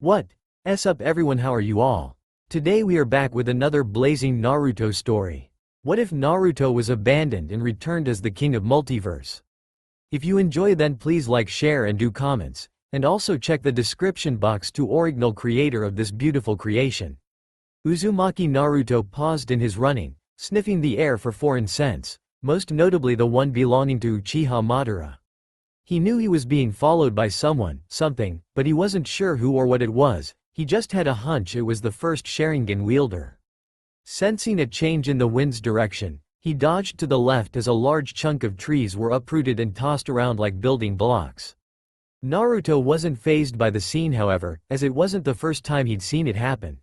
What's up everyone, how are you all? Today we are back with another blazing Naruto story. What if Naruto was abandoned and returned as the king of Multiverse? If you enjoy, then please like, share and do comments, and also check the description box to original creator of this beautiful creation. Uzumaki Naruto paused in his running, sniffing the air for foreign scents, most notably the one belonging to Uchiha Madara. He knew he was being followed by someone, something, but he wasn't sure who or what it was. He just had a hunch it was the first Sharingan wielder. Sensing a change in the wind's direction, he dodged to the left as a large chunk of trees were uprooted and tossed around like building blocks. Naruto wasn't fazed by the scene, however, as it wasn't the first time he'd seen it happen.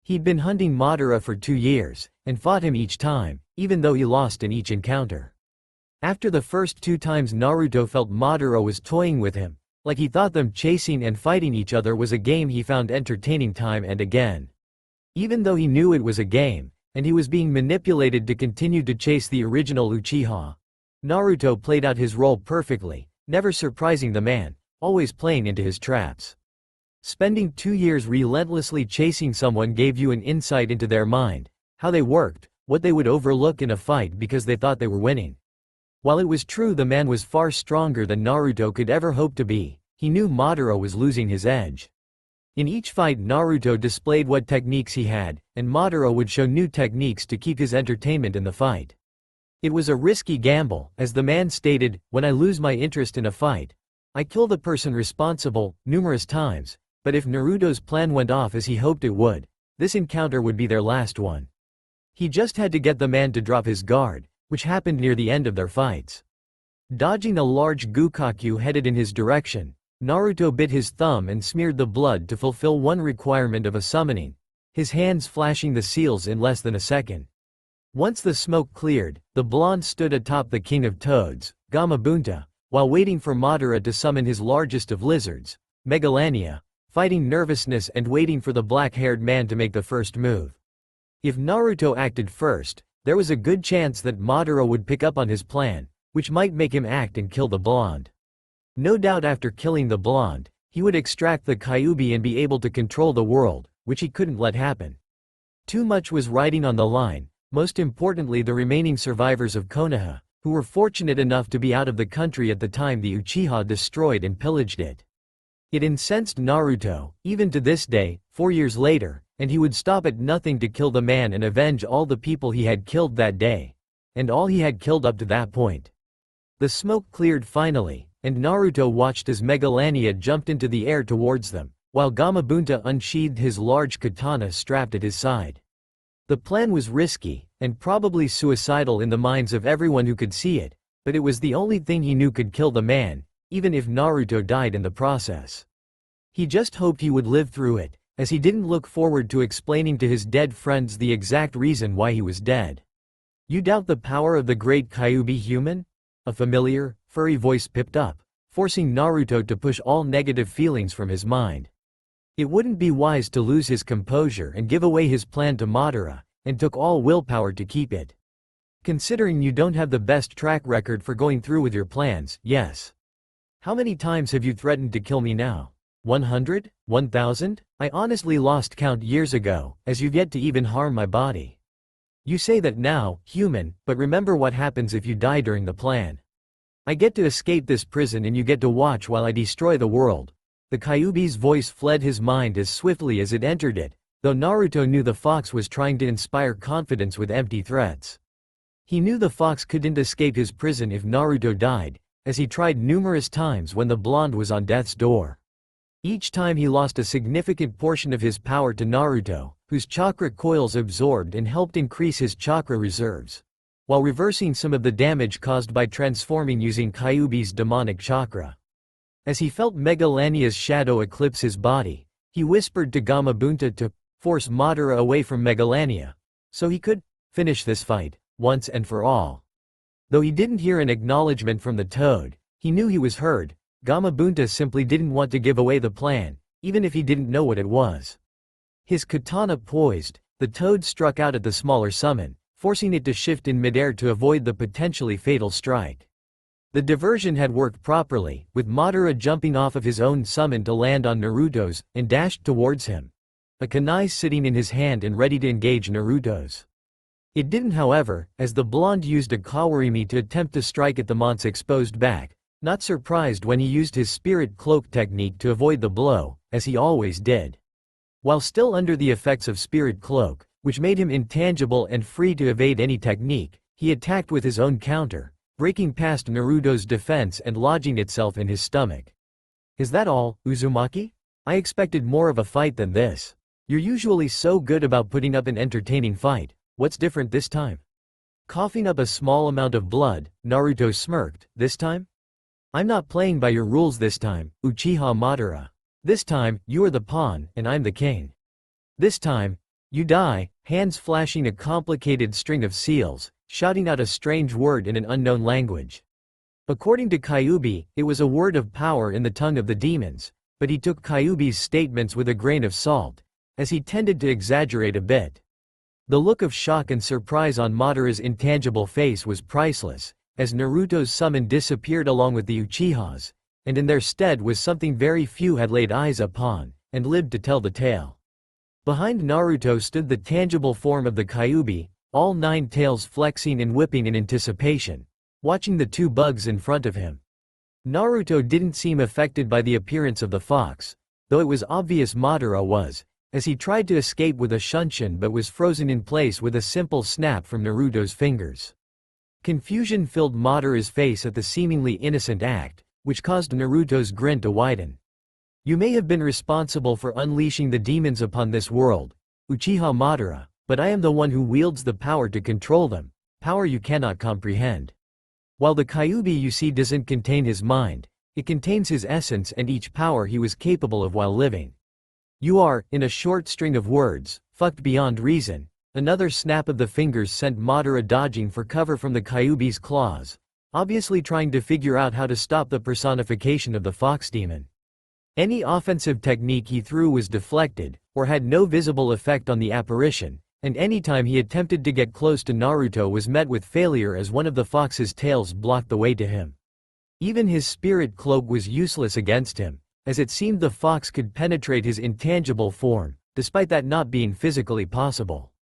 He'd been hunting Madara for 2 years, and fought him each time, even though he lost in each encounter. After the first 2 times, Naruto felt Madara was toying with him, like he thought them chasing and fighting each other was a game he found entertaining time and again. Even though he knew it was a game, and he was being manipulated to continue to chase the original Uchiha, Naruto played out his role perfectly, never surprising the man, always playing into his traps. Spending 2 years relentlessly chasing someone gave you an insight into their mind, how they worked, what they would overlook in a fight because they thought they were winning. While it was true the man was far stronger than Naruto could ever hope to be, he knew Madara was losing his edge. In each fight, Naruto displayed what techniques he had, and Madara would show new techniques to keep his entertainment in the fight. It was a risky gamble, as the man stated, "When I lose my interest in a fight, I kill the person responsible," numerous times, but if Naruto's plan went off as he hoped it would, this encounter would be their last one. He just had to get the man to drop his guard, which happened near the end of their fights. Dodging a large Gukaku headed in his direction, Naruto bit his thumb and smeared the blood to fulfill one requirement of a summoning, his hands flashing the seals in less than a second. Once the smoke cleared, the blonde stood atop the king of toads, Gamabunta, while waiting for Madara to summon his largest of lizards, Megalania, fighting nervousness and waiting for the black-haired man to make the first move. If Naruto acted first, there was a good chance that Madara would pick up on his plan, which might make him act and kill the blonde. No doubt after killing the blonde, he would extract the Kyuubi and be able to control the world, which he couldn't let happen. Too much was riding on the line, most importantly the remaining survivors of Konoha, who were fortunate enough to be out of the country at the time the Uchiha destroyed and pillaged it. It incensed Naruto, even to this day, 4 years later, and he would stop at nothing to kill the man and avenge all the people he had killed that day, and all he had killed up to that point. The smoke cleared finally, and Naruto watched as Megalania jumped into the air towards them, while Gamabunta unsheathed his large katana strapped at his side. The plan was risky, and probably suicidal in the minds of everyone who could see it, but it was the only thing he knew could kill the man, even if Naruto died in the process. He just hoped he would live through it, as he didn't look forward to explaining to his dead friends the exact reason why he was dead. "You doubt the power of the great Kyuubi human?" A familiar, furry voice pipped up, forcing Naruto to push all negative feelings from his mind. It wouldn't be wise to lose his composure and give away his plan to Madara, and took all willpower to keep it. "Considering you don't have the best track record for going through with your plans, yes. How many times have you threatened to kill me now? 100? 1000? I honestly lost count years ago, as you've yet to even harm my body. You say that now, human, but remember what happens if you die during the plan. I get to escape this prison and you get to watch while I destroy the world." The Kyuubi's voice fled his mind as swiftly as it entered it, though Naruto knew the fox was trying to inspire confidence with empty threats. He knew the fox couldn't escape his prison if Naruto died, as he tried numerous times when the blonde was on death's door. Each time he lost a significant portion of his power to Naruto, whose chakra coils absorbed and helped increase his chakra reserves, while reversing some of the damage caused by transforming using Kyuubi's demonic chakra. As he felt Megalania's shadow eclipse his body, he whispered to Gamabunta to force Madara away from Megalania, so he could finish this fight, once and for all. Though he didn't hear an acknowledgement from the toad, he knew he was heard. Gamabunta simply didn't want to give away the plan, even if he didn't know what it was. His katana poised, the toad struck out at the smaller summon, forcing it to shift in midair to avoid the potentially fatal strike. The diversion had worked properly, with Madara jumping off of his own summon to land on Naruto's, and dashed towards him. A kunai sitting in his hand and ready to engage Naruto's. It didn't, however, as the blonde used a kawarimi to attempt to strike at the mont's exposed back, not surprised when he used his spirit cloak technique to avoid the blow, as he always did. While still under the effects of spirit cloak, which made him intangible and free to evade any technique, he attacked with his own counter, breaking past Naruto's defense and lodging itself in his stomach. Is that all, Uzumaki? I expected more of a fight than this. You're usually so good about putting up an entertaining fight. What's different this time? Coughing up a small amount of blood, Naruto smirked. This time? I'm not playing by your rules this time, Uchiha Madara. This time, you are the pawn, and I'm the king. This time, you die, hands flashing a complicated string of seals, shouting out a strange word in an unknown language. According to Kyuubi, it was a word of power in the tongue of the demons, but he took Kyuubi's statements with a grain of salt, as he tended to exaggerate a bit. The look of shock and surprise on Madara's intangible face was priceless, as Naruto's summon disappeared along with the Uchihas, and in their stead was something very few had laid eyes upon, and lived to tell the tale. Behind Naruto stood the tangible form of the Kyuubi, all 9 tails flexing and whipping in anticipation, watching the 2 bugs in front of him. Naruto didn't seem affected by the appearance of the fox, though it was obvious Madara was, as he tried to escape with a shunshin but was frozen in place with a simple snap from Naruto's fingers. Confusion filled Madara's face at the seemingly innocent act, which caused Naruto's grin to widen. You may have been responsible for unleashing the demons upon this world, Uchiha Madara, but I am the one who wields the power to control them, power you cannot comprehend. While the Kyuubi you see doesn't contain his mind, it contains his essence and each power he was capable of while living. You are, in a short string of words, fucked beyond reason. Another snap of the fingers sent Madara dodging for cover from the Kyuubi's claws, obviously trying to figure out how to stop the personification of the fox demon. Any offensive technique he threw was deflected, or had no visible effect on the apparition, and any time he attempted to get close to Naruto was met with failure as one of the fox's tails blocked the way to him. Even his spirit cloak was useless against him, as it seemed the fox could penetrate his intangible form, despite that not being physically possible.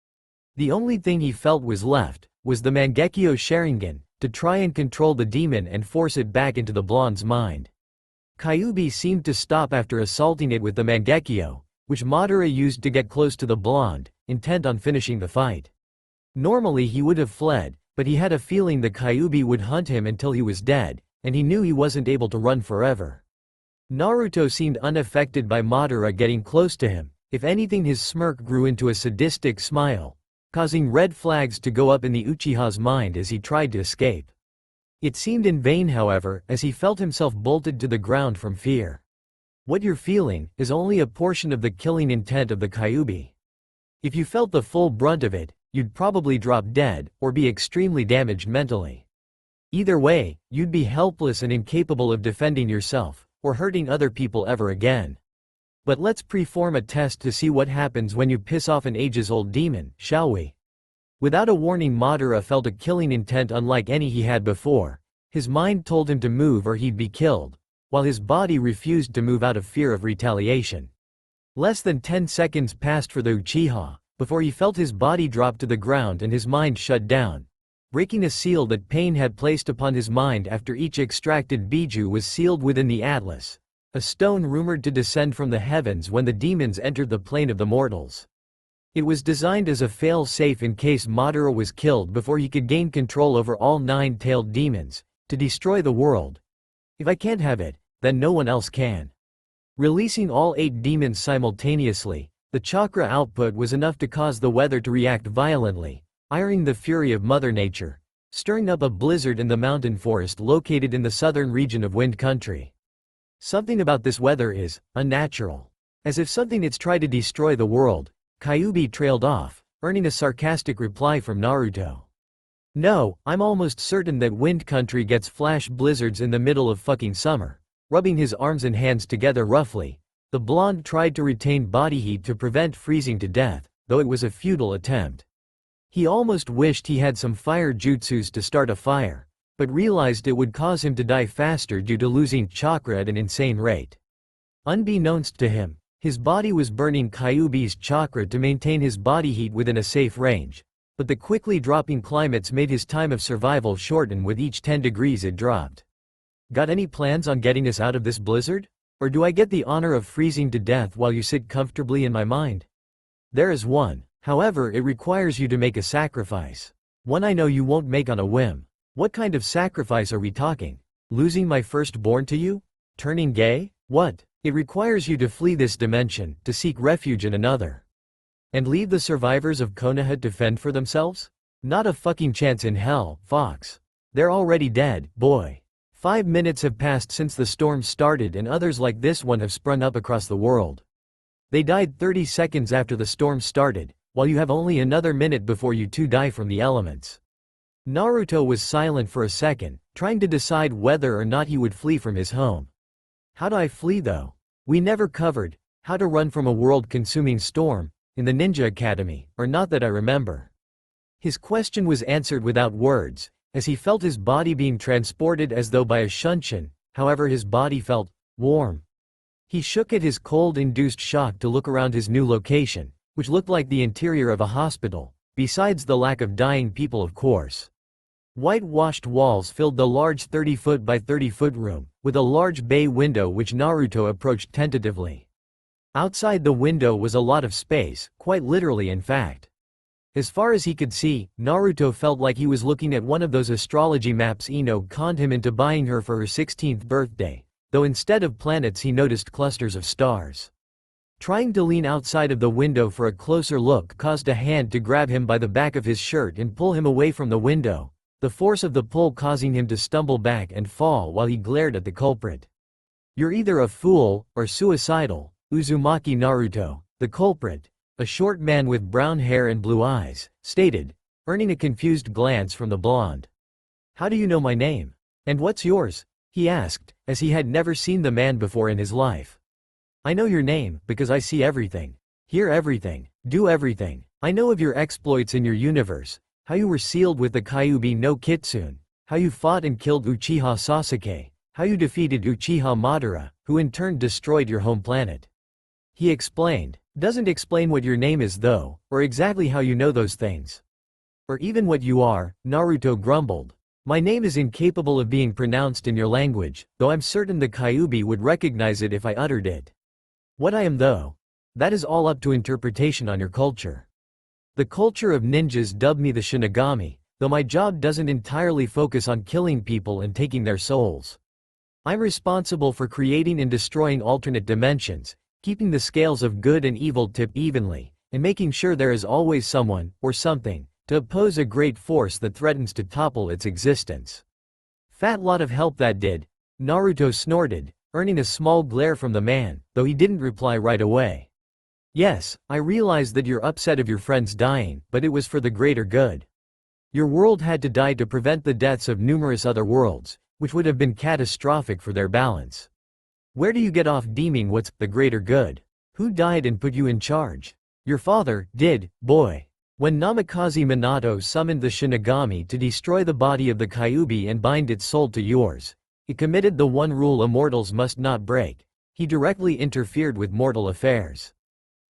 The only thing he felt was left, was the Mangekyo Sharingan, to try and control the demon and force it back into the blonde's mind. Kyuubi seemed to stop after assaulting it with the Mangekyo, which Madara used to get close to the blonde, intent on finishing the fight. Normally he would have fled, but he had a feeling the Kyuubi would hunt him until he was dead, and he knew he wasn't able to run forever. Naruto seemed unaffected by Madara getting close to him. If anything, his smirk grew into a sadistic smile, causing red flags to go up in the Uchiha's mind as he tried to escape. It seemed in vain, however, as he felt himself bolted to the ground from fear. What you're feeling is only a portion of the killing intent of the Kyuubi. If you felt the full brunt of it, you'd probably drop dead, or be extremely damaged mentally. Either way, you'd be helpless and incapable of defending yourself, or hurting other people ever again. But let's perform a test to see what happens when you piss off an ages-old demon, shall we? Without a warning, Madara felt a killing intent unlike any he had before. His mind told him to move or he'd be killed, while his body refused to move out of fear of retaliation. Less than 10 seconds passed for the Uchiha, before he felt his body drop to the ground and his mind shut down, breaking a seal that pain had placed upon his mind after each extracted Biju was sealed within the Atlas, a stone rumored to descend from the heavens when the demons entered the plane of the mortals. It was designed as a fail-safe in case Madara was killed before he could gain control over all 9-tailed demons, to destroy the world. If I can't have it, then no one else can. Releasing all 8 demons simultaneously, the chakra output was enough to cause the weather to react violently, ironing the fury of Mother Nature, stirring up a blizzard in the mountain forest located in the southern region of Wind Country. Something about this weather is unnatural. As if something it's tried to destroy the world, Kyuubi trailed off, earning a sarcastic reply from Naruto. No, I'm almost certain that Wind Country gets flash blizzards in the middle of fucking summer. Rubbing his arms and hands together roughly, the blonde tried to retain body heat to prevent freezing to death, though it was a futile attempt. He almost wished he had some fire jutsus to start a fire, but realized it would cause him to die faster due to losing chakra at an insane rate. Unbeknownst to him, his body was burning Kyuubi's chakra to maintain his body heat within a safe range, but the quickly dropping climates made his time of survival shorten with each 10 degrees it dropped. Got any plans on getting us out of this blizzard? Or do I get the honor of freezing to death while you sit comfortably in my mind? There is one, however it requires you to make a sacrifice. One I know you won't make on a whim. What kind of sacrifice are we talking? Losing my firstborn to you? Turning gay? What? It requires you to flee this dimension, to seek refuge in another. And leave the survivors of Konoha to fend for themselves? Not a fucking chance in hell, Fox. They're already dead, boy. 5 minutes have passed since the storm started and others like this one have sprung up across the world. They died 30 seconds after the storm started, while you have only another minute before you two die from the elements. Naruto was silent for a second, trying to decide whether or not he would flee from his home. How do I flee though? We never covered how to run from a world-consuming storm in the Ninja Academy, or not that I remember. His question was answered without words, as he felt his body being transported as though by a shunshin, however his body felt warm. He shook at his cold-induced shock to look around his new location, which looked like the interior of a hospital, besides the lack of dying people of course. Whitewashed walls filled the large 30-foot by 30-foot room, with a large bay window which Naruto approached tentatively. Outside the window was a lot of space, quite literally in fact. As far as he could see, Naruto felt like he was looking at one of those astrology maps Ino conned him into buying her for her 16th birthday, though instead of planets he noticed clusters of stars. Trying to lean outside of the window for a closer look caused a hand to grab him by the back of his shirt and pull him away from the window, the force of the pull causing him to stumble back and fall while he glared at the culprit. You're either a fool, or suicidal, Uzumaki Naruto, the culprit, a short man with brown hair and blue eyes, stated, earning a confused glance from the blonde. How do you know my name? And what's yours? He asked, as he had never seen the man before in his life. I know your name, because I see everything, hear everything, do everything. I know of your exploits in your universe, how you were sealed with the Kyuubi no Kitsune, how you fought and killed Uchiha Sasuke, how you defeated Uchiha Madara, who in turn destroyed your home planet. He explained. Doesn't explain what your name is though, or exactly how you know those things. Or even what you are, Naruto grumbled. My name is incapable of being pronounced in your language, though I'm certain the Kyuubi would recognize it if I uttered it. What I am though? That is all up to interpretation on your culture. The culture of ninjas dubbed me the Shinagami, though my job doesn't entirely focus on killing people and taking their souls. I'm responsible for creating and destroying alternate dimensions, keeping the scales of good and evil tipped evenly, and making sure there is always someone, or something, to oppose a great force that threatens to topple its existence. Fat lot of help that did, Naruto snorted, earning a small glare from the man, though he didn't reply right away. Yes, I realize that you're upset of your friends dying, but it was for the greater good. Your world had to die to prevent the deaths of numerous other worlds, which would have been catastrophic for their balance. Where do you get off deeming what's the greater good? Who died and put you in charge? Your father did, boy. When Namikaze Minato summoned the Shinagami to destroy the body of the Kyuubi and bind its soul to yours, he committed the one rule immortals must not break. He directly interfered with mortal affairs.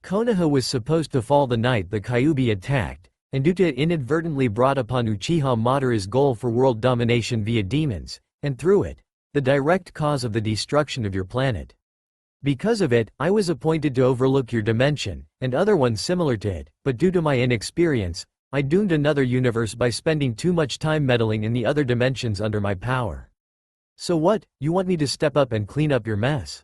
Konoha was supposed to fall the night the Kyuubi attacked, and due to it inadvertently brought upon Uchiha Madara's goal for world domination via demons, and through it, the direct cause of the destruction of your planet. Because of it, I was appointed to overlook your dimension, and other ones similar to it, but due to my inexperience, I doomed another universe by spending too much time meddling in the other dimensions under my power. So what, you want me to step up and clean up your mess?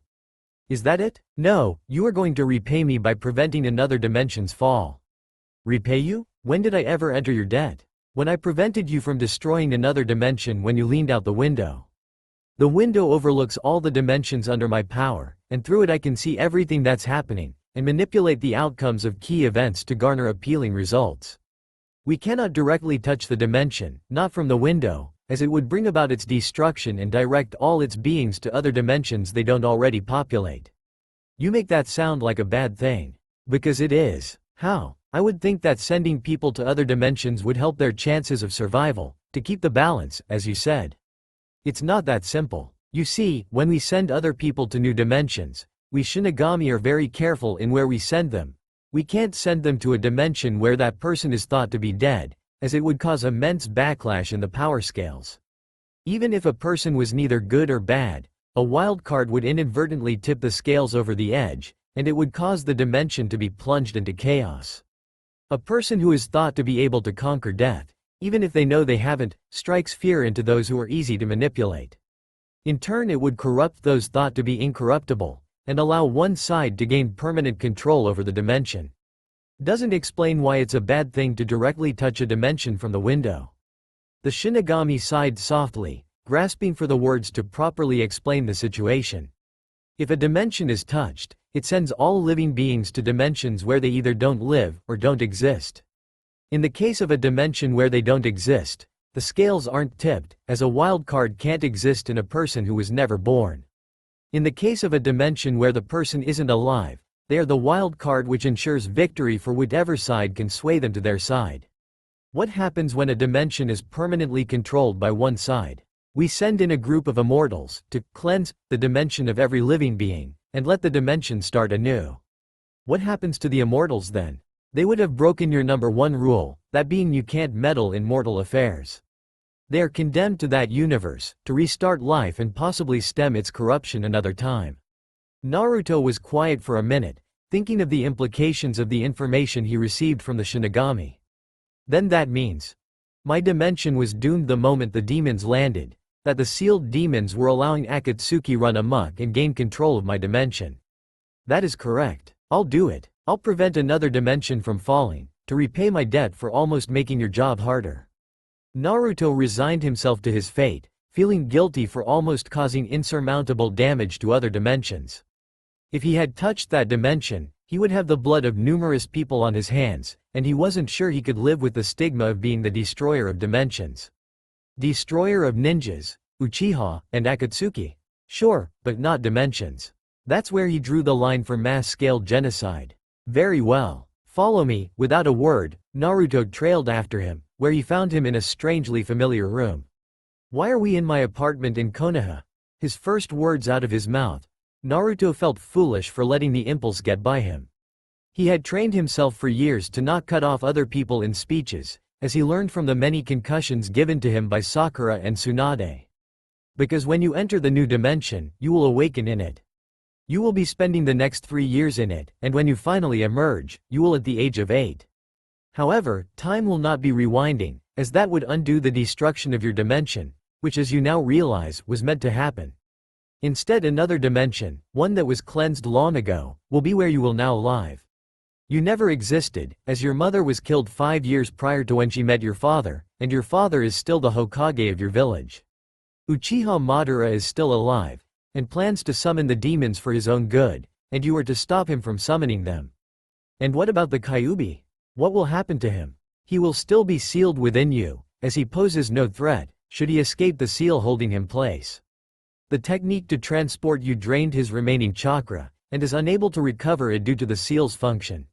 Is that it? No, you are going to repay me by preventing another dimension's fall. Repay you? When did I ever enter your debt? When I prevented you from destroying another dimension when you leaned out the window. The window overlooks all the dimensions under my power, and through it I can see everything that's happening, and manipulate the outcomes of key events to garner appealing results. We cannot directly touch the dimension, not from the window, as it would bring about its destruction and direct all its beings to other dimensions they don't already populate. You make that sound like a bad thing. Because it is. How? I would think that sending people to other dimensions would help their chances of survival, To keep the balance, as you said. It's not that simple. You see, when we send other people to new dimensions, we Shinagami are very careful in where we send them. We can't send them to a dimension where that person is thought to be dead, as it would cause immense backlash in the power scales. Even if a person was neither good or bad, a wild card would inadvertently tip the scales over the edge, and it would cause the dimension to be plunged into chaos. A person who is thought to be able to conquer death, even if they know they haven't, strikes fear into those who are easy to manipulate. In turn, it would corrupt those thought to be incorruptible, and allow one side to gain permanent control over the dimension. Doesn't explain why it's a bad thing to directly touch a dimension from the window. The Shinagami sighed softly, grasping for the words to properly explain the situation. If a dimension is touched, it sends all living beings to dimensions where they either don't live or don't exist. In the case of a dimension where they don't exist, the scales aren't tipped, as a wild card can't exist in a person who was never born. In the case of a dimension where the person isn't alive, they are the wild card which ensures victory for whatever side can sway them to their side. What happens when a dimension is permanently controlled by one side? We send in a group of immortals to cleanse the dimension of every living being, and let the dimension start anew. What happens to the immortals then? They would have broken your number one rule, that being you can't meddle in mortal affairs. They are condemned to that universe, to restart life and possibly stem its corruption another time. Naruto was quiet for a minute, thinking of the implications of the information he received from the Shinagami. Then that means, my dimension was doomed the moment the demons landed, that the sealed demons were allowing Akatsuki run amok and gain control of my dimension. That is correct. I'll do it. I'll prevent another dimension from falling, to repay my debt for almost making your job harder. Naruto resigned himself to his fate, feeling guilty for almost causing insurmountable damage to other dimensions. If he had touched that dimension, he would have the blood of numerous people on his hands, and he wasn't sure he could live with the stigma of being the destroyer of dimensions. Destroyer of ninjas, Uchiha, and Akatsuki. Sure, but not dimensions. That's where he drew the line for mass-scale genocide. Very well. Follow me. Without a word, Naruto trailed after him, where he found him in a strangely familiar room. Why are we in my apartment in Konoha? His first words out of his mouth. Naruto felt foolish for letting the impulse get by him. He had trained himself for years to not cut off other people in speeches, as he learned from the many concussions given to him by Sakura and Tsunade. Because when you enter the new dimension, you will awaken in it. You will be spending the next 3 years in it, and when you finally emerge, you will at the age of 8. However, time will not be rewinding, as that would undo the destruction of your dimension, which as you now realize, was meant to happen. Instead, another dimension, one that was cleansed long ago, will be where you will now live. You never existed, as your mother was killed 5 years prior to when she met your father, and your father is still the Hokage of your village. Uchiha Madara is still alive, and plans to summon the demons for his own good, and you are to stop him from summoning them. And what about the Kyuubi? What will happen to him? He will still be sealed within you, as he poses no threat, should he escape the seal holding him place. The technique to transport you drained his remaining chakra, and is unable to recover it due to the seal's function.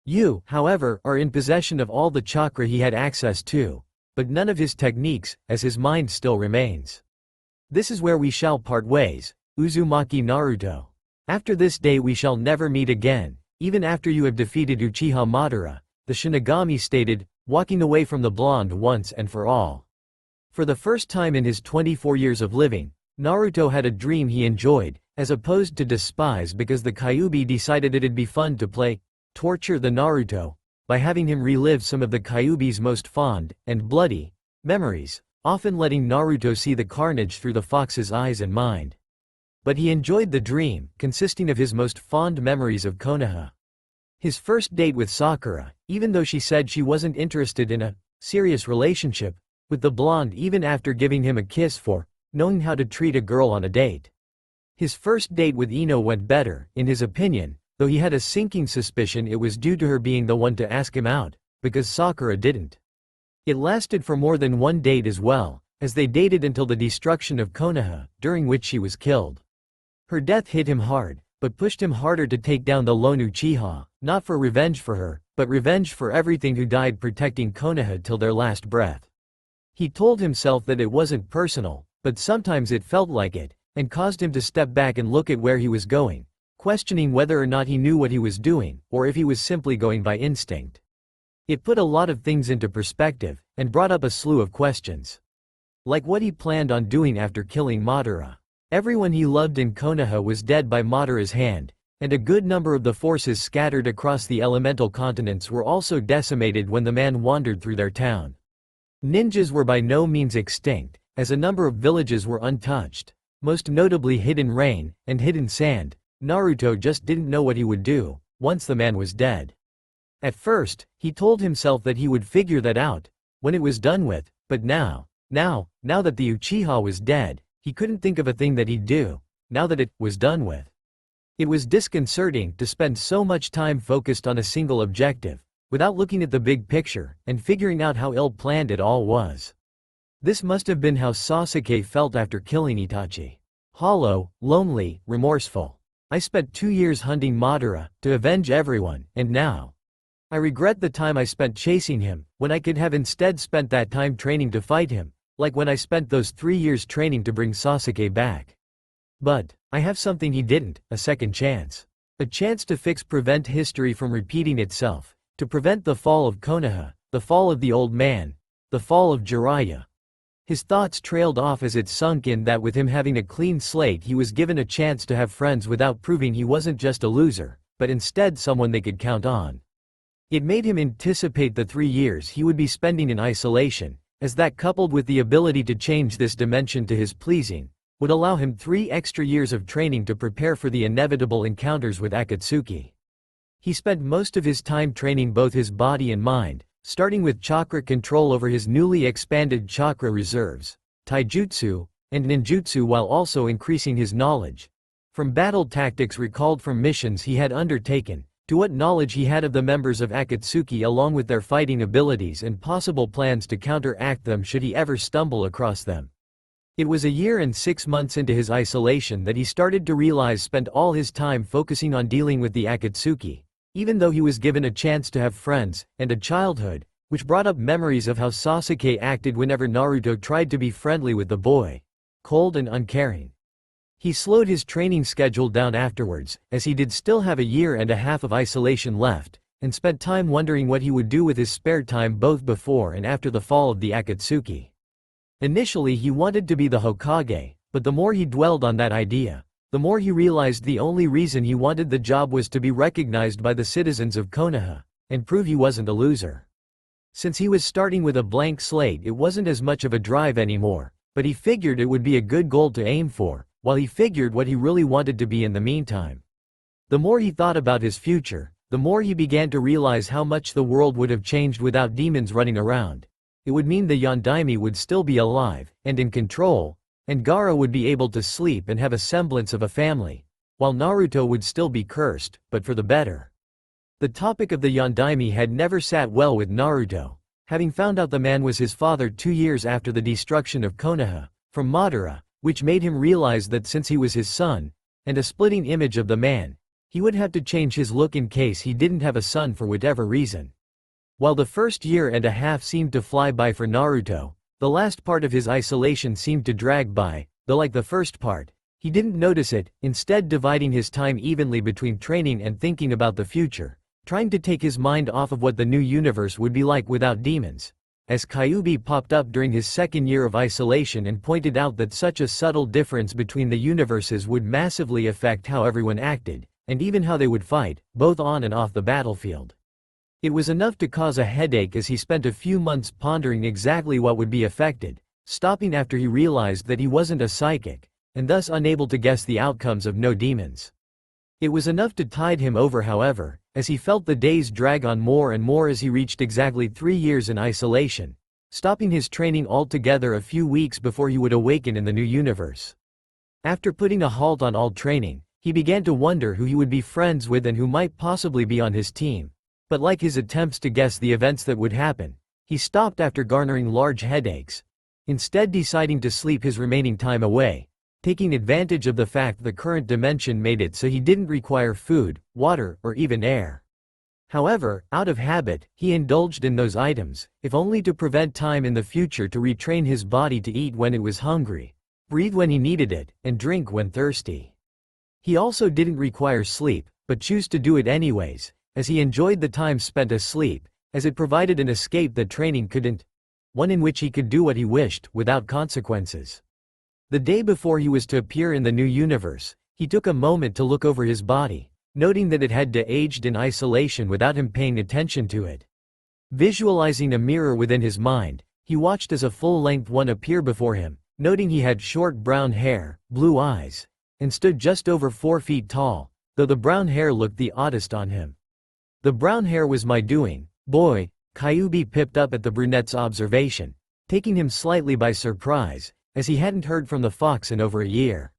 You, however, are in possession of all the chakra he had access to, but none of his techniques, as his mind still remains. This is where we shall part ways, Uzumaki Naruto. After this day we shall never meet again, even after you have defeated Uchiha Madara, the Shinagami stated, walking away from the blonde once and for all. For the first time in his 24 years of living, Naruto had a dream he enjoyed, as opposed to despise, because the Kyuubi decided it'd be fun to torture the Naruto, by having him relive some of the Kyuubi's most fond, and bloody, memories, often letting Naruto see the carnage through the fox's eyes and mind. But he enjoyed the dream, consisting of his most fond memories of Konoha. His first date with Sakura, even though she said she wasn't interested in a serious relationship with the blonde even after giving him a kiss for knowing how to treat a girl on a date. His first date with Ino went better, in his opinion, though he had a sinking suspicion it was due to her being the one to ask him out, because Sakura didn't. It lasted for more than one date as well, as they dated until the destruction of Konoha, during which she was killed. Her death hit him hard, but pushed him harder to take down the lone Uchiha, not for revenge for her, but revenge for everything who died protecting Konoha till their last breath. He told himself that it wasn't personal, but sometimes it felt like it, and caused him to step back and look at where he was going, questioning whether or not he knew what he was doing, or if he was simply going by instinct. It put a lot of things into perspective, and brought up a slew of questions. Like what he planned on doing after killing Madara. Everyone he loved in Konoha was dead by Madara's hand, and a good number of the forces scattered across the elemental continents were also decimated when the man wandered through their town. Ninjas were by no means extinct, as a number of villages were untouched, most notably Hidden Rain and Hidden Sand. Naruto just didn't know what he would do once the man was dead. At first, he told himself that he would figure that out when it was done with, but now that the Uchiha was dead, he couldn't think of a thing that he'd do now that it was done with. It was disconcerting to spend so much time focused on a single objective, without looking at the big picture and figuring out how ill-planned it all was. This must have been how Sasuke felt after killing Itachi. Hollow, lonely, remorseful. I spent 2 years hunting Madara to avenge everyone, and now I regret the time I spent chasing him, when I could have instead spent that time training to fight him, like when I spent those 3 years training to bring Sasuke back. But I have something he didn't, a second chance. A chance to prevent history from repeating itself, to prevent the fall of Konoha, the fall of the old man, the fall of Jiraiya. His thoughts trailed off as it sunk in that with him having a clean slate he was given a chance to have friends without proving he wasn't just a loser, but instead someone they could count on. It made him anticipate the 3 years he would be spending in isolation, as that coupled with the ability to change this dimension to his pleasing, would allow him 3 extra years of training to prepare for the inevitable encounters with Akatsuki. He spent most of his time training both his body and mind, starting with chakra control over his newly expanded chakra reserves, taijutsu, and ninjutsu, while also increasing his knowledge. From battle tactics recalled from missions he had undertaken, to what knowledge he had of the members of Akatsuki along with their fighting abilities and possible plans to counteract them should he ever stumble across them. It was a year and 6 months into his isolation that he started to realize spent all his time focusing on dealing with the Akatsuki, even though he was given a chance to have friends and a childhood, which brought up memories of how Sasuke acted whenever Naruto tried to be friendly with the boy. Cold and uncaring. He slowed his training schedule down afterwards, as he did still have a year and a half of isolation left, and spent time wondering what he would do with his spare time both before and after the fall of the Akatsuki. Initially he wanted to be the Hokage, but the more he dwelled on that idea, the more he realized the only reason he wanted the job was to be recognized by the citizens of Konoha, and prove he wasn't a loser. Since he was starting with a blank slate, it wasn't as much of a drive anymore, but he figured it would be a good goal to aim for, while he figured what he really wanted to be in the meantime. The more he thought about his future, the more he began to realize how much the world would have changed without demons running around. It would mean the Yondaime would still be alive, and in control, and Gaara would be able to sleep and have a semblance of a family, while Naruto would still be cursed, but for the better. The topic of the Yondaime had never sat well with Naruto, having found out the man was his father 2 years after the destruction of Konoha, from Madara, which made him realize that since he was his son, and a splitting image of the man, he would have to change his look in case he didn't have a son for whatever reason. While the first year and a half seemed to fly by for Naruto, the last part of his isolation seemed to drag by, though like the first part, he didn't notice it, instead dividing his time evenly between training and thinking about the future, trying to take his mind off of what the new universe would be like without demons. As Kyuubi popped up during his second year of isolation and pointed out that such a subtle difference between the universes would massively affect how everyone acted, and even how they would fight, both on and off the battlefield. It was enough to cause a headache as he spent a few months pondering exactly what would be affected, stopping after he realized that he wasn't a psychic, and thus unable to guess the outcomes of no demons. It was enough to tide him over, however, as he felt the days drag on more and more as he reached exactly 3 years in isolation, stopping his training altogether a few weeks before he would awaken in the new universe. After putting a halt on all training, he began to wonder who he would be friends with and who might possibly be on his team. But like his attempts to guess the events that would happen, he stopped after garnering large headaches, instead deciding to sleep his remaining time away, taking advantage of the fact the current dimension made it so he didn't require food, water, or even air. However, out of habit, he indulged in those items, if only to prevent time in the future to retrain his body to eat when it was hungry, breathe when he needed it, and drink when thirsty. He also didn't require sleep, but chose to do it anyways, as he enjoyed the time spent asleep, as it provided an escape that training couldn't, one in which he could do what he wished, without consequences. The day before he was to appear in the new universe, he took a moment to look over his body, noting that it had aged in isolation without him paying attention to it. Visualizing a mirror within his mind, he watched as a full-length one appear before him, noting he had short brown hair, blue eyes, and stood just over 4 feet tall, though the brown hair looked the oddest on him. The brown hair was my doing, boy, Kyuubi pipped up at the brunette's observation, taking him slightly by surprise, as he hadn't heard from the fox in over a year.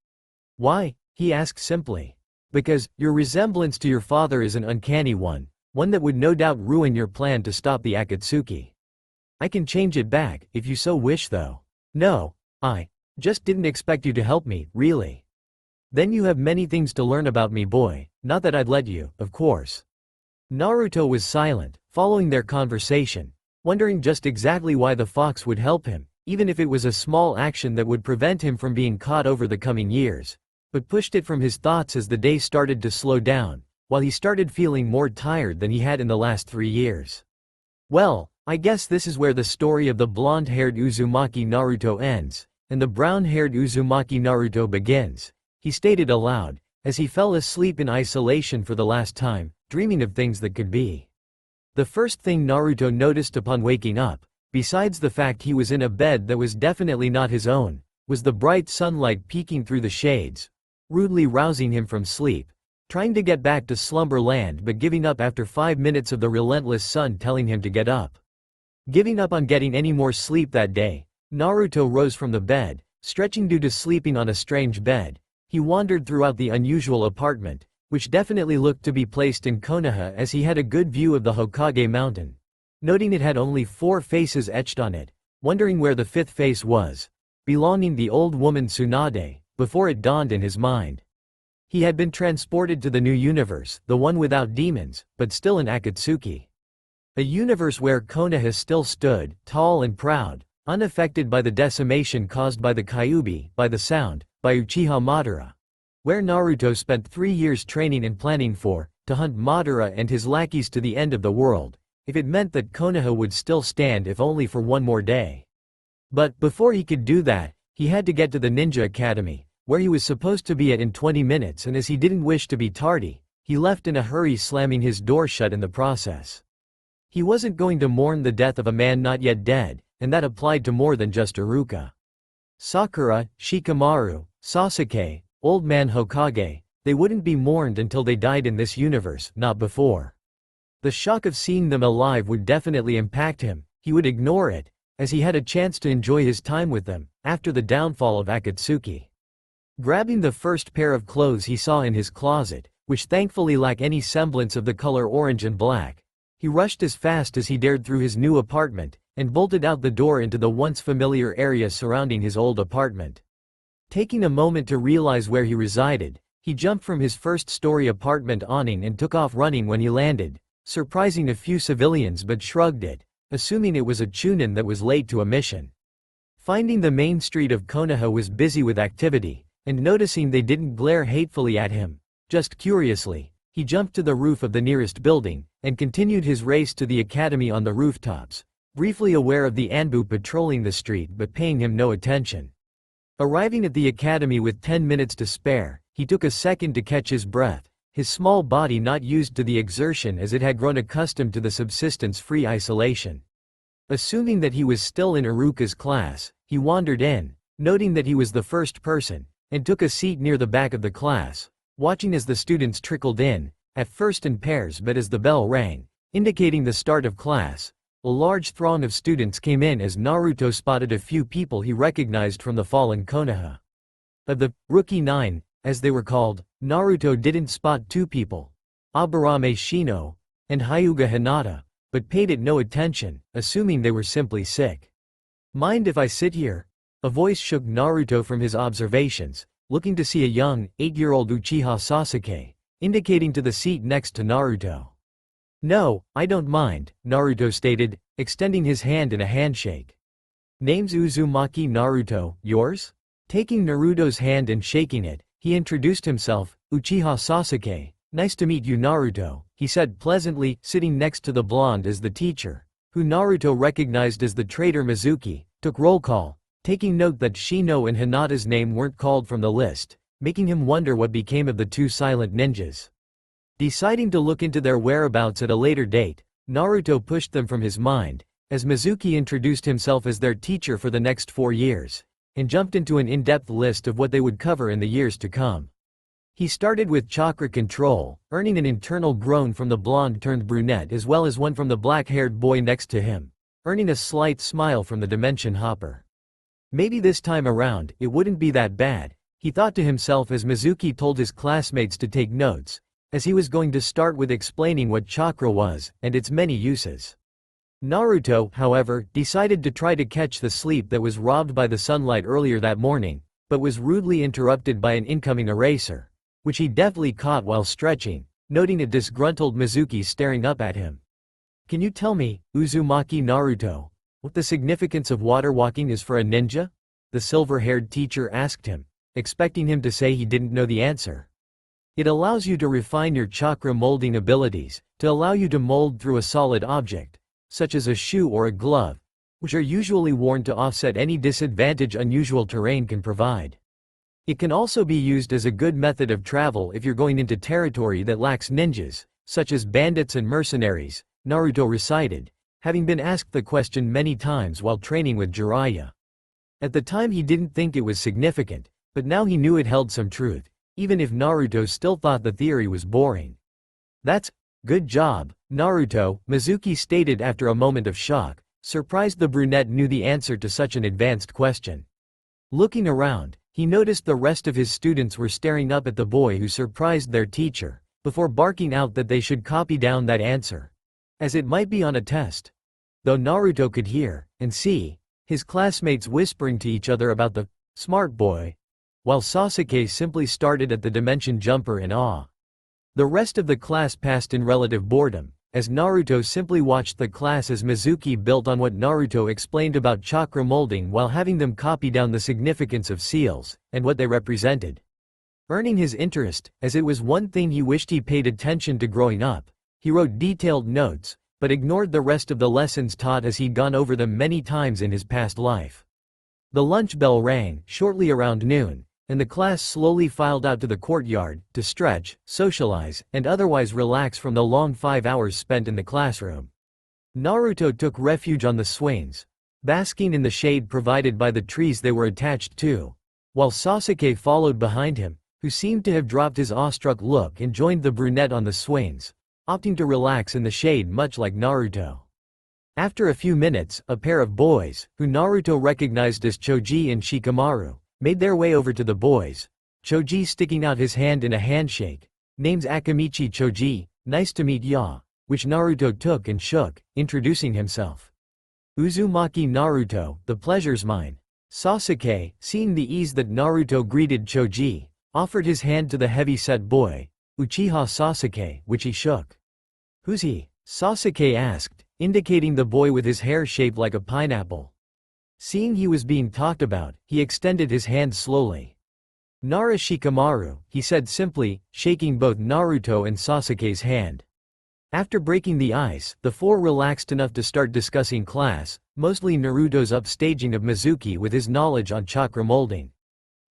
Why? He asked simply. Because, your resemblance to your father is an uncanny one that would no doubt ruin your plan to stop the Akatsuki. I can change it back, if you so wish though. No, I just didn't expect you to help me, really. Then you have many things to learn about me, boy, not that I'd let you, of course. Naruto was silent, following their conversation, wondering just exactly why the fox would help him, even if it was a small action that would prevent him from being caught over the coming years, but pushed it from his thoughts as the day started to slow down, while he started feeling more tired than he had in the last 3 years. Well, I guess this is where the story of the blonde-haired Uzumaki Naruto ends, and the brown-haired Uzumaki Naruto begins, he stated aloud, as he fell asleep in isolation for the last time, dreaming of things that could be. The first thing Naruto noticed upon waking up, besides the fact he was in a bed that was definitely not his own, was the bright sunlight peeking through the shades, rudely rousing him from sleep, trying to get back to slumberland but giving up after 5 minutes of the relentless sun telling him to get up. Giving up on getting any more sleep that day, Naruto rose from the bed, stretching due to sleeping on a strange bed. He wandered throughout the unusual apartment, which definitely looked to be placed in Konoha as he had a good view of the Hokage mountain. Noting it had only 4 faces etched on it, wondering where the 5th face was, belonging the old woman Tsunade, before it dawned in his mind. He had been transported to the new universe, the one without demons, but still an Akatsuki. A universe where Konoha still stood, tall and proud, unaffected by the decimation caused by the Kyuubi, by the sound, by Uchiha Madara. Where Naruto spent 3 years training and planning to hunt Madara and his lackeys to the end of the world, if it meant that Konoha would still stand if only for 1 more day. But, before he could do that, he had to get to the Ninja Academy, where he was supposed to be at in 20 minutes, and as he didn't wish to be tardy, he left in a hurry, slamming his door shut in the process. He wasn't going to mourn the death of a man not yet dead, and that applied to more than just Iruka. Sakura, Shikamaru, Sasuke, Old Man Hokage, they wouldn't be mourned until they died in this universe, not before. The shock of seeing them alive would definitely impact him. He would ignore it, as he had a chance to enjoy his time with them, after the downfall of Akatsuki. Grabbing the first pair of clothes he saw in his closet, which thankfully lacked any semblance of the color orange and black, he rushed as fast as he dared through his new apartment, and bolted out the door into the once familiar area surrounding his old apartment. Taking a moment to realize where he resided, he jumped from his first-story apartment awning and took off running when he landed, surprising a few civilians but shrugged it, assuming it was a Chunin that was late to a mission. Finding the main street of Konoha was busy with activity, and noticing they didn't glare hatefully at him, just curiously, he jumped to the roof of the nearest building, and continued his race to the academy on the rooftops, briefly aware of the Anbu patrolling the street but paying him no attention. Arriving at the academy with 10 minutes to spare, he took a second to catch his breath, his small body not used to the exertion as it had grown accustomed to the subsistence-free isolation. Assuming that he was still in Iruka's class, he wandered in, noting that he was the first person, and took a seat near the back of the class, watching as the students trickled in, at first in pairs but as the bell rang, indicating the start of class, a large throng of students came in as Naruto spotted a few people he recognized from the fallen Konoha. Of the Rookie 9, as they were called, Naruto didn't spot 2 people, Aburame Shino and Hyuga Hinata, but paid it no attention, assuming they were simply sick. Mind if I sit here? A voice shook Naruto from his observations, looking to see a young, 8-year-old Uchiha Sasuke, indicating to the seat next to Naruto. No, I don't mind, Naruto stated, extending his hand in a handshake. Name's Uzumaki Naruto, yours? Taking Naruto's hand and shaking it, he introduced himself, Uchiha Sasuke. Nice to meet you Naruto, he said pleasantly, sitting next to the blonde as the teacher, who Naruto recognized as the traitor Mizuki, took roll call, taking note that Shino and Hinata's name weren't called from the list, making him wonder what became of the two silent ninjas. Deciding to look into their whereabouts at a later date, Naruto pushed them from his mind, as Mizuki introduced himself as their teacher for the next 4 years, and jumped into an in-depth list of what they would cover in the years to come. He started with chakra control, earning an internal groan from the blonde-turned-brunette as well as one from the black-haired boy next to him, earning a slight smile from the dimension hopper. Maybe this time around, it wouldn't be that bad, he thought to himself as Mizuki told his classmates to take notes, as he was going to start with explaining what chakra was, and its many uses. Naruto, however, decided to try to catch the sleep that was robbed by the sunlight earlier that morning, but was rudely interrupted by an incoming eraser, which he deftly caught while stretching, noting a disgruntled Mizuki staring up at him. Can you tell me, Uzumaki Naruto, what the significance of water walking is for a ninja? The silver-haired teacher asked him, expecting him to say he didn't know the answer. It allows you to refine your chakra molding abilities, to allow you to mold through a solid object, such as a shoe or a glove, which are usually worn to offset any disadvantage unusual terrain can provide. It can also be used as a good method of travel if you're going into territory that lacks ninjas, such as bandits and mercenaries, Naruto recited, having been asked the question many times while training with Jiraiya. At the time he didn't think it was significant, but now he knew it held some truth, even if Naruto still thought the theory was boring. That's good job, Naruto, Mizuki stated after a moment of shock, surprised the brunette knew the answer to such an advanced question. Looking around, he noticed the rest of his students were staring up at the boy who surprised their teacher, before barking out that they should copy down that answer, as it might be on a test. Though Naruto could hear, and see, his classmates whispering to each other about the smart boy, while Sasuke simply started at the dimension jumper in awe. The rest of the class passed in relative boredom, as Naruto simply watched the class as Mizuki built on what Naruto explained about chakra molding while having them copy down the significance of seals, and what they represented. Earning his interest, as it was one thing he wished he paid attention to growing up, he wrote detailed notes, but ignored the rest of the lessons taught as he'd gone over them many times in his past life. The lunch bell rang, shortly around noon, and the class slowly filed out to the courtyard, to stretch, socialize, and otherwise relax from the long 5 hours spent in the classroom. Naruto took refuge on the swings, basking in the shade provided by the trees they were attached to, while Sasuke followed behind him, who seemed to have dropped his awestruck look and joined the brunette on the swings, opting to relax in the shade much like Naruto. After a few minutes, a pair of boys, who Naruto recognized as Choji and Shikamaru, made their way over to the boys, Choji sticking out his hand in a handshake. Name's Akamichi Choji, nice to meet ya, which Naruto took and shook, introducing himself. Uzumaki Naruto, the pleasure's mine. Sasuke, seeing the ease that Naruto greeted Choji, offered his hand to the heavy-set boy, Uchiha Sasuke, which he shook. Who's he? Sasuke asked, indicating the boy with his hair shaped like a pineapple. Seeing he was being talked about, he extended his hand slowly. Nara Shikamaru, he said simply, shaking both Naruto and Sasuke's hand. After breaking the ice, the four relaxed enough to start discussing class, mostly Naruto's upstaging of Mizuki with his knowledge on chakra molding.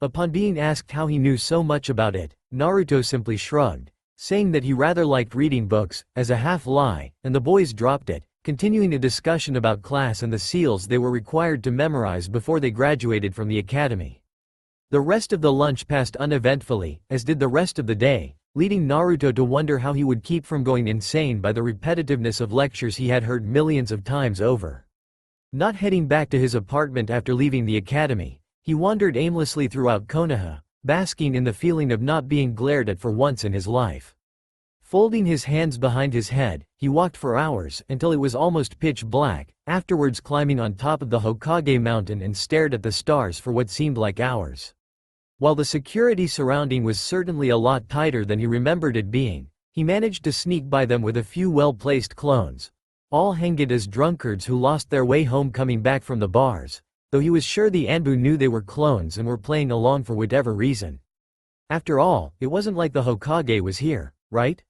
Upon being asked how he knew so much about it, Naruto simply shrugged, saying that he rather liked reading books, as a half-lie, and the boys dropped it, continuing a discussion about class and the seals they were required to memorize before they graduated from the academy. The rest of the lunch passed uneventfully, as did the rest of the day, leading Naruto to wonder how he would keep from going insane by the repetitiveness of lectures he had heard millions of times over. Not heading back to his apartment after leaving the academy, he wandered aimlessly throughout Konoha, basking in the feeling of not being glared at for once in his life. Folding his hands behind his head, he walked for hours until it was almost pitch black, afterwards climbing on top of the Hokage mountain and stared at the stars for what seemed like hours. While the security surrounding was certainly a lot tighter than he remembered it being, He managed to sneak by them with a few well-placed clones, all hanged as drunkards who lost their way home coming back from the bars, though he was sure the Anbu knew they were clones and were playing along for whatever reason. After all, it wasn't like the Hokage was here, right?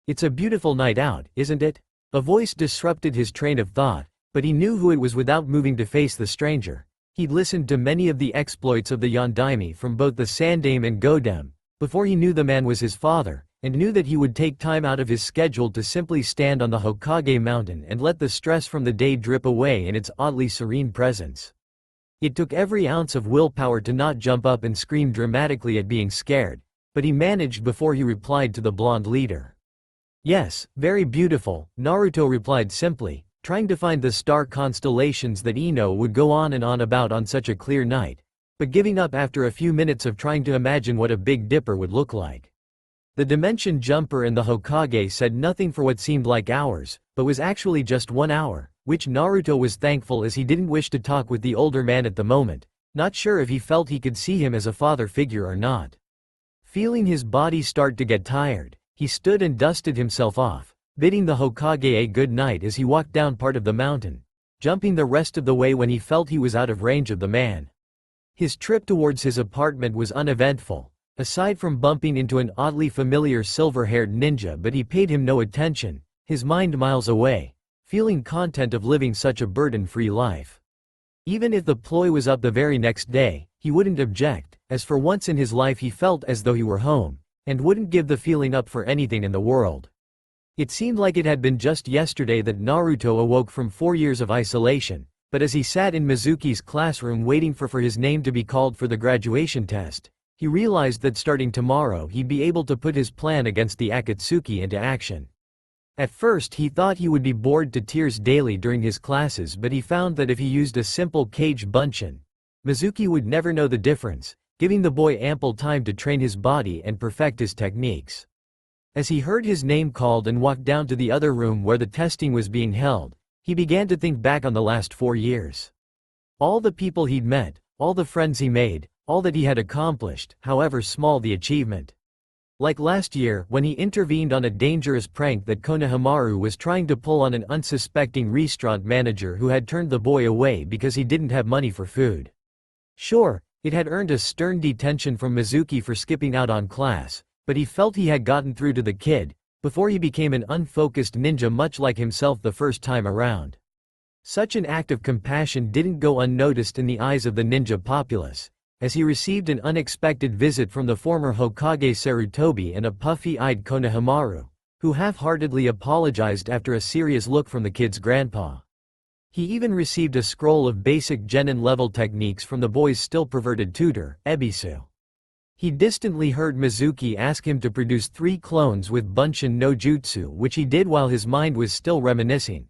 It's a beautiful night out, isn't it? A voice disrupted his train of thought, but he knew who it was without moving to face the stranger. He'd listened to many of the exploits of the Yondaime from both the Sandaime and Godem, before he knew the man was his father, and knew that he would take time out of his schedule to simply stand on the Hokage mountain and let the stress from the day drip away in its oddly serene presence. It took every ounce of willpower to not jump up and scream dramatically at being scared, but he managed before he replied to the blonde leader. "Yes, very beautiful," Naruto replied simply, trying to find the star constellations that Ino would go on and on about on such a clear night, but giving up after a few minutes of trying to imagine what a Big Dipper would look like. The Dimension Jumper and the Hokage said nothing for what seemed like hours, but was actually just 1 hour, which Naruto was thankful as he didn't wish to talk with the older man at the moment, not sure if he felt he could see him as a father figure or not. Feeling his body start to get tired, he stood and dusted himself off, bidding the Hokage a good night as he walked down part of the mountain, jumping the rest of the way when he felt he was out of range of the man. His trip towards his apartment was uneventful, aside from bumping into an oddly familiar silver-haired ninja, but he paid him no attention, his mind miles away, feeling content of living such a burden-free life. Even if the ploy was up the very next day, he wouldn't object, as for once in his life he felt as though he were home, and wouldn't give the feeling up for anything in the world. It seemed like it had been just yesterday that Naruto awoke from 4 years of isolation, but as he sat in Mizuki's classroom waiting for his name to be called for the graduation test, he realized that starting tomorrow he'd be able to put his plan against the Akatsuki into action. At first he thought he would be bored to tears daily during his classes, but he found that if he used a simple cage bunshin, Mizuki would never know the difference, giving the boy ample time to train his body and perfect his techniques. As he heard his name called and walked down to the other room where the testing was being held, he began to think back on the last 4 years. All the people he'd met, all the friends he made, all that he had accomplished, however small the achievement. Like last year, when he intervened on a dangerous prank that Konohamaru was trying to pull on an unsuspecting restaurant manager who had turned the boy away because he didn't have money for food. Sure, it had earned a stern detention from Mizuki for skipping out on class, but he felt he had gotten through to the kid, before he became an unfocused ninja much like himself the first time around. Such an act of compassion didn't go unnoticed in the eyes of the ninja populace, as he received an unexpected visit from the former Hokage Sarutobi and a puffy-eyed Konohamaru, who half-heartedly apologized after a serious look from the kid's grandpa. He even received a scroll of basic genin-level techniques from the boy's still perverted tutor, Ebisu. He distantly heard Mizuki ask him to produce 3 clones with Bunshin no Jutsu, which he did while his mind was still reminiscing,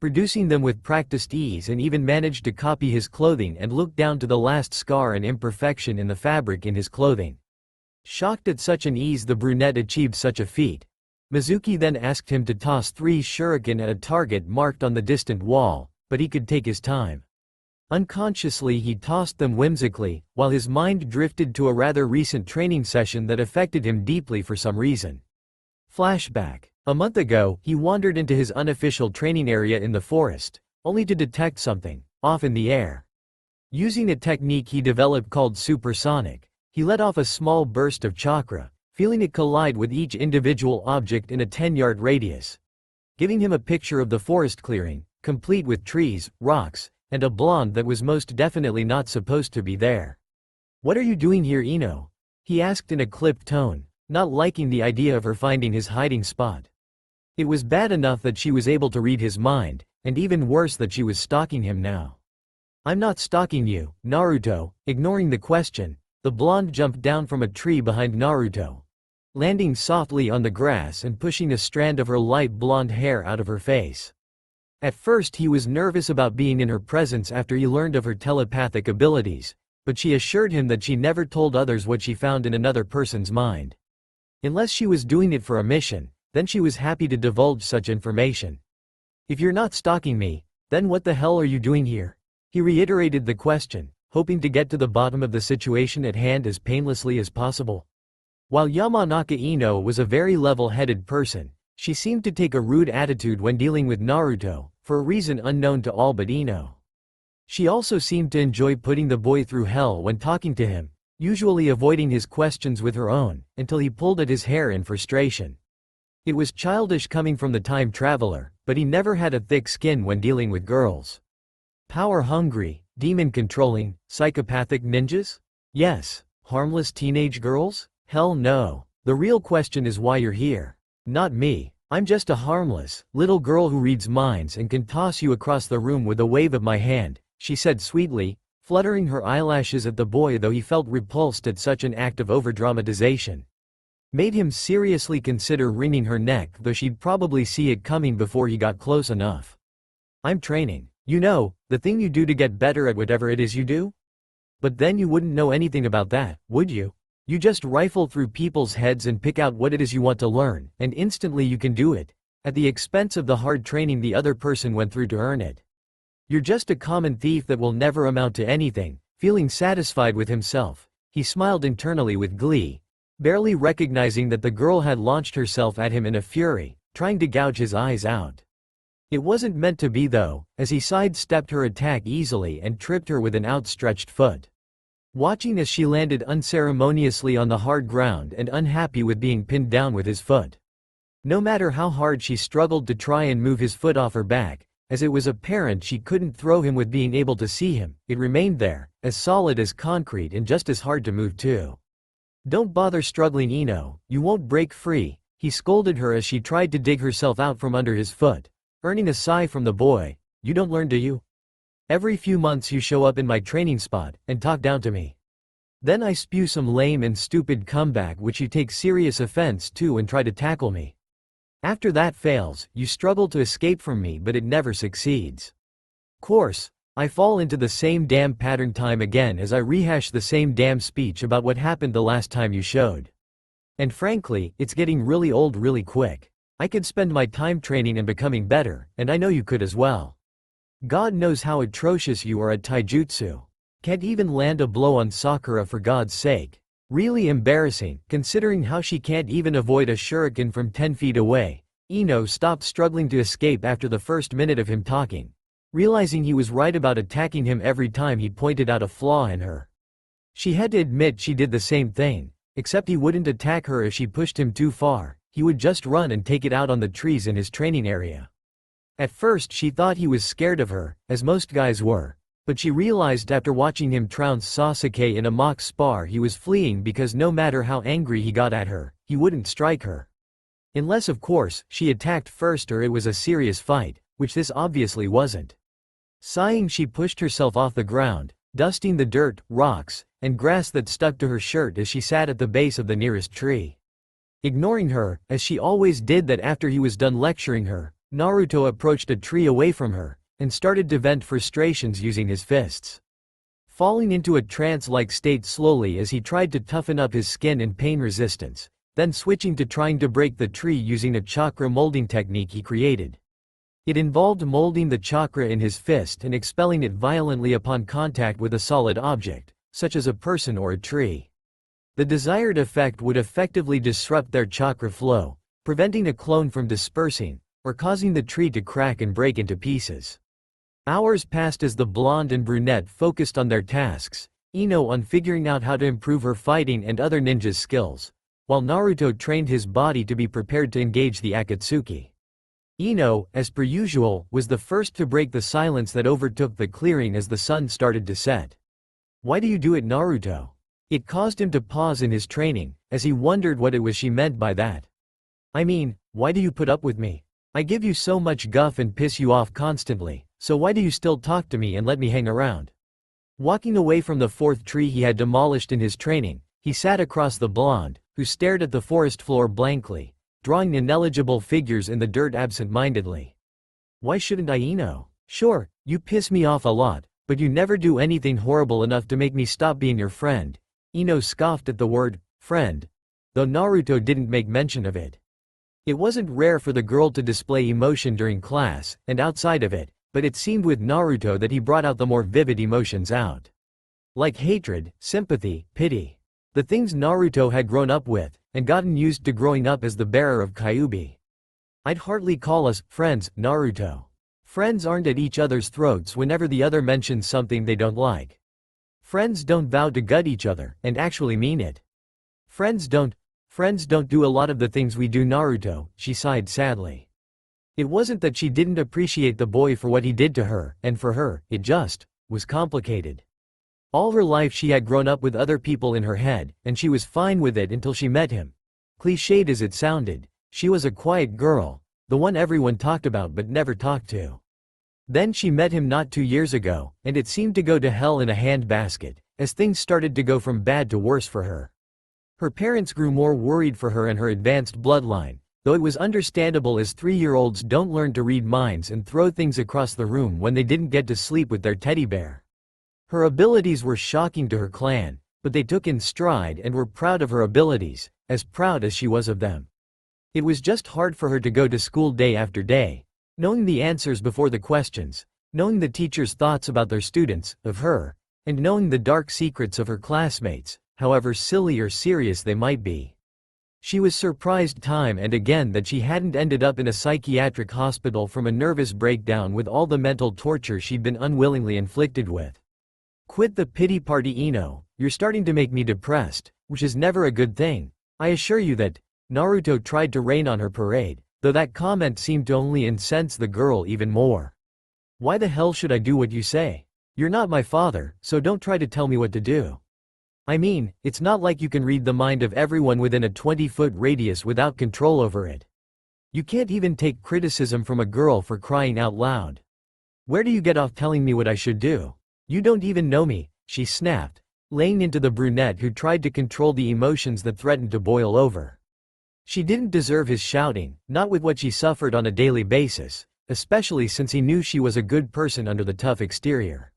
producing them with practiced ease, and even managed to copy his clothing and look down to the last scar and imperfection in the fabric in his clothing. Shocked at such an ease the brunette achieved such a feat, Mizuki then asked him to toss 3 shuriken at a target marked on the distant wall, but he could take his time. Unconsciously he tossed them whimsically, while his mind drifted to a rather recent training session that affected him deeply for some reason. Flashback. A month ago, he wandered into his unofficial training area in the forest, only to detect something off in the air. Using a technique he developed called supersonic, he let off a small burst of chakra, feeling it collide with each individual object in a 10-yard radius, giving him a picture of the forest clearing, complete with trees, rocks, and a blonde that was most definitely not supposed to be there. "What are you doing here, Ino?" he asked in a clipped tone, not liking the idea of her finding his hiding spot. It was bad enough that she was able to read his mind, and even worse that she was stalking him now. "I'm not stalking you, Naruto." Ignoring the question, the blonde jumped down from a tree behind Naruto, landing softly on the grass and pushing a strand of her light blonde hair out of her face. At first he was nervous about being in her presence after he learned of her telepathic abilities, but she assured him that she never told others what she found in another person's mind. Unless she was doing it for a mission, then she was happy to divulge such information. "If you're not stalking me, then what the hell are you doing here?" He reiterated the question, hoping to get to the bottom of the situation at hand as painlessly as possible. While Yamanaka Ino was a very level-headed person, she seemed to take a rude attitude when dealing with Naruto, for a reason unknown to all but Ino. She also seemed to enjoy putting the boy through hell when talking to him, usually avoiding his questions with her own, until he pulled at his hair in frustration. It was childish coming from the time traveler, but he never had a thick skin when dealing with girls. Power-hungry, demon-controlling, psychopathic ninjas? Yes. Harmless teenage girls? Hell no. The real question is why you're here. Not me. I'm just a harmless, little girl who reads minds and can toss you across the room with a wave of my hand, she said sweetly, fluttering her eyelashes at the boy, though he felt repulsed at such an act of overdramatization. Made him seriously consider wringing her neck, though she'd probably see it coming before he got close enough. I'm training. You know, the thing you do to get better at whatever it is you do? But then you wouldn't know anything about that, would you? You just rifle through people's heads and pick out what it is you want to learn, and instantly you can do it, at the expense of the hard training the other person went through to earn it. You're just a common thief that will never amount to anything. Feeling satisfied with himself, he smiled internally with glee, barely recognizing that the girl had launched herself at him in a fury, trying to gouge his eyes out. It wasn't meant to be though, as he sidestepped her attack easily and tripped her with an outstretched foot. Watching as she landed unceremoniously on the hard ground and unhappy with being pinned down with his foot. No matter how hard she struggled to try and move his foot off her back, as it was apparent she couldn't throw him with being able to see him, it remained there, as solid as concrete and just as hard to move too. Don't bother struggling, Ino, you won't break free, he scolded her as she tried to dig herself out from under his foot, earning a sigh from the boy. You don't learn, do you? Every few months you show up in my training spot, and talk down to me. Then I spew some lame and stupid comeback which you take serious offense to and try to tackle me. After that fails, you struggle to escape from me, but it never succeeds. Course, I fall into the same damn pattern time again as I rehash the same damn speech about what happened the last time you showed. And frankly, it's getting really old really quick. I could spend my time training and becoming better, and I know you could as well. God knows how atrocious you are at taijutsu. Can't even land a blow on Sakura for God's sake. Really embarrassing, considering how she can't even avoid a shuriken from 10 feet away. Ino stopped struggling to escape after the first minute of him talking, realizing he was right about attacking him every time he pointed out a flaw in her. She had to admit she did the same thing, except he wouldn't attack her if she pushed him too far, he would just run and take it out on the trees in his training area. At first she thought he was scared of her, as most guys were, but she realized after watching him trounce Sasuke in a mock spar he was fleeing because no matter how angry he got at her, he wouldn't strike her. Unless of course, she attacked first or it was a serious fight, which this obviously wasn't. Sighing, she pushed herself off the ground, dusting the dirt, rocks, and grass that stuck to her shirt as she sat at the base of the nearest tree. Ignoring her, as she always did that after he was done lecturing her, Naruto approached a tree away from her, and started to vent frustrations using his fists. Falling into a trance-like state slowly as he tried to toughen up his skin and pain resistance, then switching to trying to break the tree using a chakra molding technique he created. It involved molding the chakra in his fist and expelling it violently upon contact with a solid object, such as a person or a tree. The desired effect would effectively disrupt their chakra flow, preventing a clone from dispersing, or causing the tree to crack and break into pieces. Hours passed as the blonde and brunette focused on their tasks, Ino on figuring out how to improve her fighting and other ninja skills, while Naruto trained his body to be prepared to engage the Akatsuki. Ino, as per usual, was the first to break the silence that overtook the clearing as the sun started to set. Why do you do it, Naruto? It caused him to pause in his training, as he wondered what it was she meant by that. I mean, why do you put up with me? I give you so much guff and piss you off constantly, so why do you still talk to me and let me hang around? Walking away from the fourth tree he had demolished in his training, he sat across the blonde, who stared at the forest floor blankly, drawing ineligible figures in the dirt absent-mindedly. Why shouldn't I, Ino? Sure, you piss me off a lot, but you never do anything horrible enough to make me stop being your friend. Ino scoffed at the word, friend, though Naruto didn't make mention of it. It wasn't rare for the girl to display emotion during class, and outside of it, but it seemed with Naruto that he brought out the more vivid emotions out. Like hatred, sympathy, pity. The things Naruto had grown up with, and gotten used to growing up as the bearer of Kyuubi. I'd hardly call us friends, Naruto. Friends aren't at each other's throats whenever the other mentions something they don't like. Friends don't vow to gut each other, and actually mean it. Friends don't do a lot of the things we do, Naruto, she sighed sadly. It wasn't that she didn't appreciate the boy for what he did to her, and for her, it just was complicated. All her life she had grown up with other people in her head, and she was fine with it until she met him. Cliched as it sounded, she was a quiet girl, the one everyone talked about but never talked to. Then she met him not 2 years ago, and it seemed to go to hell in a handbasket, as things started to go from bad to worse for her. Her parents grew more worried for her and her advanced bloodline, though it was understandable as 3-year-olds don't learn to read minds and throw things across the room when they didn't get to sleep with their teddy bear. Her abilities were shocking to her clan, but they took in stride and were proud of her abilities, as proud as she was of them. It was just hard for her to go to school day after day, knowing the answers before the questions, knowing the teachers' thoughts about their students, of her, and knowing the dark secrets of her classmates, however silly or serious they might be. She was surprised time and again that she hadn't ended up in a psychiatric hospital from a nervous breakdown with all the mental torture she'd been unwillingly inflicted with. Quit the pity party, Ino, you're starting to make me depressed, which is never a good thing. I assure you that. Naruto tried to rain on her parade, though that comment seemed to only incense the girl even more. Why the hell should I do what you say? You're not my father, so don't try to tell me what to do. I mean, it's not like you can read the mind of everyone within a 20-foot radius without control over it. You can't even take criticism from a girl, for crying out loud. Where do you get off telling me what I should do? You don't even know me, she snapped, laying into the brunette who tried to control the emotions that threatened to boil over. She didn't deserve his shouting, not with what she suffered on a daily basis, especially since he knew she was a good person under the tough exterior.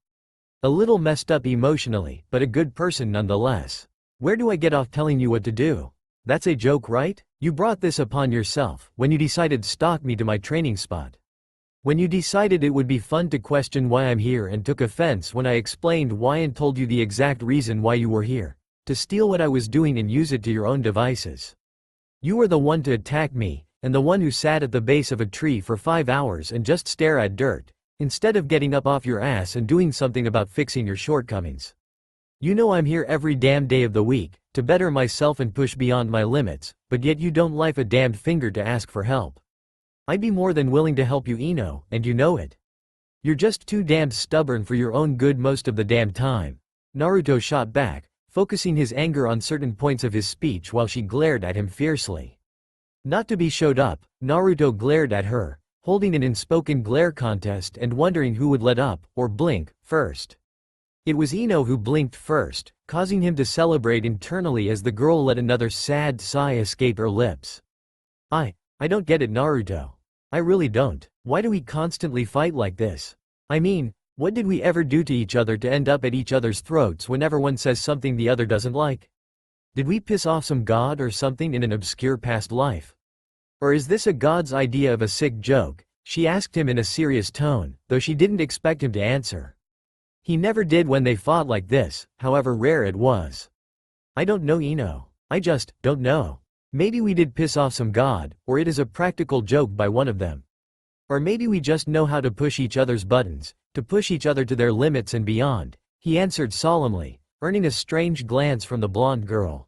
A little messed up emotionally, but a good person nonetheless. Where do I get off telling you what to do? That's a joke, right? You brought this upon yourself when you decided to stalk me to my training spot. When you decided it would be fun to question why I'm here and took offense when I explained why and told you the exact reason why you were here, to steal what I was doing and use it to your own devices. You were the one to attack me, and the one who sat at the base of a tree for 5 hours and just stare at dirt, instead of getting up off your ass and doing something about fixing your shortcomings. You know I'm here every damn day of the week, to better myself and push beyond my limits, but yet you don't lift a damned finger to ask for help. I'd be more than willing to help you, Ino, and you know it. You're just too damned stubborn for your own good most of the damn time. Naruto shot back, focusing his anger on certain points of his speech while she glared at him fiercely. Not to be showed up, Naruto glared at her, holding an unspoken glare contest and wondering who would let up, or blink, first. It was Ino who blinked first, causing him to celebrate internally as the girl let another sad sigh escape her lips. I don't get it, Naruto. I really don't. Why do we constantly fight like this? I mean, what did we ever do to each other to end up at each other's throats whenever one says something the other doesn't like? Did we piss off some god or something in an obscure past life? Or is this a god's idea of a sick joke? She asked him in a serious tone, though she didn't expect him to answer. He never did when they fought like this, however rare it was. I don't know, Ino. I just don't know. Maybe we did piss off some god, or it is a practical joke by one of them. Or maybe we just know how to push each other's buttons, to push each other to their limits and beyond, he answered solemnly, earning a strange glance from the blonde girl.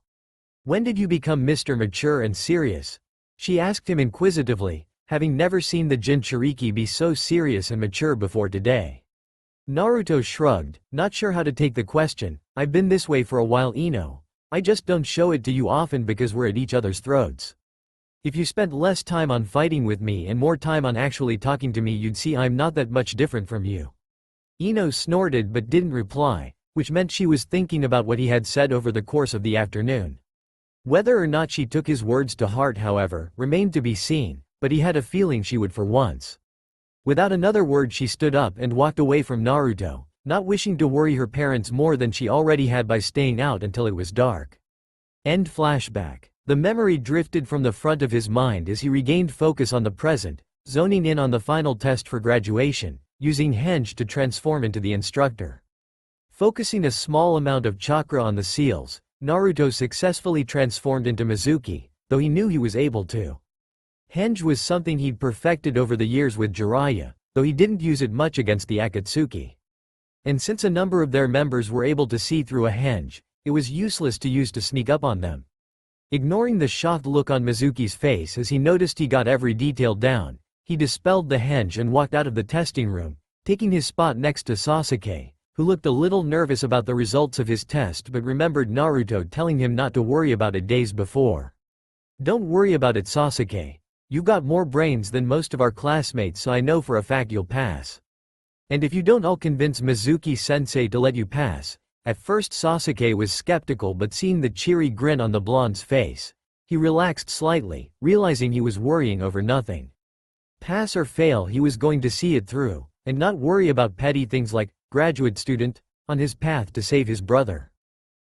When did you become Mr. Mature and Serious? She asked him inquisitively, having never seen the Jinchuriki be so serious and mature before today. Naruto shrugged, not sure how to take the question. I've been this way for a while, Ino. I just don't show it to you often because we're at each other's throats. If you spent less time on fighting with me and more time on actually talking to me, you'd see I'm not that much different from you. Ino snorted but didn't reply, which meant she was thinking about what he had said over the course of the afternoon. Whether or not she took his words to heart, however, remained to be seen, but he had a feeling she would for once. Without another word, she stood up and walked away from Naruto, not wishing to worry her parents more than she already had by staying out until it was dark. End flashback. The memory drifted from the front of his mind as he regained focus on the present, zoning in on the final test for graduation, using Henge to transform into the instructor. Focusing a small amount of chakra on the seals, Naruto successfully transformed into Mizuki, though he knew he was able to. Henge was something he'd perfected over the years with Jiraiya, though he didn't use it much against the Akatsuki. And since a number of their members were able to see through a henge, it was useless to use to sneak up on them. Ignoring the shocked look on Mizuki's face as he noticed he got every detail down, he dispelled the henge and walked out of the testing room, taking his spot next to Sasuke, who looked a little nervous about the results of his test but remembered Naruto telling him not to worry about it days before. "Don't worry about it, Sasuke. You've got more brains than most of our classmates, so I know for a fact you'll pass. And if you don't, I'll convince Mizuki-sensei to let you pass." At first Sasuke was skeptical, but seeing the cheery grin on the blonde's face, he relaxed slightly, realizing he was worrying over nothing. Pass or fail, he was going to see it through, and not worry about petty things like graduate student on his path to save his brother.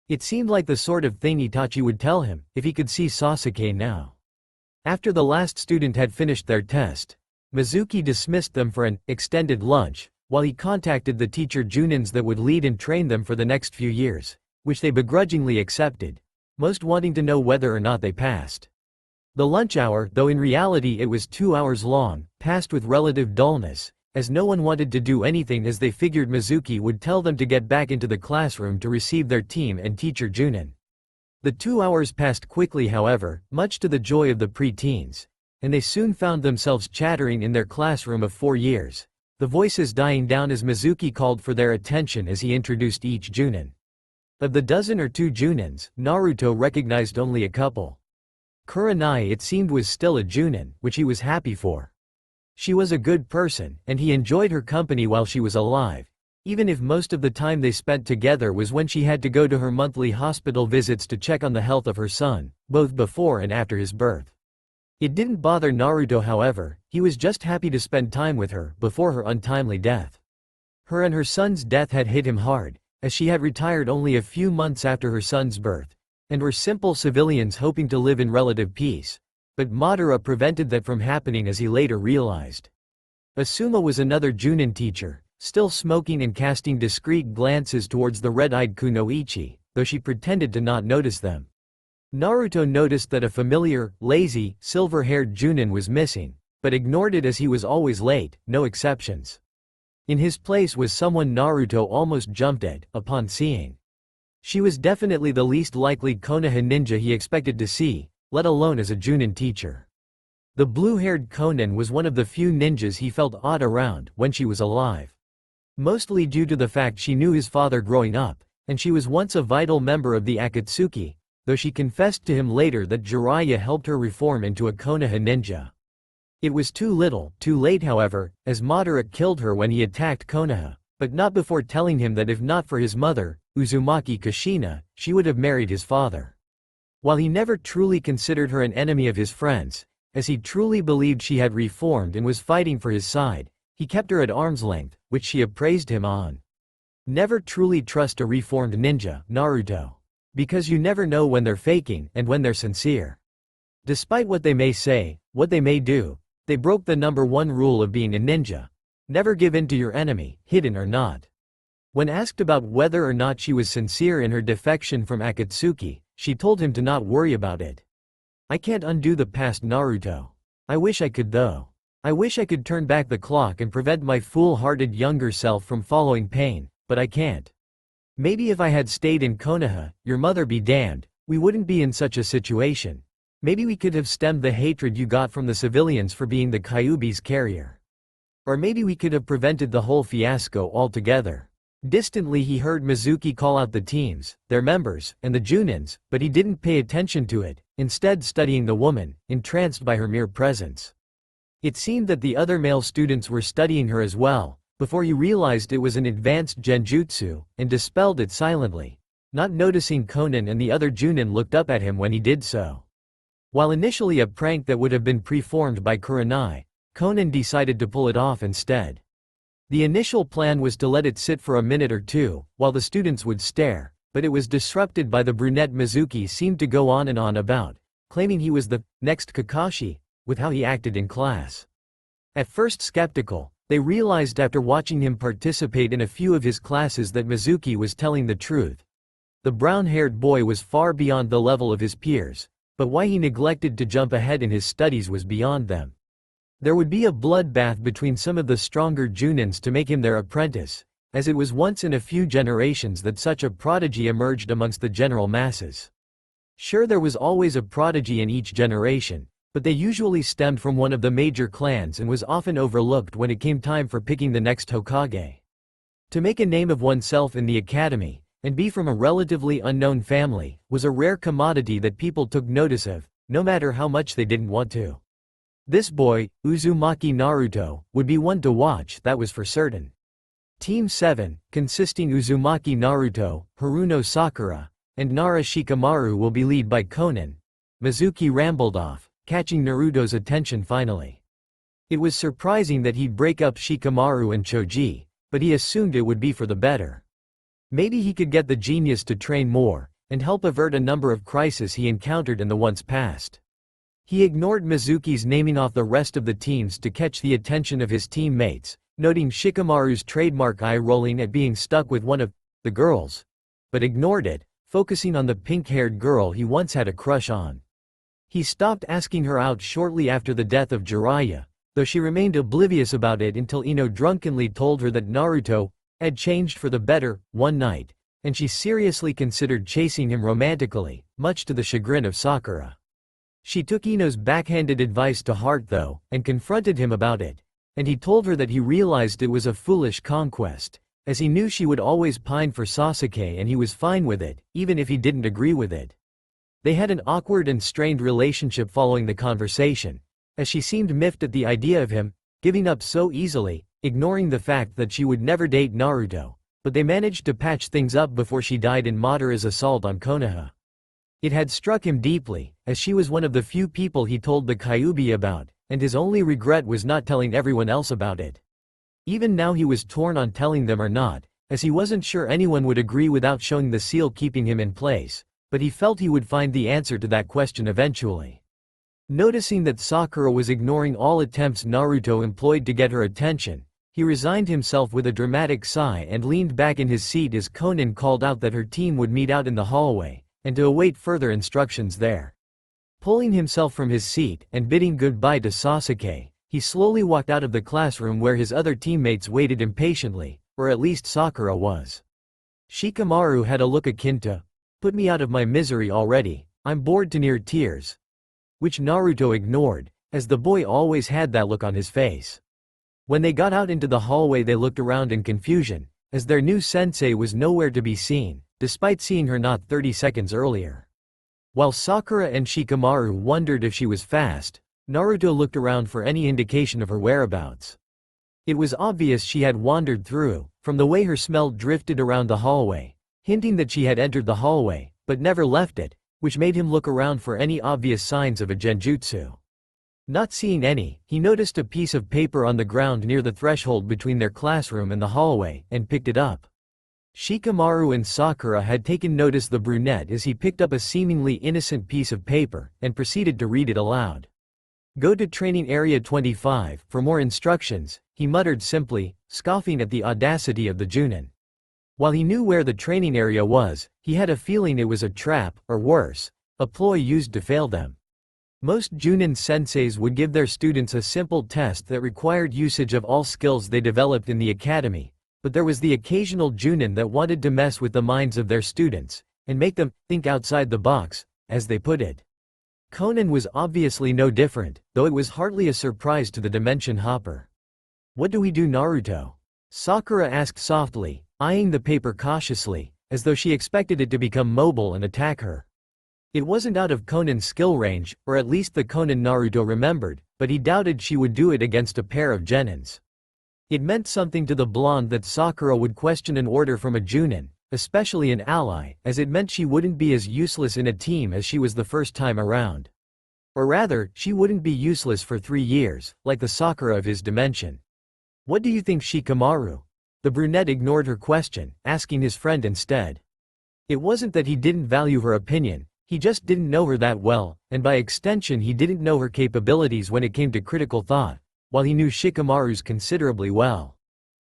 It seemed like the sort of thing Itachi would tell him if he could see Sasuke now. After the last student had finished their test, Mizuki dismissed them for an extended lunch, while he contacted the teacher Junins that would lead and train them for the next few years, which they begrudgingly accepted, most wanting to know whether or not they passed. The lunch hour, though in reality it was 2 hours long, passed with relative dullness, as no one wanted to do anything as they figured Mizuki would tell them to get back into the classroom to receive their team and teacher Junin. The 2 hours passed quickly, however, much to the joy of the pre-teens, and they soon found themselves chattering in their classroom of 4 years, the voices dying down as Mizuki called for their attention as he introduced each Junin. Of the dozen or two Junins, Naruto recognized only a couple. Kurenai, it seemed, was still a Junin, which he was happy for. She was a good person, and he enjoyed her company while she was alive, even if most of the time they spent together was when she had to go to her monthly hospital visits to check on the health of her son, both before and after his birth. It didn't bother Naruto, however, he was just happy to spend time with her before her untimely death. Her and her son's death had hit him hard, as she had retired only a few months after her son's birth, and were simple civilians hoping to live in relative peace, but Madara prevented that from happening, as he later realized. Asuma was another Junin teacher, still smoking and casting discreet glances towards the red-eyed Kunoichi, though she pretended to not notice them. Naruto noticed that a familiar, lazy, silver-haired Junin was missing, but ignored it as he was always late, no exceptions. In his place was someone Naruto almost jumped at, upon seeing. She was definitely the least likely Konoha ninja he expected to see, let alone as a Junin teacher. The blue-haired Konan was one of the few ninjas he felt odd around when she was alive. Mostly due to the fact she knew his father growing up, and she was once a vital member of the Akatsuki, though she confessed to him later that Jiraiya helped her reform into a Konoha ninja. It was too little, too late, however, as Madara killed her when he attacked Konoha, but not before telling him that if not for his mother, Uzumaki Kushina, she would have married his father. While he never truly considered her an enemy of his friends, as he truly believed she had reformed and was fighting for his side, he kept her at arm's length, which she appraised him on. Never truly trust a reformed ninja, Naruto. Because you never know when they're faking and when they're sincere. Despite what they may say, what they may do, they broke the #1 rule of being a ninja. Never give in to your enemy, hidden or not. When asked about whether or not she was sincere in her defection from Akatsuki, she told him to not worry about it. "I can't undo the past, Naruto. I wish I could, though. I wish I could turn back the clock and prevent my fool-hearted younger self from following pain, but I can't. Maybe if I had stayed in Konoha, your mother be damned, we wouldn't be in such a situation. Maybe we could have stemmed the hatred you got from the civilians for being the Kyuubi's carrier. Or maybe we could have prevented the whole fiasco altogether." Distantly he heard Mizuki call out the teams, their members, and the Junins, but he didn't pay attention to it, instead studying the woman, entranced by her mere presence. It seemed that the other male students were studying her as well, before he realized it was an advanced genjutsu, and dispelled it silently, not noticing Konan, and the other Junin looked up at him when he did so. While initially a prank that would have been preformed by Kurenai, Konan decided to pull it off instead. The initial plan was to let it sit for a minute or two, while the students would stare, but it was disrupted by the brunette Mizuki seemed to go on and on about, claiming he was the next Kakashi, with how he acted in class. At first skeptical, they realized after watching him participate in a few of his classes that Mizuki was telling the truth. The brown-haired boy was far beyond the level of his peers, but why he neglected to jump ahead in his studies was beyond them. There would be a bloodbath between some of the stronger Junins to make him their apprentice, as it was once in a few generations that such a prodigy emerged amongst the general masses. Sure, there was always a prodigy in each generation, but they usually stemmed from one of the major clans and was often overlooked when it came time for picking the next Hokage. To make a name of oneself in the academy, and be from a relatively unknown family, was a rare commodity that people took notice of, no matter how much they didn't want to. This boy, Uzumaki Naruto, would be one to watch, that was for certain. Team 7, consisting Uzumaki Naruto, Haruno Sakura, and Nara Shikamaru will be led by Konan. Mizuki rambled off, catching Naruto's attention finally. It was surprising that he'd break up Shikamaru and Choji, but he assumed it would be for the better. Maybe he could get the genius to train more, and help avert a number of crises he encountered in the once past. He ignored Mizuki's naming off the rest of the teams to catch the attention of his teammates, noting Shikamaru's trademark eye-rolling at being stuck with one of the girls, but ignored it, focusing on the pink-haired girl he once had a crush on. He stopped asking her out shortly after the death of Jiraiya, though she remained oblivious about it until Ino drunkenly told her that Naruto had changed for the better one night, and she seriously considered chasing him romantically, much to the chagrin of Sakura. She took Ino's backhanded advice to heart though, and confronted him about it, and he told her that he realized it was a foolish conquest, as he knew she would always pine for Sasuke and he was fine with it, even if he didn't agree with it. They had an awkward and strained relationship following the conversation, as she seemed miffed at the idea of him giving up so easily, ignoring the fact that she would never date Naruto, but they managed to patch things up before she died in Madara's assault on Konoha. It had struck him deeply, as she was one of the few people he told the Kyuubi about, and his only regret was not telling everyone else about it. Even now he was torn on telling them or not, as he wasn't sure anyone would agree without showing the seal keeping him in place, but he felt he would find the answer to that question eventually. Noticing that Sakura was ignoring all attempts Naruto employed to get her attention, he resigned himself with a dramatic sigh and leaned back in his seat as Konan called out that her team would meet out in the hallway, and to await further instructions there. Pulling himself from his seat and bidding goodbye to Sasuke, he slowly walked out of the classroom where his other teammates waited impatiently, or at least Sakura was. Shikamaru had a look akin to, "Put me out of my misery already, I'm bored to near tears," which Naruto ignored, as the boy always had that look on his face. When they got out into the hallway they looked around in confusion, as their new sensei was nowhere to be seen, despite seeing her not 30 seconds earlier. While Sakura and Shikamaru wondered if she was fast, Naruto looked around for any indication of her whereabouts. It was obvious she had wandered through, from the way her smell drifted around the hallway, hinting that she had entered the hallway, but never left it, which made him look around for any obvious signs of a genjutsu. Not seeing any, he noticed a piece of paper on the ground near the threshold between their classroom and the hallway, and picked it up. Shikamaru and Sakura had taken notice the brunette as he picked up a seemingly innocent piece of paper, and proceeded to read it aloud. "Go to training area 25 for more instructions," he muttered simply, scoffing at the audacity of the Junin. While he knew where the training area was, he had a feeling it was a trap, or worse, a ploy used to fail them. Most Junin senseis would give their students a simple test that required usage of all skills they developed in the academy, but there was the occasional Junin that wanted to mess with the minds of their students, and make them think outside the box, as they put it. Konan was obviously no different, though it was hardly a surprise to the dimension hopper. "What do we do, Naruto?" Sakura asked softly, eyeing the paper cautiously, as though she expected it to become mobile and attack her. It wasn't out of Konan's skill range, or at least the Konan Naruto remembered, but he doubted she would do it against a pair of genins. It meant something to the blonde that Sakura would question an order from a Junin, especially an ally, as it meant she wouldn't be as useless in a team as she was the first time around. Or rather, she wouldn't be useless for 3 years, like the Sakura of his dimension. "What do you think, Shikamaru?" The brunette ignored her question, asking his friend instead. It wasn't that he didn't value her opinion, he just didn't know her that well, and by extension he didn't know her capabilities when it came to critical thought, while he knew Shikamaru's considerably well.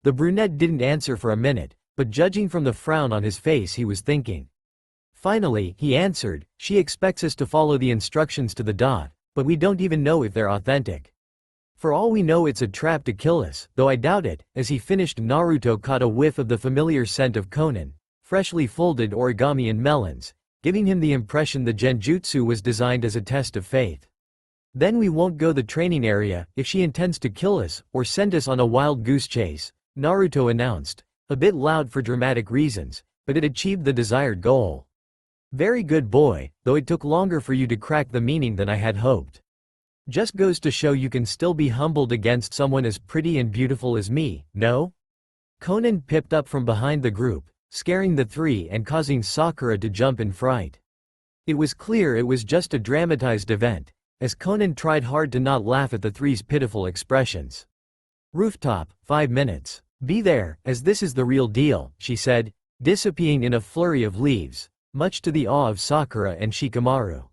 The brunette didn't answer for a minute, but judging from the frown on his face he was thinking. Finally, he answered, she expects us to follow the instructions to the dot, but we don't even know if they're authentic. For all we know it's a trap to kill us, though I doubt it. As he finished, Naruto caught a whiff of the familiar scent of Konan, freshly folded origami and melons, giving him the impression the genjutsu was designed as a test of faith. Then we won't go the training area, if she intends to kill us, or send us on a wild goose chase, Naruto announced, a bit loud for dramatic reasons, but it achieved the desired goal. Very good boy, though it took longer for you to crack the meaning than I had hoped. Just goes to show you can still be humbled against someone as pretty and beautiful as me, no? Konan pipped up from behind the group, scaring the three and causing Sakura to jump in fright. It was clear it was just a dramatized event, as Konan tried hard to not laugh at the three's pitiful expressions. Rooftop, 5 minutes. Be there, as this is the real deal, she said, disappearing in a flurry of leaves, much to the awe of Sakura and Shikamaru.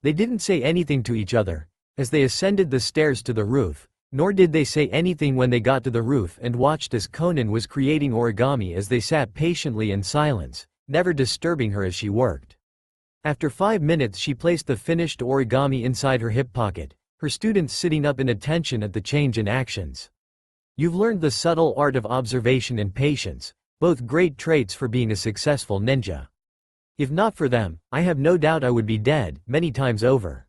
They didn't say anything to each other as they ascended the stairs to the roof, nor did they say anything when they got to the roof and watched as Konan was creating origami as they sat patiently in silence, never disturbing her as she worked. After 5 minutes she placed the finished origami inside her hip pocket, her students sitting up in attention at the change in actions. You've learned the subtle art of observation and patience, both great traits for being a successful ninja. If not for them, I have no doubt I would be dead, many times over.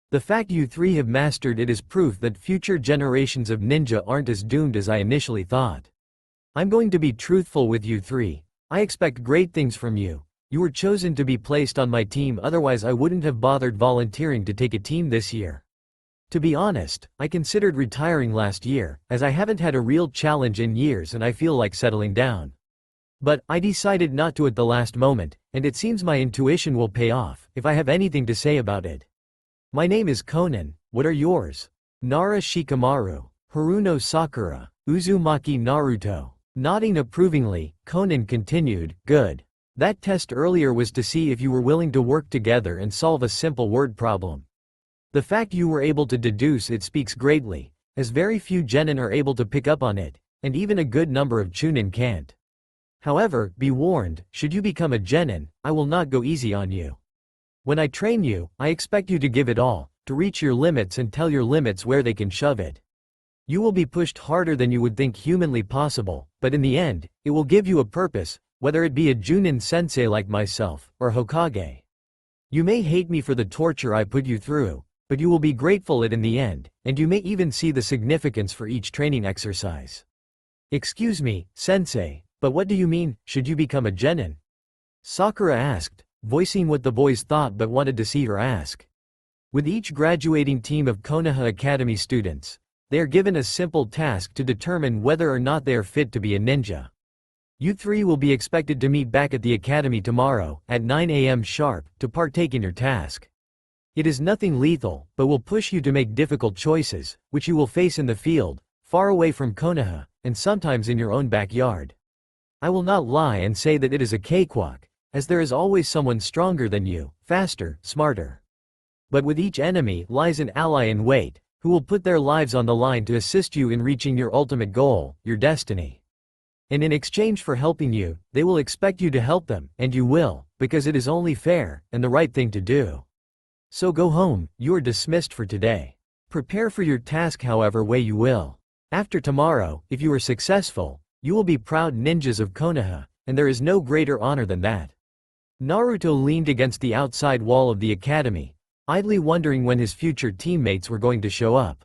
The fact you three have mastered it is proof that future generations of ninja aren't as doomed as I initially thought. I'm going to be truthful with you three. I expect great things from you. You were chosen to be placed on my team, otherwise I wouldn't have bothered volunteering to take a team this year. To be honest, I considered retiring last year, as I haven't had a real challenge in years and I feel like settling down. But I decided not to at the last moment, and it seems my intuition will pay off, if I have anything to say about it. My name is Konan, what are yours? Nara Shikamaru, Haruno Sakura, Uzumaki Naruto. Nodding approvingly, Konan continued, good. That test earlier was to see if you were willing to work together and solve a simple word problem. The fact you were able to deduce it speaks greatly, as very few genin are able to pick up on it, and even a good number of chunin can't. However, be warned, should you become a genin, I will not go easy on you. When I train you, I expect you to give it all, to reach your limits and tell your limits where they can shove it. You will be pushed harder than you would think humanly possible, but in the end, it will give you a purpose, whether it be a Junin sensei like myself, or Hokage. You may hate me for the torture I put you through, but you will be grateful in the end, and you may even see the significance for each training exercise. Excuse me, sensei, but what do you mean, should you become a genin? Sakura asked, voicing what the boys thought but wanted to see her ask. With each graduating team of Konoha Academy students, they are given a simple task to determine whether or not they are fit to be a ninja. You three will be expected to meet back at the academy tomorrow, at 9 a.m. sharp, to partake in your task. It is nothing lethal, but will push you to make difficult choices, which you will face in the field, far away from Konoha, and sometimes in your own backyard. I will not lie and say that it is a cakewalk, as there is always someone stronger than you, faster, smarter. But with each enemy lies an ally in wait, who will put their lives on the line to assist you in reaching your ultimate goal, your destiny. And in exchange for helping you, they will expect you to help them, and you will, because it is only fair, and the right thing to do. So go home, you are dismissed for today. Prepare for your task however way you will. After tomorrow, if you are successful, you will be proud ninjas of Konoha, and there is no greater honor than that. Naruto leaned against the outside wall of the academy, idly wondering when his future teammates were going to show up.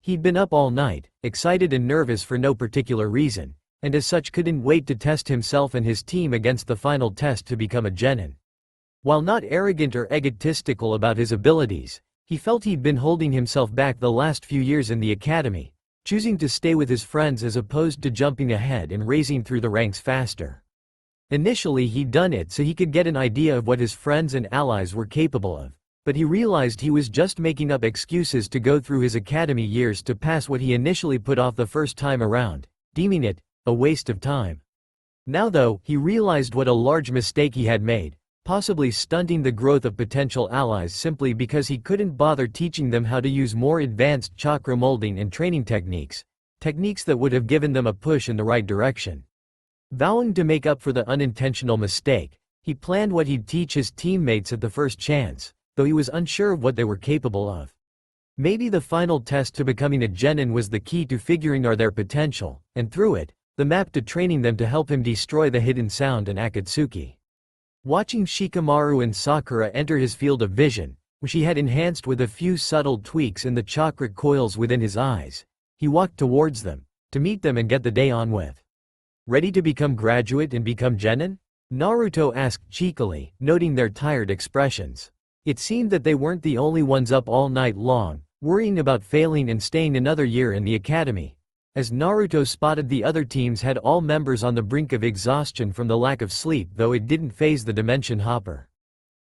He'd been up all night, excited and nervous for no particular reason, and as such couldn't wait to test himself and his team against the final test to become a genin. While not arrogant or egotistical about his abilities, he felt he'd been holding himself back the last few years in the academy, choosing to stay with his friends as opposed to jumping ahead and raising through the ranks faster. Initially he'd done it so he could get an idea of what his friends and allies were capable of, but he realized he was just making up excuses to go through his academy years to pass what he initially put off the first time around, deeming it a waste of time. Now though, he realized what a large mistake he had made, possibly stunting the growth of potential allies simply because he couldn't bother teaching them how to use more advanced chakra molding and training techniques that would have given them a push in the right direction. Vowing to make up for the unintentional mistake, He planned what he'd teach his teammates at the first chance, though he was unsure of what they were capable of. Maybe the final test to becoming a genin was the key to figuring out their potential, and through it, the map to training them to help him destroy the hidden sound in Akatsuki. Watching Shikamaru and Sakura enter his field of vision, which he had enhanced with a few subtle tweaks in the chakra coils within his eyes, he walked towards them, to meet them and get the day on with. Ready to become graduate and become genin? Naruto asked cheekily, noting their tired expressions. It seemed that they weren't the only ones up all night long, worrying about failing and staying another year in the academy. As Naruto spotted, the other teams had all members on the brink of exhaustion from the lack of sleep, though it didn't faze the dimension hopper.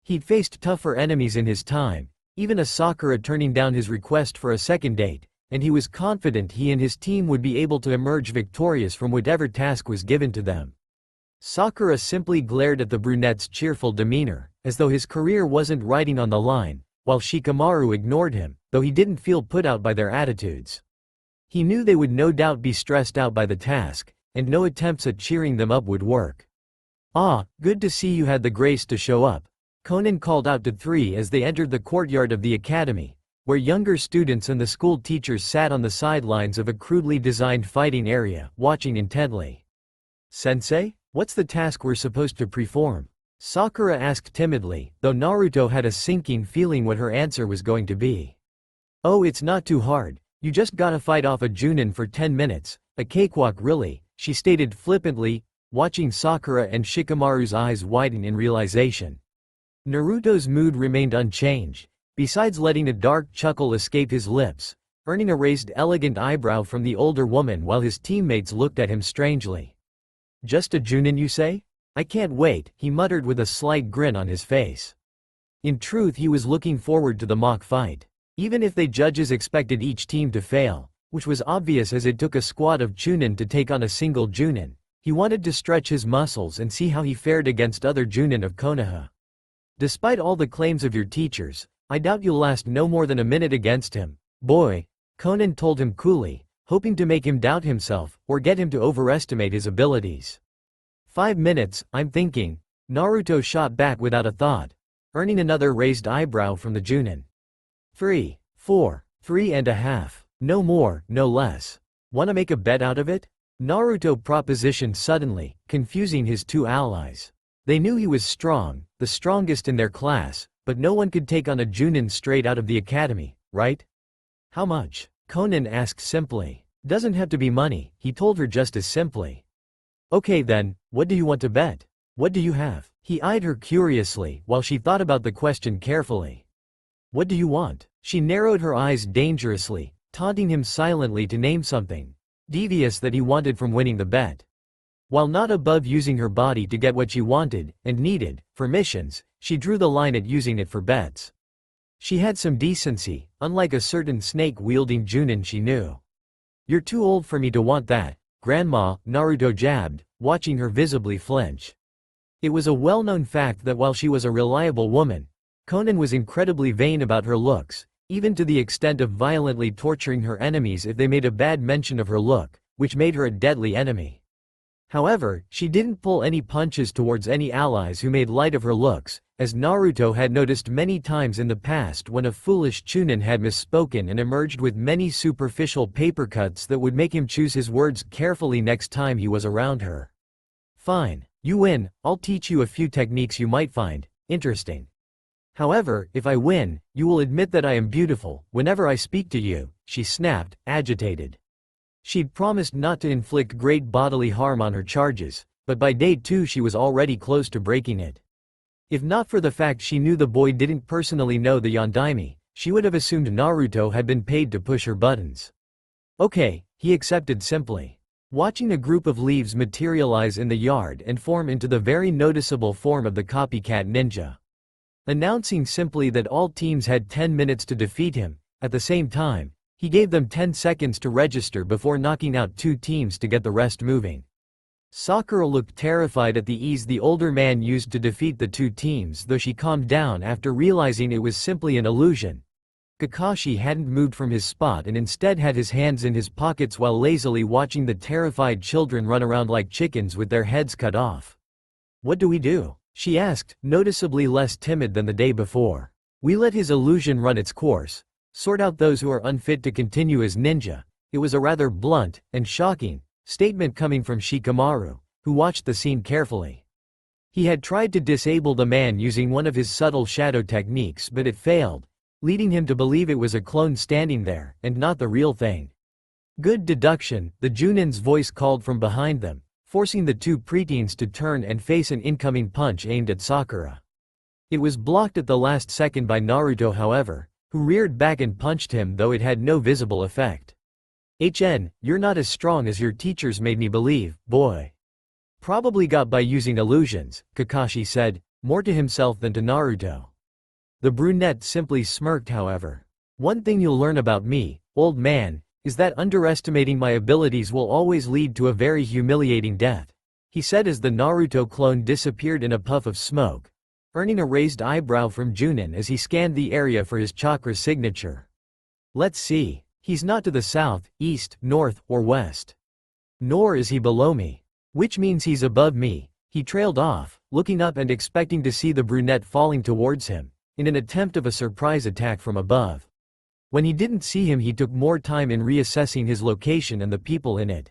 He'd faced tougher enemies in his time, even a Sakura turning down his request for a second date, and he was confident he and his team would be able to emerge victorious from whatever task was given to them. Sakura simply glared at the brunette's cheerful demeanor, as though his career wasn't riding on the line, while Shikamaru ignored him, though he didn't feel put out by their attitudes. He knew they would no doubt be stressed out by the task, and no attempts at cheering them up would work. "Ah, good to see you had the grace to show up," Conan called out to three as they entered the courtyard of the academy, where younger students and the school teachers sat on the sidelines of a crudely designed fighting area, watching intently. "Sensei, what's the task we're supposed to perform?" Sakura asked timidly, though Naruto had a sinking feeling what her answer was going to be. "Oh, it's not too hard. You just gotta fight off a Junin for 10 minutes, a cakewalk really," she stated flippantly, watching Sakura and Shikamaru's eyes widen in realization. Naruto's mood remained unchanged, besides letting a dark chuckle escape his lips, earning a raised elegant eyebrow from the older woman while his teammates looked at him strangely. "Just a Junin, you say? I can't wait," he muttered with a slight grin on his face. In truth, he was looking forward to the mock fight. Even if the judges expected each team to fail, which was obvious as it took a squad of Chunin to take on a single Junin, he wanted to stretch his muscles and see how he fared against other Junin of Konoha. "Despite all the claims of your teachers, I doubt you'll last no more than a minute against him, boy," Conan told him coolly, hoping to make him doubt himself, or get him to overestimate his abilities. 5 minutes, I'm thinking," Naruto shot back without a thought, earning another raised eyebrow from the Junin. 3, 4, 3.5. No more, no less. Wanna make a bet out of it? Naruto propositioned suddenly, confusing his two allies. They knew he was strong, the strongest in their class, but no one could take on a Junin straight out of the academy, right? "How much?" Conan asked simply. "Doesn't have to be money," he told her just as simply. "Okay then, what do you want to bet? What do you have?" He eyed her curiously while she thought about the question carefully. "What do you want?" She narrowed her eyes dangerously, taunting him silently to name something devious that he wanted from winning the bet. While not above using her body to get what she wanted, and needed, for missions, she drew the line at using it for bets. She had some decency, unlike a certain snake-wielding Junin she knew. "You're too old for me to want that, Grandma," Naruto jabbed, watching her visibly flinch. It was a well-known fact that while she was a reliable woman, Conan was incredibly vain about her looks, even to the extent of violently torturing her enemies if they made a bad mention of her look, which made her a deadly enemy. However, she didn't pull any punches towards any allies who made light of her looks, as Naruto had noticed many times in the past when a foolish Chunin had misspoken and emerged with many superficial paper cuts that would make him choose his words carefully next time he was around her. "Fine, you win, I'll teach you a few techniques you might find interesting. However, if I win, you will admit that I am beautiful whenever I speak to you," she snapped, agitated. She'd promised not to inflict great bodily harm on her charges, but by day 2 she was already close to breaking it. If not for the fact she knew the boy didn't personally know the Yondaime, she would have assumed Naruto had been paid to push her buttons. "Okay," he accepted simply. Watching a group of leaves materialize in the yard and form into the very noticeable form of the copycat ninja. Announcing simply that all teams had 10 minutes to defeat him, at the same time, he gave them 10 seconds to register before knocking out 2 teams to get the rest moving. Sakura looked terrified at the ease the older man used to defeat the 2 teams, though she calmed down after realizing it was simply an illusion. Kakashi hadn't moved from his spot and instead had his hands in his pockets while lazily watching the terrified children run around like chickens with their heads cut off. "What do we do?" She asked, noticeably less timid than the day before. We let his illusion run its course, sort out those who are unfit to continue as ninja. It was a rather blunt and shocking statement coming from Shikamaru, who watched the scene carefully. He had tried to disable the man using one of his subtle shadow techniques, but it failed, leading him to believe it was a clone standing there, and not the real thing. Good deduction, the Junin's voice called from behind them, forcing the two preteens to turn and face an incoming punch aimed at Sakura. It was blocked at the last second by Naruto, however, who reared back and punched him, though it had no visible effect. You're not as strong as your teachers made me believe, boy. Probably got by using illusions, Kakashi said, more to himself than to Naruto. The brunette simply smirked, however. One thing you'll learn about me, old man, is that underestimating my abilities will always lead to a very humiliating death, he said as the Naruto clone disappeared in a puff of smoke, earning a raised eyebrow from Junin as he scanned the area for his chakra signature. Let's see, he's not to the south, east, north, or west. Nor is he below me. Which means he's above me. He trailed off, looking up and expecting to see the brunette falling towards him, in an attempt of a surprise attack from above. When he didn't see him, he took more time in reassessing his location and the people in it.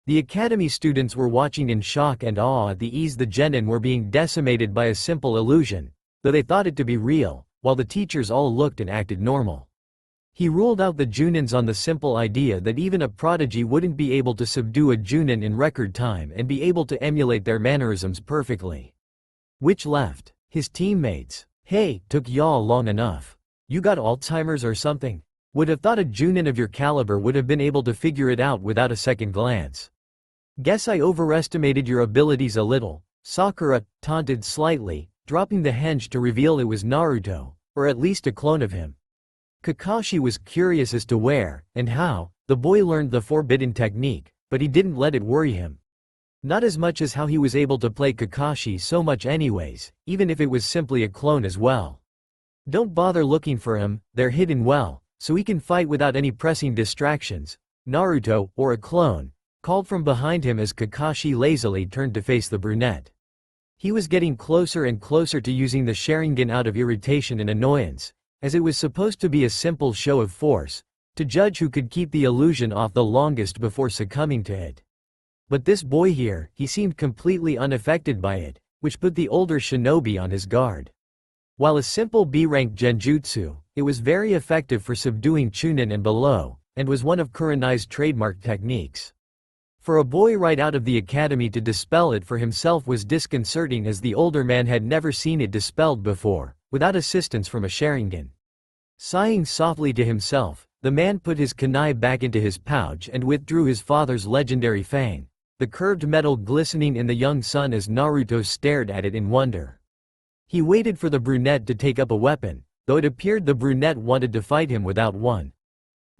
The academy students were watching in shock and awe at the ease the genin were being decimated by a simple illusion, though they thought it to be real, while the teachers all looked and acted normal. He ruled out the Junins on the simple idea that even a prodigy wouldn't be able to subdue a Junin in record time and be able to emulate their mannerisms perfectly. Which left his teammates. Hey, took y'all long enough. You got Alzheimer's or something? Would have thought a Junin of your caliber would have been able to figure it out without a second glance. Guess I overestimated your abilities a little, Sakura taunted slightly, dropping the henge to reveal it was Naruto, or at least a clone of him. Kakashi was curious as to where, and how, the boy learned the forbidden technique, but he didn't let it worry him. Not as much as how he was able to play Kakashi so much anyways, even if it was simply a clone as well. Don't bother looking for him, they're hidden well, so he can fight without any pressing distractions. Naruto, or a clone, called from behind him as Kakashi lazily turned to face the brunette. He was getting closer and closer to using the Sharingan out of irritation and annoyance, as it was supposed to be a simple show of force, to judge who could keep the illusion off the longest before succumbing to it. But this boy here, he seemed completely unaffected by it, which put the older shinobi on his guard. While a simple B-rank genjutsu, it was very effective for subduing Chunin and below, and was one of Kurenai's trademark techniques. For a boy right out of the academy to dispel it for himself was disconcerting, as the older man had never seen it dispelled before, without assistance from a Sharingan. Sighing softly to himself, the man put his kunai back into his pouch and withdrew his father's legendary fang, the curved metal glistening in the young sun as Naruto stared at it in wonder. He waited for the brunette to take up a weapon, though it appeared the brunette wanted to fight him without one.